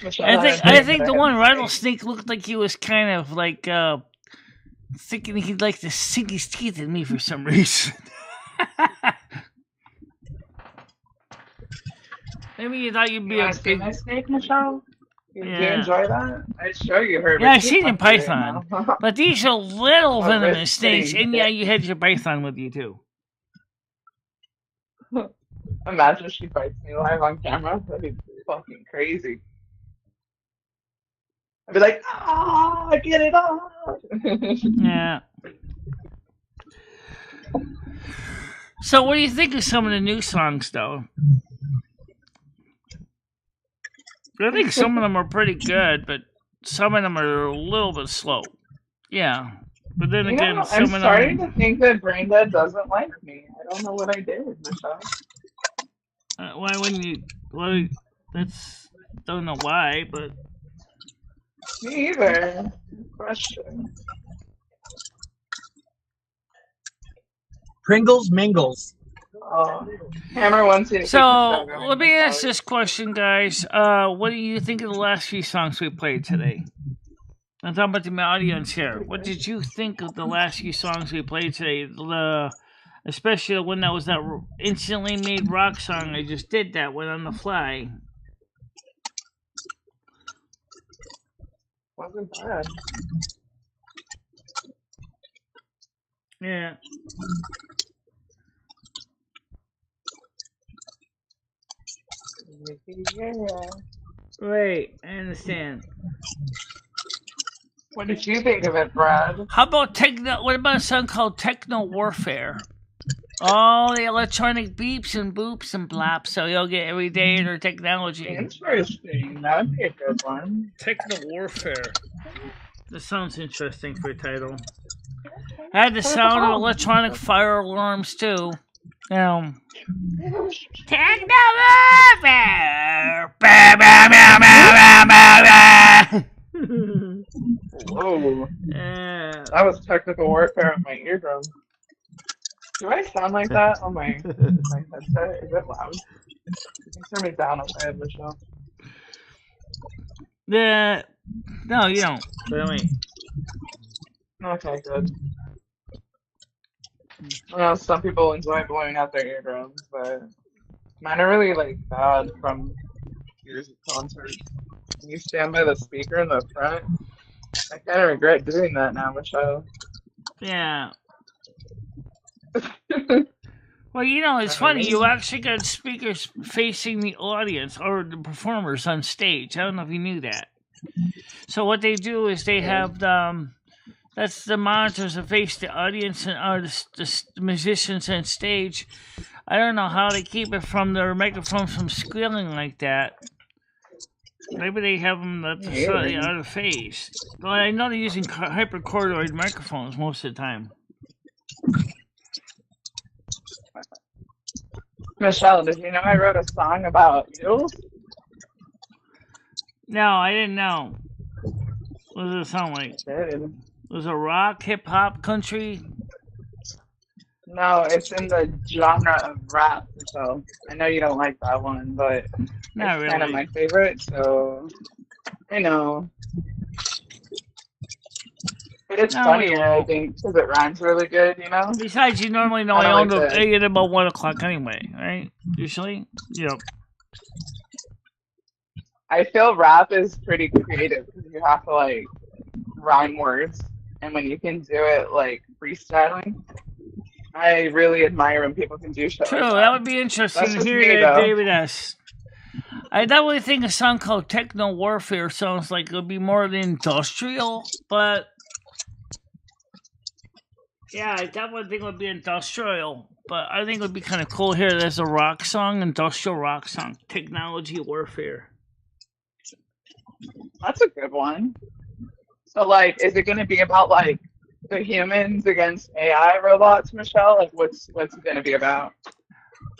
I think the one rattlesnake looked like he was kind of like thinking he'd like to sink his teeth in me for some reason. Maybe you thought you'd be You a want to see big. my snake, Michelle? Do you Yeah. enjoy that? I'd show you her. Yeah, but I've she's seen in hungry right Python. now. But these are little Oh, venomous wrist snakes, sitting. and yeah, you had your python with you too. Imagine if she bites me live on camera. That'd be fucking crazy. I'd be like, get it off. Yeah. So, what do you think of some of the new songs, though? I think some of them are pretty good, but some of them are a little bit slow. Yeah. But then again, some I'm of them... starting to think that Braindead doesn't like me. I don't know what I did, Michelle. Why wouldn't you... Well, that's... Don't know why, but... Me either. Question. Pringles mingles. Oh, Hammer 167. So, let me ask this question, guys. What do you think of the last few songs we played today? I'm talking about the audience here. What did you think of the last few songs we played today? Especially the one that was that instantly made rock song. I just did that one on the fly. Wasn't bad. Yeah. Yeah. Right, I understand. What did you think of it, Brad? How about techno? What about a song called Techno Warfare? All the electronic beeps and boops and blaps, so you'll get every day in our technology. Interesting. That'd be a good one. Techno Warfare. That sounds interesting for a title. Had the sound of electronic fire alarms too. Techno Warfare. Whoa. Yeah. That was technical warfare on my eardrum. Do I sound like that on my headset? Is it loud? You can turn me down if I have Michelle. No, you don't. Really. Okay, good. Well, some people enjoy blowing out their eardrums, but mine are really like bad from years of concerts. When you stand by the speaker in the front, I kind of regret doing that now, Michelle. Yeah. Well, you know, it's funny. You actually got speakers facing the audience or the performers on stage. I don't know if you knew that. So what they do is they have that's the monitors that face the audience and the musicians on stage. I don't know how they keep it from their microphones from squealing like that. Maybe they have them at the slightly out of phase. Well, I know they're using hypercordoid microphones most of the time. Michelle, did you know I wrote a song about mules? No, I didn't know. What does it sound like? Was it rock, hip hop, country? No, it's in the genre of rap, so I know you don't like that one, but Not it's kind of really. my favorite, so I know. But it's No, funny, yeah. I think, because it rhymes really good, you know? Besides, you normally know I I don't own like the that. at about 1 o'clock anyway, right? Usually? Yep. I feel rap is pretty creative because you have to, like, rhyme words, and when you can do it, like, freestyling, I really admire when people can do shit True, like that would be interesting That's to just hear me, that, though. David S. I definitely think a song called Techno Warfare sounds like it would be more than industrial, but yeah, I definitely think it would be industrial. But I think it would be kind of cool here. There's a rock song, industrial rock song, Technology Warfare. That's a good one. So, like, is it going to be about, like, the humans against AI robots, Michelle? Like, what's it going to be about?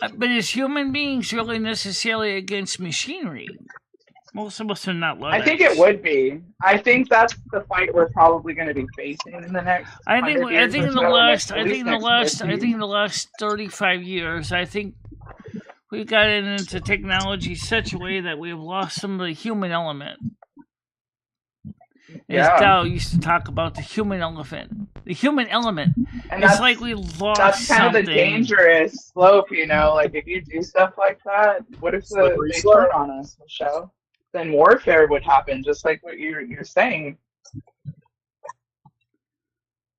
But is human beings really necessarily against machinery? Most of us are not I think it would be. I think that's the fight we're probably going to be facing in the next. I think 100 years in or the so, last at I least think in the next last 50. 35 years, I think we've gotten into technology such a way that we've lost some of the human element. As Yeah. Dow used to talk about the human element. The human element. And It's that's, like we lost that's kind something. of the dangerous slope, you know? Like, if you do stuff like that, what if Slippery they slope. turn on us, Michelle? Then warfare would happen, just like what you're saying.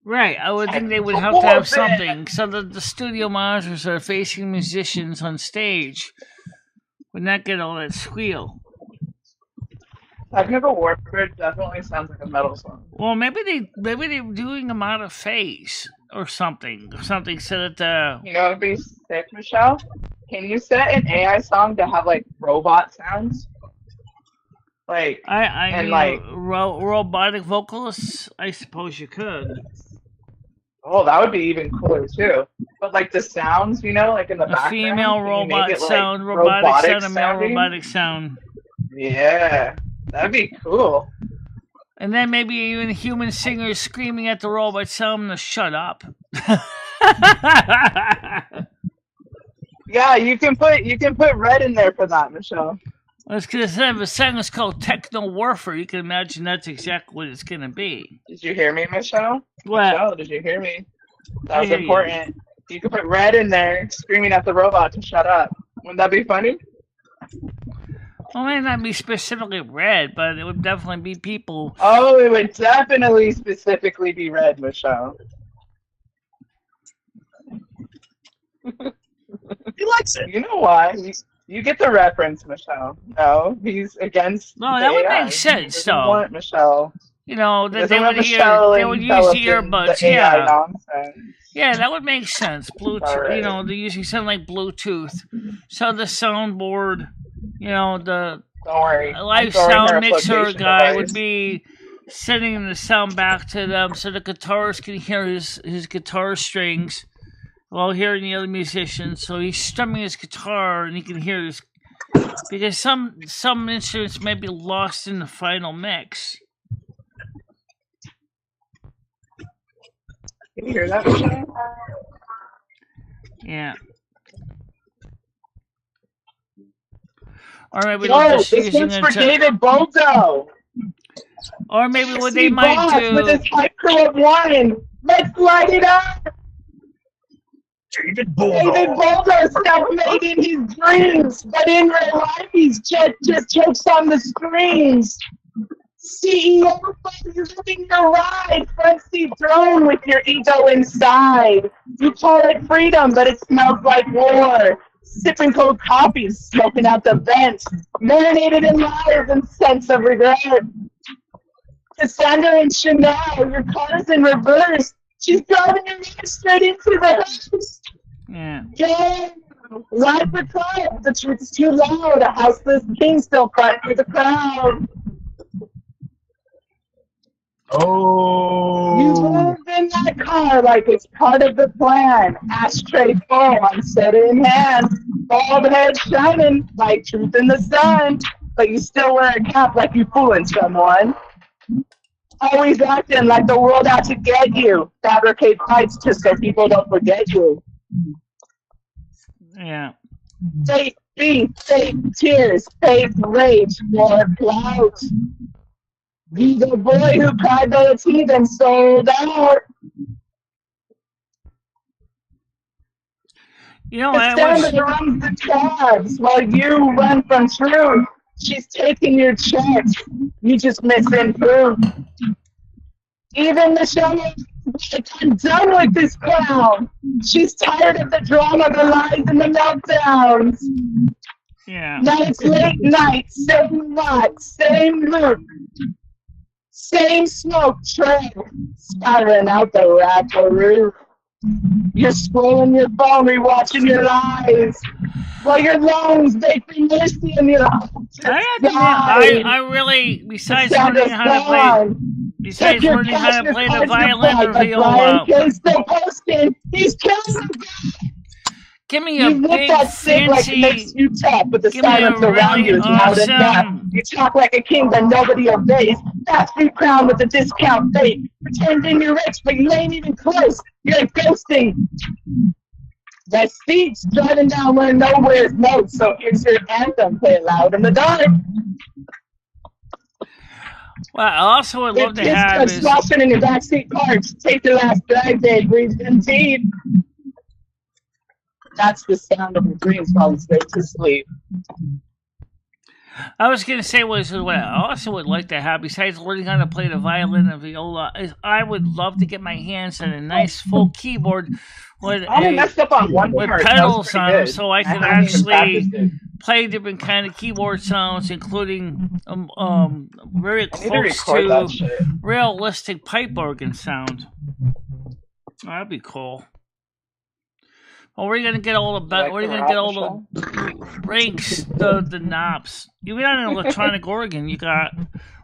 Right, I would think they would have to have something so that the studio monitors that are facing musicians on stage would not get all that squeal. Technical Warfare definitely sounds like a metal song. Well, maybe they're doing them out of phase or something so that You know, it'd be sick, Michelle. Can you set an AI song to have like robot sounds? Like I mean, like robotic vocalists. I suppose you could. oh, that would be even cooler too. But like the sounds, you know, like in the A background, female can you robot make it, like, sound, robotic sound, a male sounding? robotic sound. Yeah, that'd be cool. And then maybe even human singers screaming at the robot, telling them to shut up. Yeah, you can put red in there for that, Michelle. Let's get instead of a song that's called Techno Warfare. You can imagine that's exactly what it's gonna be. Did you hear me, Michelle? What? Michelle, did you hear me? That was hear you. important. You could put red in there, screaming at the robot to shut up. Wouldn't that be funny? Well, it may not be specifically red, but it would definitely be people. Oh, it would definitely specifically be red, Michelle. He likes it. You know why? You get the reference, Michelle. No, he's against. No, the that would AI. make sense, He doesn't though. want Michelle. You know, that Doesn't they want would Michelle they would use the enveloped in earbuds. the AI Yeah. nonsense. Yeah, that would make sense. Bluetooth, Alright. you know, they're using something like Bluetooth. So the soundboard, you know, the Don't worry. live I'm throwing her sound a mixer flotation guy device. would be sending the sound back to them so the guitarist can hear his guitar strings while hearing the other musicians. So he's strumming his guitar and he can hear his, because some instruments may be lost in the final mix. Can you hear that, Michelle? Yeah. Or maybe Yo, they're just this using one's it for to, David Boldo. or maybe what See they might Boss do. with his hype crew of one. Let's light it up. David David Boldo self-made in his dreams, but in real life he's just jokes on the screens. CEO, you're living your ride, front seat throne with your ego inside. You call it freedom, but it smells like war. Sipping cold coffee, smoking out the vent, marinated in lies and sense of regret. Cassandra and Chanel, your car's in reverse. She's driving your man straight into the house. Yeah. Yeah, ride the club. The truth's too loud. A houseless king still front for the crowd. You Oh. move in that car like it's part of the plan. Ashtray full, unsteady in hand. Bald head shining like truth in the sun. But you still wear a cap like you fooling someone. Always acting like the world out to get you. Fabricate fights just so people don't forget you. Yeah. Fake beef, fake tears, fake rage for clout. Be the boy who cried by his teeth and sold out. You know, I Cassandra was. runs the tabs while you run from truth. She's taking your checks. You just misimprove. Even Michelle, I'm done with this clown. She's tired of the drama, the lies, and the meltdowns. Yeah. Now it's late night, same lot, same loop, same smoke trail, spiraling out the rapper roof. You're scrolling your phone, rewatching your lies, while your lungs vaping mercy in your I have to admit, I really, besides learning how to play, besides learning how to play the violin or viola, still posting. He's killing the give me You a lift big that stick like it makes fancy, you tap, but the give me a silence around really you is loud and loud. awesome, You talk like a king, but nobody obeys. Fast food crown with a discount fate. Pretending you're rich, but you ain't even close. You're ghosting. That seat's driving down one of nowhere's notes, so here's your anthem. Play it loud in the dark. well, I also would love to have It's is, sloshing in your backseat parts. Take your last drag day, breathe in deep. That's the sound of your dreams falling straight to sleep. I was going to say was what I also would like to have, besides learning how to play the violin and viola, is I would love to get my hands on a nice full keyboard with I only messed up on one with part. That was pedals pretty on them, good. so I could haven't even actually practiced it. play different kind of keyboard sounds, including very I need to close record that to shit. realistic pipe organ sound. Oh, that'd be cool. Well, where are you gonna get all the Like where are you the gonna get rap, all the ranks, the knobs? Even on an electronic organ, you got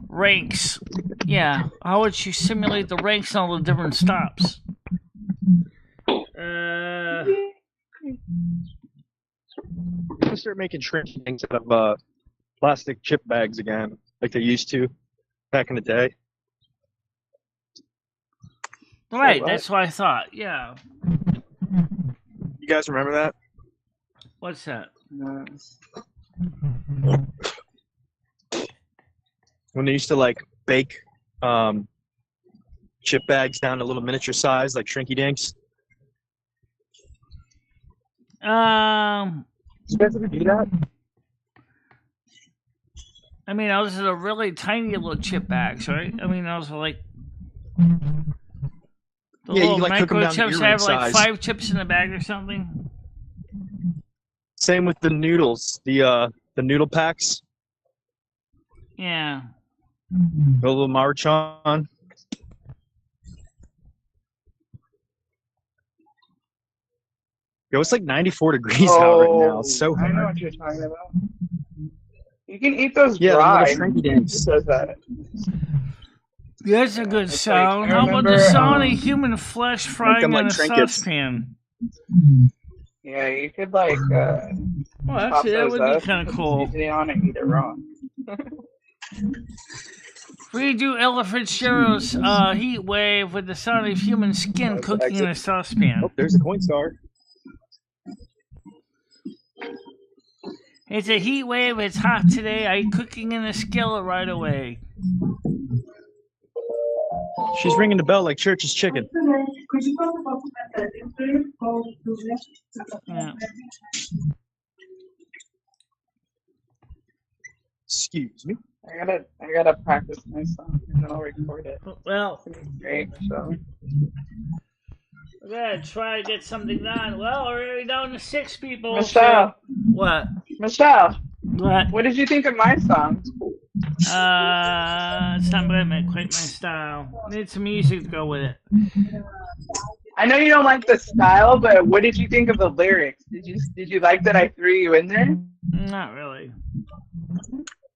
ranks. Yeah, how would you simulate the ranks and all the different stops? I'm gonna start making shrinky things out of plastic chip bags again, like they used to back in the day. Right, what? that's what I thought. Yeah. You guys remember that? What's that? When they used to like bake chip bags down to little miniature size, like shrinky dinks. Did you guys ever do that? I mean, those are the really tiny little chip bags, right? I mean, those are like the Yeah, you little like cook 'em down to microchips earring have like size. 5 chips in the bag or something. Same with the noodles, the noodle packs, Yeah. the little Maruchan. Yo, it's like 94 degrees out right now. It's so I know hot. what you're talking about. You can eat those Yeah, the dry. little shrinky dinks. Who does that? That's a good It's sound. like, I How about the remember, sound of human flesh frying them in like a trinkets. saucepan? Yeah, you could like Well, chop actually, that those would up, be kind of put cool. seasoning on it, and eat it raw. Redo Ella Fitzgerald's Heat Wave with the sound of human skin cooking in a saucepan. Oh, there's a coin star. It's a heat wave, it's hot today, I eat cooking in a skillet right away. She's ringing the bell like Church's chicken. Yeah. Excuse me. I gotta practice my song and then I'll record it. Well, It's gonna be great, so. we're gonna try to get something done. Well, we're already down to 6 people. Michelle, What? Michelle, What? what did you think of my song? It's not quite my style. Need some music to go with it. I know you don't like the style, but what did you think of the lyrics? Did you like that I threw you in there? Not really.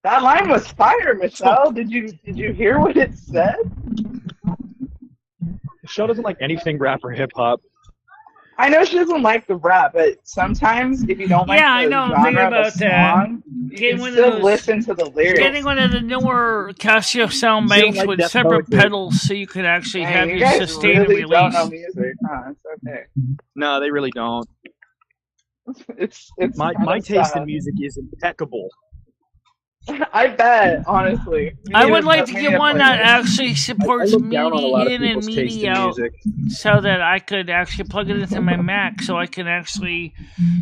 That line was fire, Michelle. Did you hear what it said? Michelle doesn't like anything rap or hip hop. I know she doesn't like the rap, but sometimes if you don't like Yeah, I the know, I'm thinking genre of about the that. song, you Getting can one of still those- listen to the lyrics. Getting one of the newer Casio sound You don't banks like with Death separate Poetry. pedals so you could actually Hey, have you your guys sustain and really don't release. know music, huh? It's okay. No, they really don't. It's My kind of taste sad. in music is impeccable. I bet, honestly. I would like to we get need a one that playlist. actually supports look down on a lot of MIDI in and people's taste MIDI in out music. so that I could actually plug it into my Mac so I can actually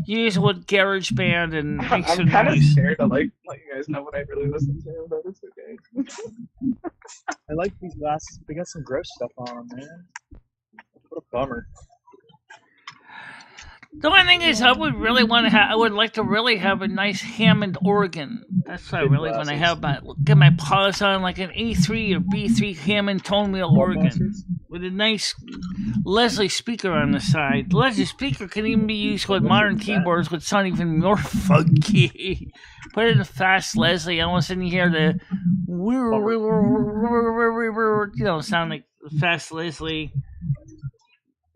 use it with GarageBand and make some I'm kind of noise. scared to let you guys know what I really listen to, but it's okay. I like these glasses. They got some gross stuff on them, man. What a bummer. The only thing is, I would really want to have. I would like to really have a nice Hammond organ. That's what I really want to have. Get my paws on like an A3 or B3 Hammond tone wheel organ with a nice Leslie speaker on the side. The Leslie speaker can even be used with modern keyboards, which sound even more funky. Put it in a fast Leslie, all of a sudden you hear the sound like fast Leslie.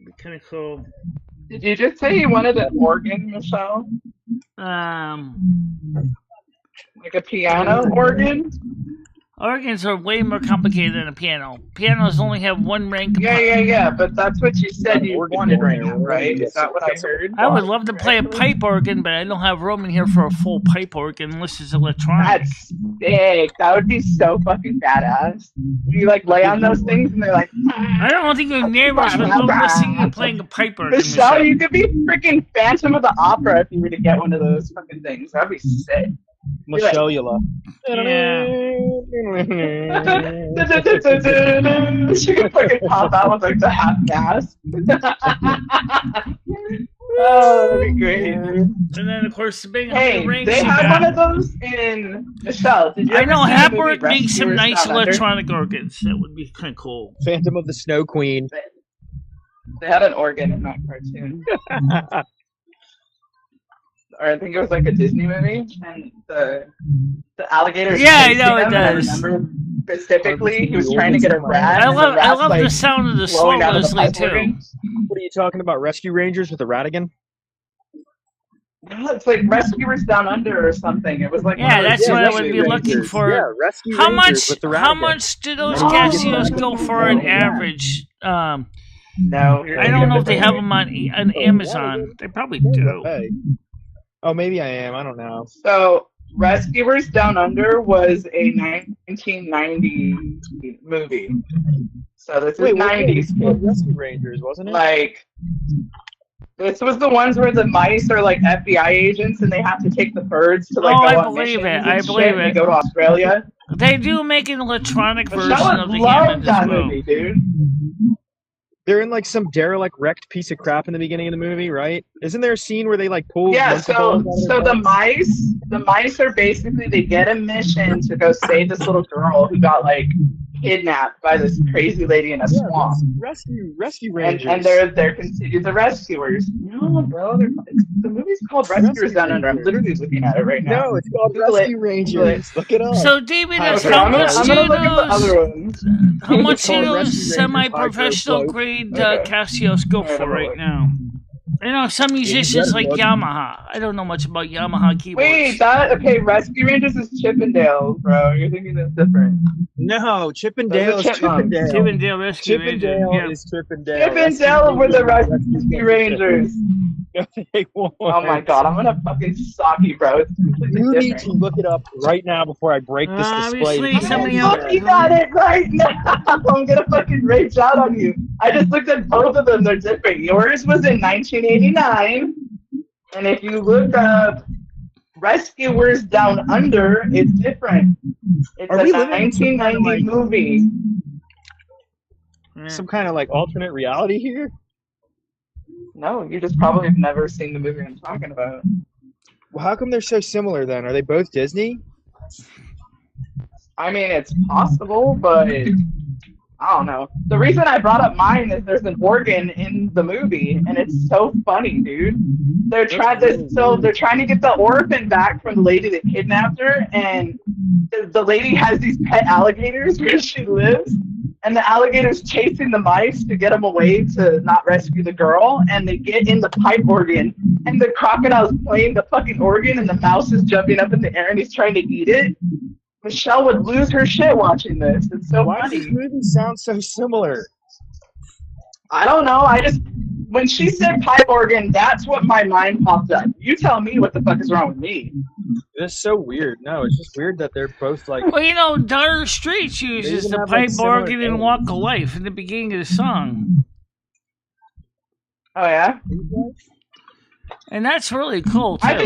It'd be kind of cool. Did you just say you wanted an organ, Michelle? Like a piano organ? Organs are way more complicated than a piano. Pianos only have one rank. Yeah, but that's what you said you wanted right now, right? Is that what I heard? I would love to play a pipe organ, but I don't have room in here for a full pipe organ unless it's electronic. That's sick. That would be so fucking badass. You like lay on those things and they're like, I don't think your neighbors would love listening and playing a pipe organ. Michelle, you could be freaking Phantom of the Opera if you were to get one of those fucking things. That'd be sick. Michelle-ula. Yeah. She could fucking pop out with like the half gas. Oh, that'd be great. And then, of course, the big Hey, rings they you had got. one of those in Michelle. Did you I ever know see the movie Hapworth makes some Rescuers nice Down Under? electronic organs. That would be kind of cool. Phantom of the Snow Queen. They had an organ in that cartoon. Or I think it was like a Disney movie, and the alligator. Yeah, I know it them, and I does. remember specifically, he was trying to get a rat. I and love the rat's, the like, sound of the slow blowing out of the whistling pipe too. organ. What are you talking about? Rescue Rangers with the Ratigan? No, it's like Rescuers Down Under or something. It was like Yeah, one of those that's what I Disney would be movies. looking for. Yeah, Rescue How Rangers much? with the How Ratigan. much do those Oh, Casios go for an yeah. average? No, you're I don't know if they thinking have of them on Amazon. They probably do. Hey. Oh, maybe I am. I don't know. So, Rescuers Down Under was a 1990 movie. So this is 90s. Rescue Rangers, wasn't it? Like, this was the ones where the mice are like FBI agents and they have to take the birds to like Oh, go I on believe missions it. and I shit, believe and They it. go to Australia. They do make an electronic But version Charlotte of the loved Hammond as that well. movie, dude. They're in like some derelict wrecked piece of crap in the beginning of the movie, right? Isn't there a scene where they like pull Yeah, monkey balls out of so their butts? the mice are basically, they get a mission to go save this little girl who got like kidnapped by this crazy lady in a swamp. Rescue And, Rangers. and they're considered the rescuers. No, bro, the movie's called Rescuers Down Under. I'm literally looking at it right now. No, it's called Google Rescue it. Rangers. Look it up. So, David, Okay, how I'm much gonna do look at the other those? ones. How much It's do called those Rescue Rangers semi-professional Hydro grade Okay. Casios go Alright, for I'm right looking. now? I know some musicians like look. Yamaha. I don't know much about Yamaha keyboards. Wait, Rescue Rangers is Chippendale, bro. You're thinking it's different. No, Chippendale is Those are chipmunks. Chippendale. Chippendale Rescue Rangers. Chippendale Yeah. is Chippendale. Chippendale were the Rescue Rangers. No, they won't. Oh my god, I'm gonna fucking sock you, bro. It's completely You need different. to look it up right now before I break this display. Obviously, somebody I'm else. looking at it right now. I'm gonna fucking rage out on you. I just looked at both of them. They're different. Yours was in 1989, and if you look up Rescuers Down Under, it's different. It's Are a we living in some kind of, 1990 movie. Some kind of like alternate reality here? No, you just probably have never seen the movie I'm talking about. Well, how come they're so similar then? Are they both Disney? I mean, it's possible, but I don't know. The reason I brought up mine is there's an organ in the movie, and it's so funny, dude. They're trying to get the orphan back from the lady that kidnapped her, and the lady has these pet alligators where she lives, and the alligators chasing the mice to get them away to not rescue the girl, and they get in the pipe organ, and the crocodile's playing the fucking organ, and the mouse is jumping up in the air, and he's trying to eat it. Michelle would lose her shit watching this. It's so Why does funny. this movie sound so similar? I don't know. When she said pipe organ, that's what my mind popped up. You tell me what the fuck is wrong with me. That's so weird. No, it's just weird that they're both like. Well, you know, Dire Straits uses even the have, like, pipe similar organ in things. Walk of Life in the beginning of the song. Oh yeah? And that's really cool, too. I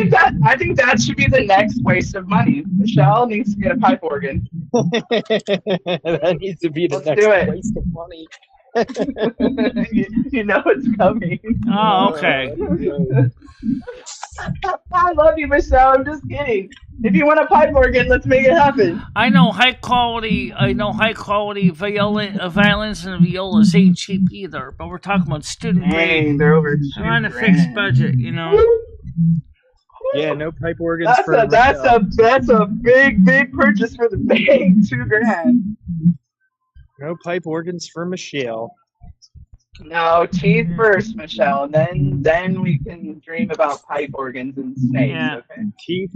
think that should be the next waste of money. Michelle needs to get a pipe organ. That needs to be the Let's next do it. waste of money. you know it's coming. Oh, okay. I love you, Michelle. I'm just kidding. If you want a pipe organ, let's make it happen. I know high quality violins and violas ain't cheap either, but we're talking about student grade. Dang, they're over I'm on a fixed budget, you know. Yeah, no pipe organs for That's a big purchase for the bank. $2,000. No pipe organs for Michelle. No, teeth first, Michelle, and then we can dream about pipe organs and snakes. Yeah. Okay, Teeth,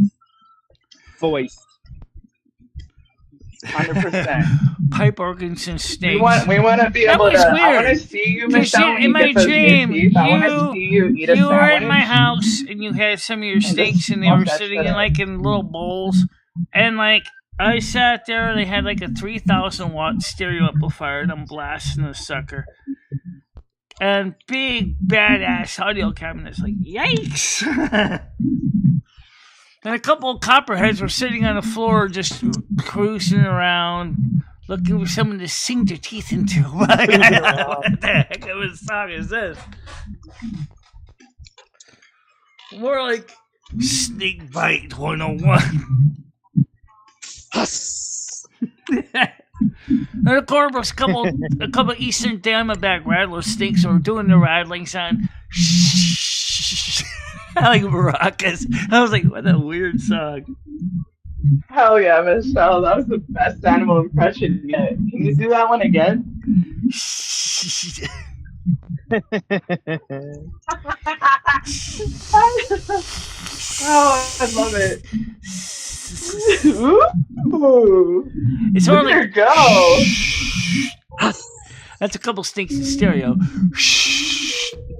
voice. 100%. Pipe organs and snakes. We want to be That able was to. I weird. want to see you, 'Cause Michelle. when in you my get those new dream, teeth. I want to see you eat a you were sandwich. in my house and you had some of your steaks and they fuck were that sitting shit in up. like in little bowls, and like I sat there and they had like a 3,000-watt stereo amplifier and I'm blasting the sucker. And big badass audio cabinets, like yikes! And a couple of copperheads were sitting on the floor, just cruising around, looking for someone to sink their teeth into. What the heck of a song is this? More like snake bite 101. And of course, a couple Eastern Diamondback rattler snakes are doing the rattling sound. Like maracas. I was like, what a weird song. Hell yeah, Michelle. That was the best animal impression yet. Can you do that one again? Oh, I love it. Ooh. It's more There like you go. That's a couple snakes in stereo.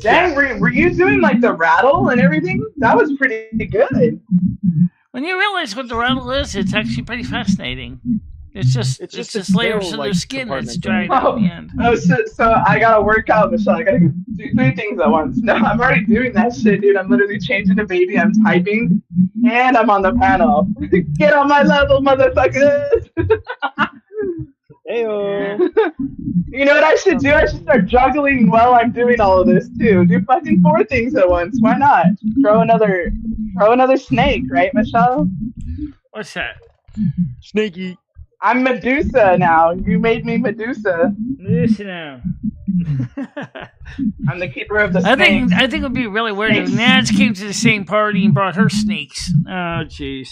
Dang, were you doing like the rattle and everything? That was pretty good. When you realize what the rattle is, it's actually pretty fascinating. It's just layers of their skin that's dried out in the end. Oh, so I gotta work out, Michelle. I gotta do 3 things at once. No, I'm already doing that shit, dude. I'm literally changing the baby. I'm typing, and I'm on the panel. Get on my level, motherfuckers. Heyo. You know what I should do? I should start juggling while I'm doing all of this too. Do fucking 4 things at once. Why not? Throw another snake, right, Michelle? What's that? Snaky. I'm Medusa now. You made me Medusa. Medusa now. I'm the keeper of the snakes. I think it would be really weird if Nance came to the same party and brought her snakes. Oh, jeez.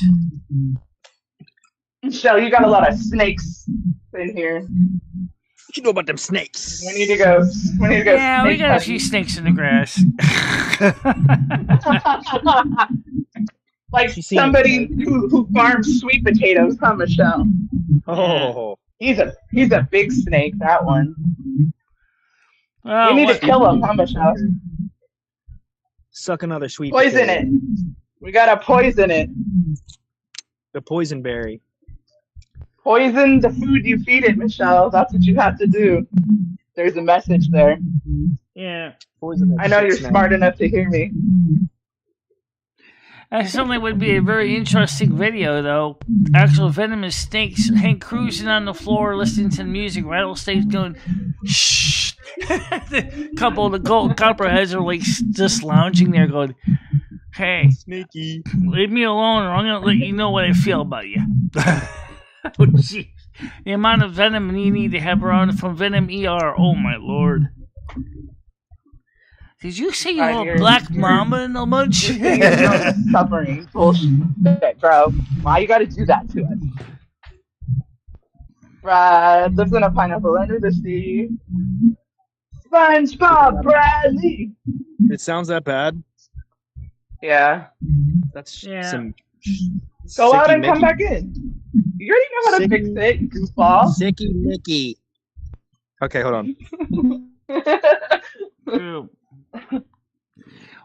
Michelle, you got a lot of snakes in here. What you know about them snakes? We need to go. Yeah, we got a few snakes in the grass. Like somebody who farms sweet potatoes, huh, Michelle? Oh, he's a big snake. That one. Well, we need to kill him, huh, Michelle? Suck another sweet poison potato. it. We gotta poison it. The poison berry. Poison the food you feed it, Michelle. That's what you have to do. There's a message there. Yeah. Poison. I know you're smart enough to hear me. That certainly would be a very interesting video, though. Actual venomous snakes, Hank cruising on the floor, listening to the music, rattlesnakes doing shh. The couple of the gold copperheads are like just lounging there going, hey, Sneaky, leave me alone or I'm going to let you know what I feel about you. Oh, geez. The amount of venom you need to have around from Venom ER, oh my lord. Did you say you want Black Mama in the munch? No suffering. Bullshit, bro. Why you gotta do that to us? Brad lives in a pineapple under the sea. SpongeBob Bradley. It sounds that bad? Yeah. That's some... Go out and come back in. You already know how to fix it, you goofball. Sicky Mickey. Okay, hold on.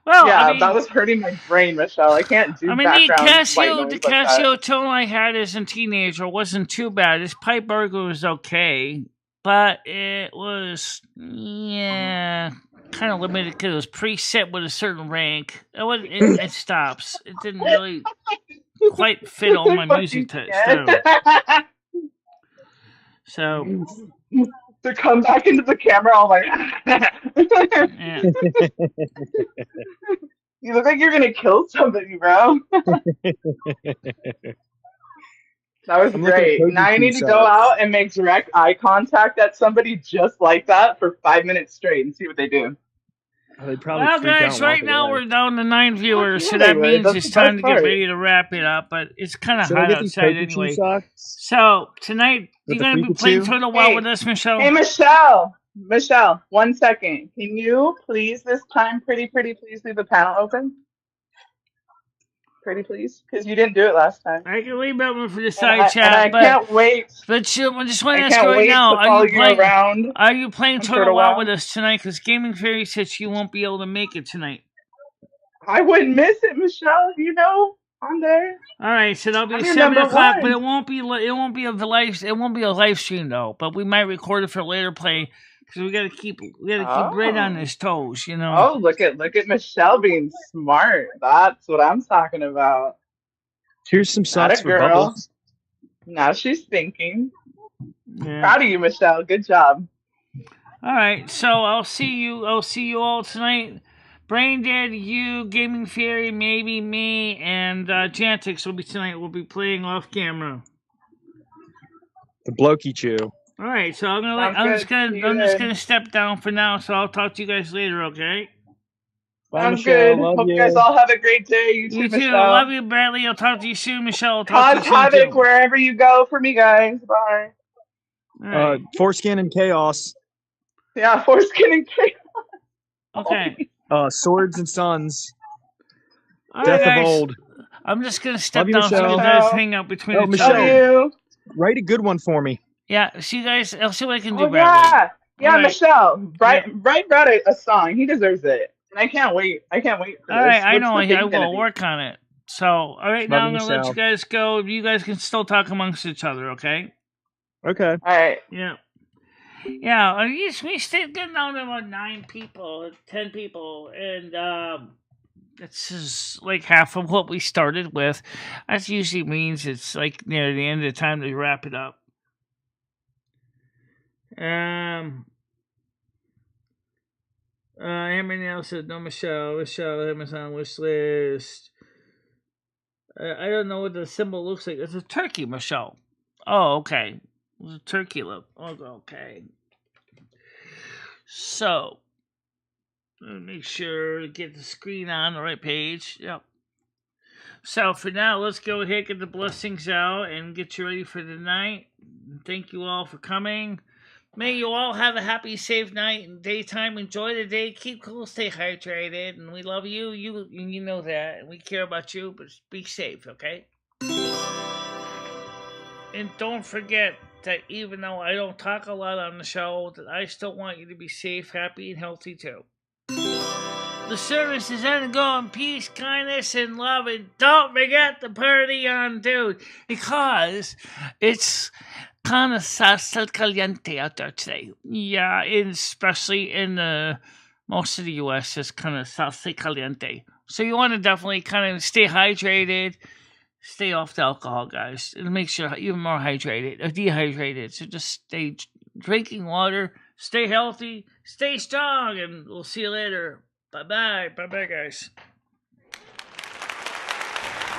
Well, yeah, I mean, that was hurting my brain, Michelle. I can't do background the Casio tone I had as a teenager wasn't too bad. This pipe burglar was okay, but it was, kind of limited because it was preset with a certain rank. It stops. It didn't really quite fit all my music through. So... to come back into the camera, all like, you look like you're gonna kill somebody, bro. That was great. Now I need to go out and make direct eye contact at somebody just like that for 5 minutes straight and see what they do. They'd probably well, guys, right now we're down to 9 viewers, so that means it's time to get ready to wrap it up. But it's kind of hot outside anyway. So tonight, you're going to be playing Turtle Wild with us, Michelle. Hey, Michelle, 1 second. Can you please this time, pretty please leave the panel open? Pretty please, because you didn't do it last time. I can leave that one for the side chat. I can't wait. But I just want to ask you right now: Are you playing Turtle Wild with us tonight? Because Gaming Fairy said she won't be able to make it tonight. I wouldn't miss it, Michelle. You know, I'm there. All right, so that'll be 7 o'clock, but it won't be a live stream though. But we might record it for later play. Because we gotta keep Red on his toes, you know. Oh, look at Michelle being smart. That's what I'm talking about. Here's some socks for Bubbles. Now she's thinking. Yeah. Proud of you, Michelle. Good job. All right, so I'll see you all tonight. Brain Dead, you, Gaming Fairy, maybe me, and Jantix will be tonight. We'll be playing off camera. The blokey chew. All right, so I'm Sounds just good. gonna step down for now. So I'll talk to you guys later. Okay. Bye, Sounds Michelle. good. Love Hope you you. guys all have a great day. You You too, too. Michelle. Love you, Bradley. I'll talk to you soon, Michelle. I'll talk Cause to you soon havoc too. wherever you go for me, guys. Bye. All right. Foreskin and chaos. Yeah, foreskin and chaos. Okay. Swords and sons. All Death right, of guys. old. I'm just gonna step Love you, down so you Michelle. guys hang out between Oh, each Michelle. Love other. you. Write a good one for me. Yeah. See you guys. I'll see what I can do, Oh Bradley. yeah, All right. Michelle. Write Yeah. a song. He deserves it, and I can't wait. I can't wait for All this. right. I What's know. the theme I gonna will be? work on it. So, all right. Now I'm Love you, gonna let you Michelle. guys go. You guys can still talk amongst each other. Okay. Okay. All right. Yeah. Yeah. We stayed getting down to about 9 people, 10 people, and this is like half of what we started with. That usually means it's like near the end of the time to wrap it up. Emily said no. Michelle Amazon wish list. I don't know what the symbol looks like. It's a turkey, Michelle. Oh, okay. It's a turkey look. Oh, okay. So, let me make sure to get the screen on the right page. Yep. So for now, let's go ahead, get the blessings out, and get you ready for the night. Thank you all for coming. May you all have a happy, safe night and daytime. Enjoy the day. Keep cool, stay hydrated, and we love you. You know that, and we care about you. But be safe, okay? And don't forget that even though I don't talk a lot on the show, that I still want you to be safe, happy, and healthy too. The service is going to go in peace, kindness, and love. And don't forget the party on, dude, because it's kind of salsa caliente out there today. Yeah, especially in most of the U.S., it's kind of salsa caliente. So you want to definitely kind of stay hydrated, stay off the alcohol, guys. It'll make you even more hydrated or dehydrated. So just stay drinking water, stay healthy, stay strong, and we'll see you later. Bye-bye. Bye-bye, guys.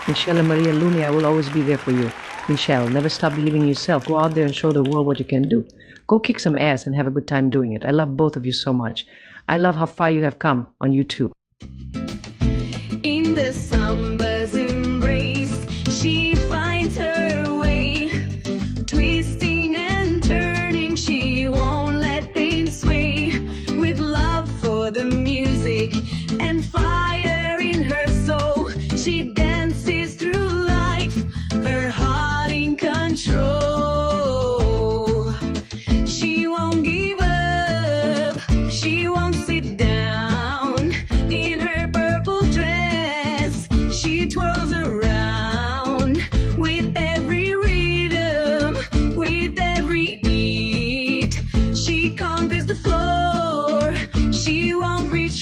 MicheleMarieDalene, I will always be there for you. Michelle, never stop believing in yourself. Go out there and show the world what you can do. Go kick some ass and have a good time doing it. I love both of you so much. I love how far you have come on YouTube. In the summer's embrace, she finds her way. Twisting and turning, she won't let things sway. With love for the music.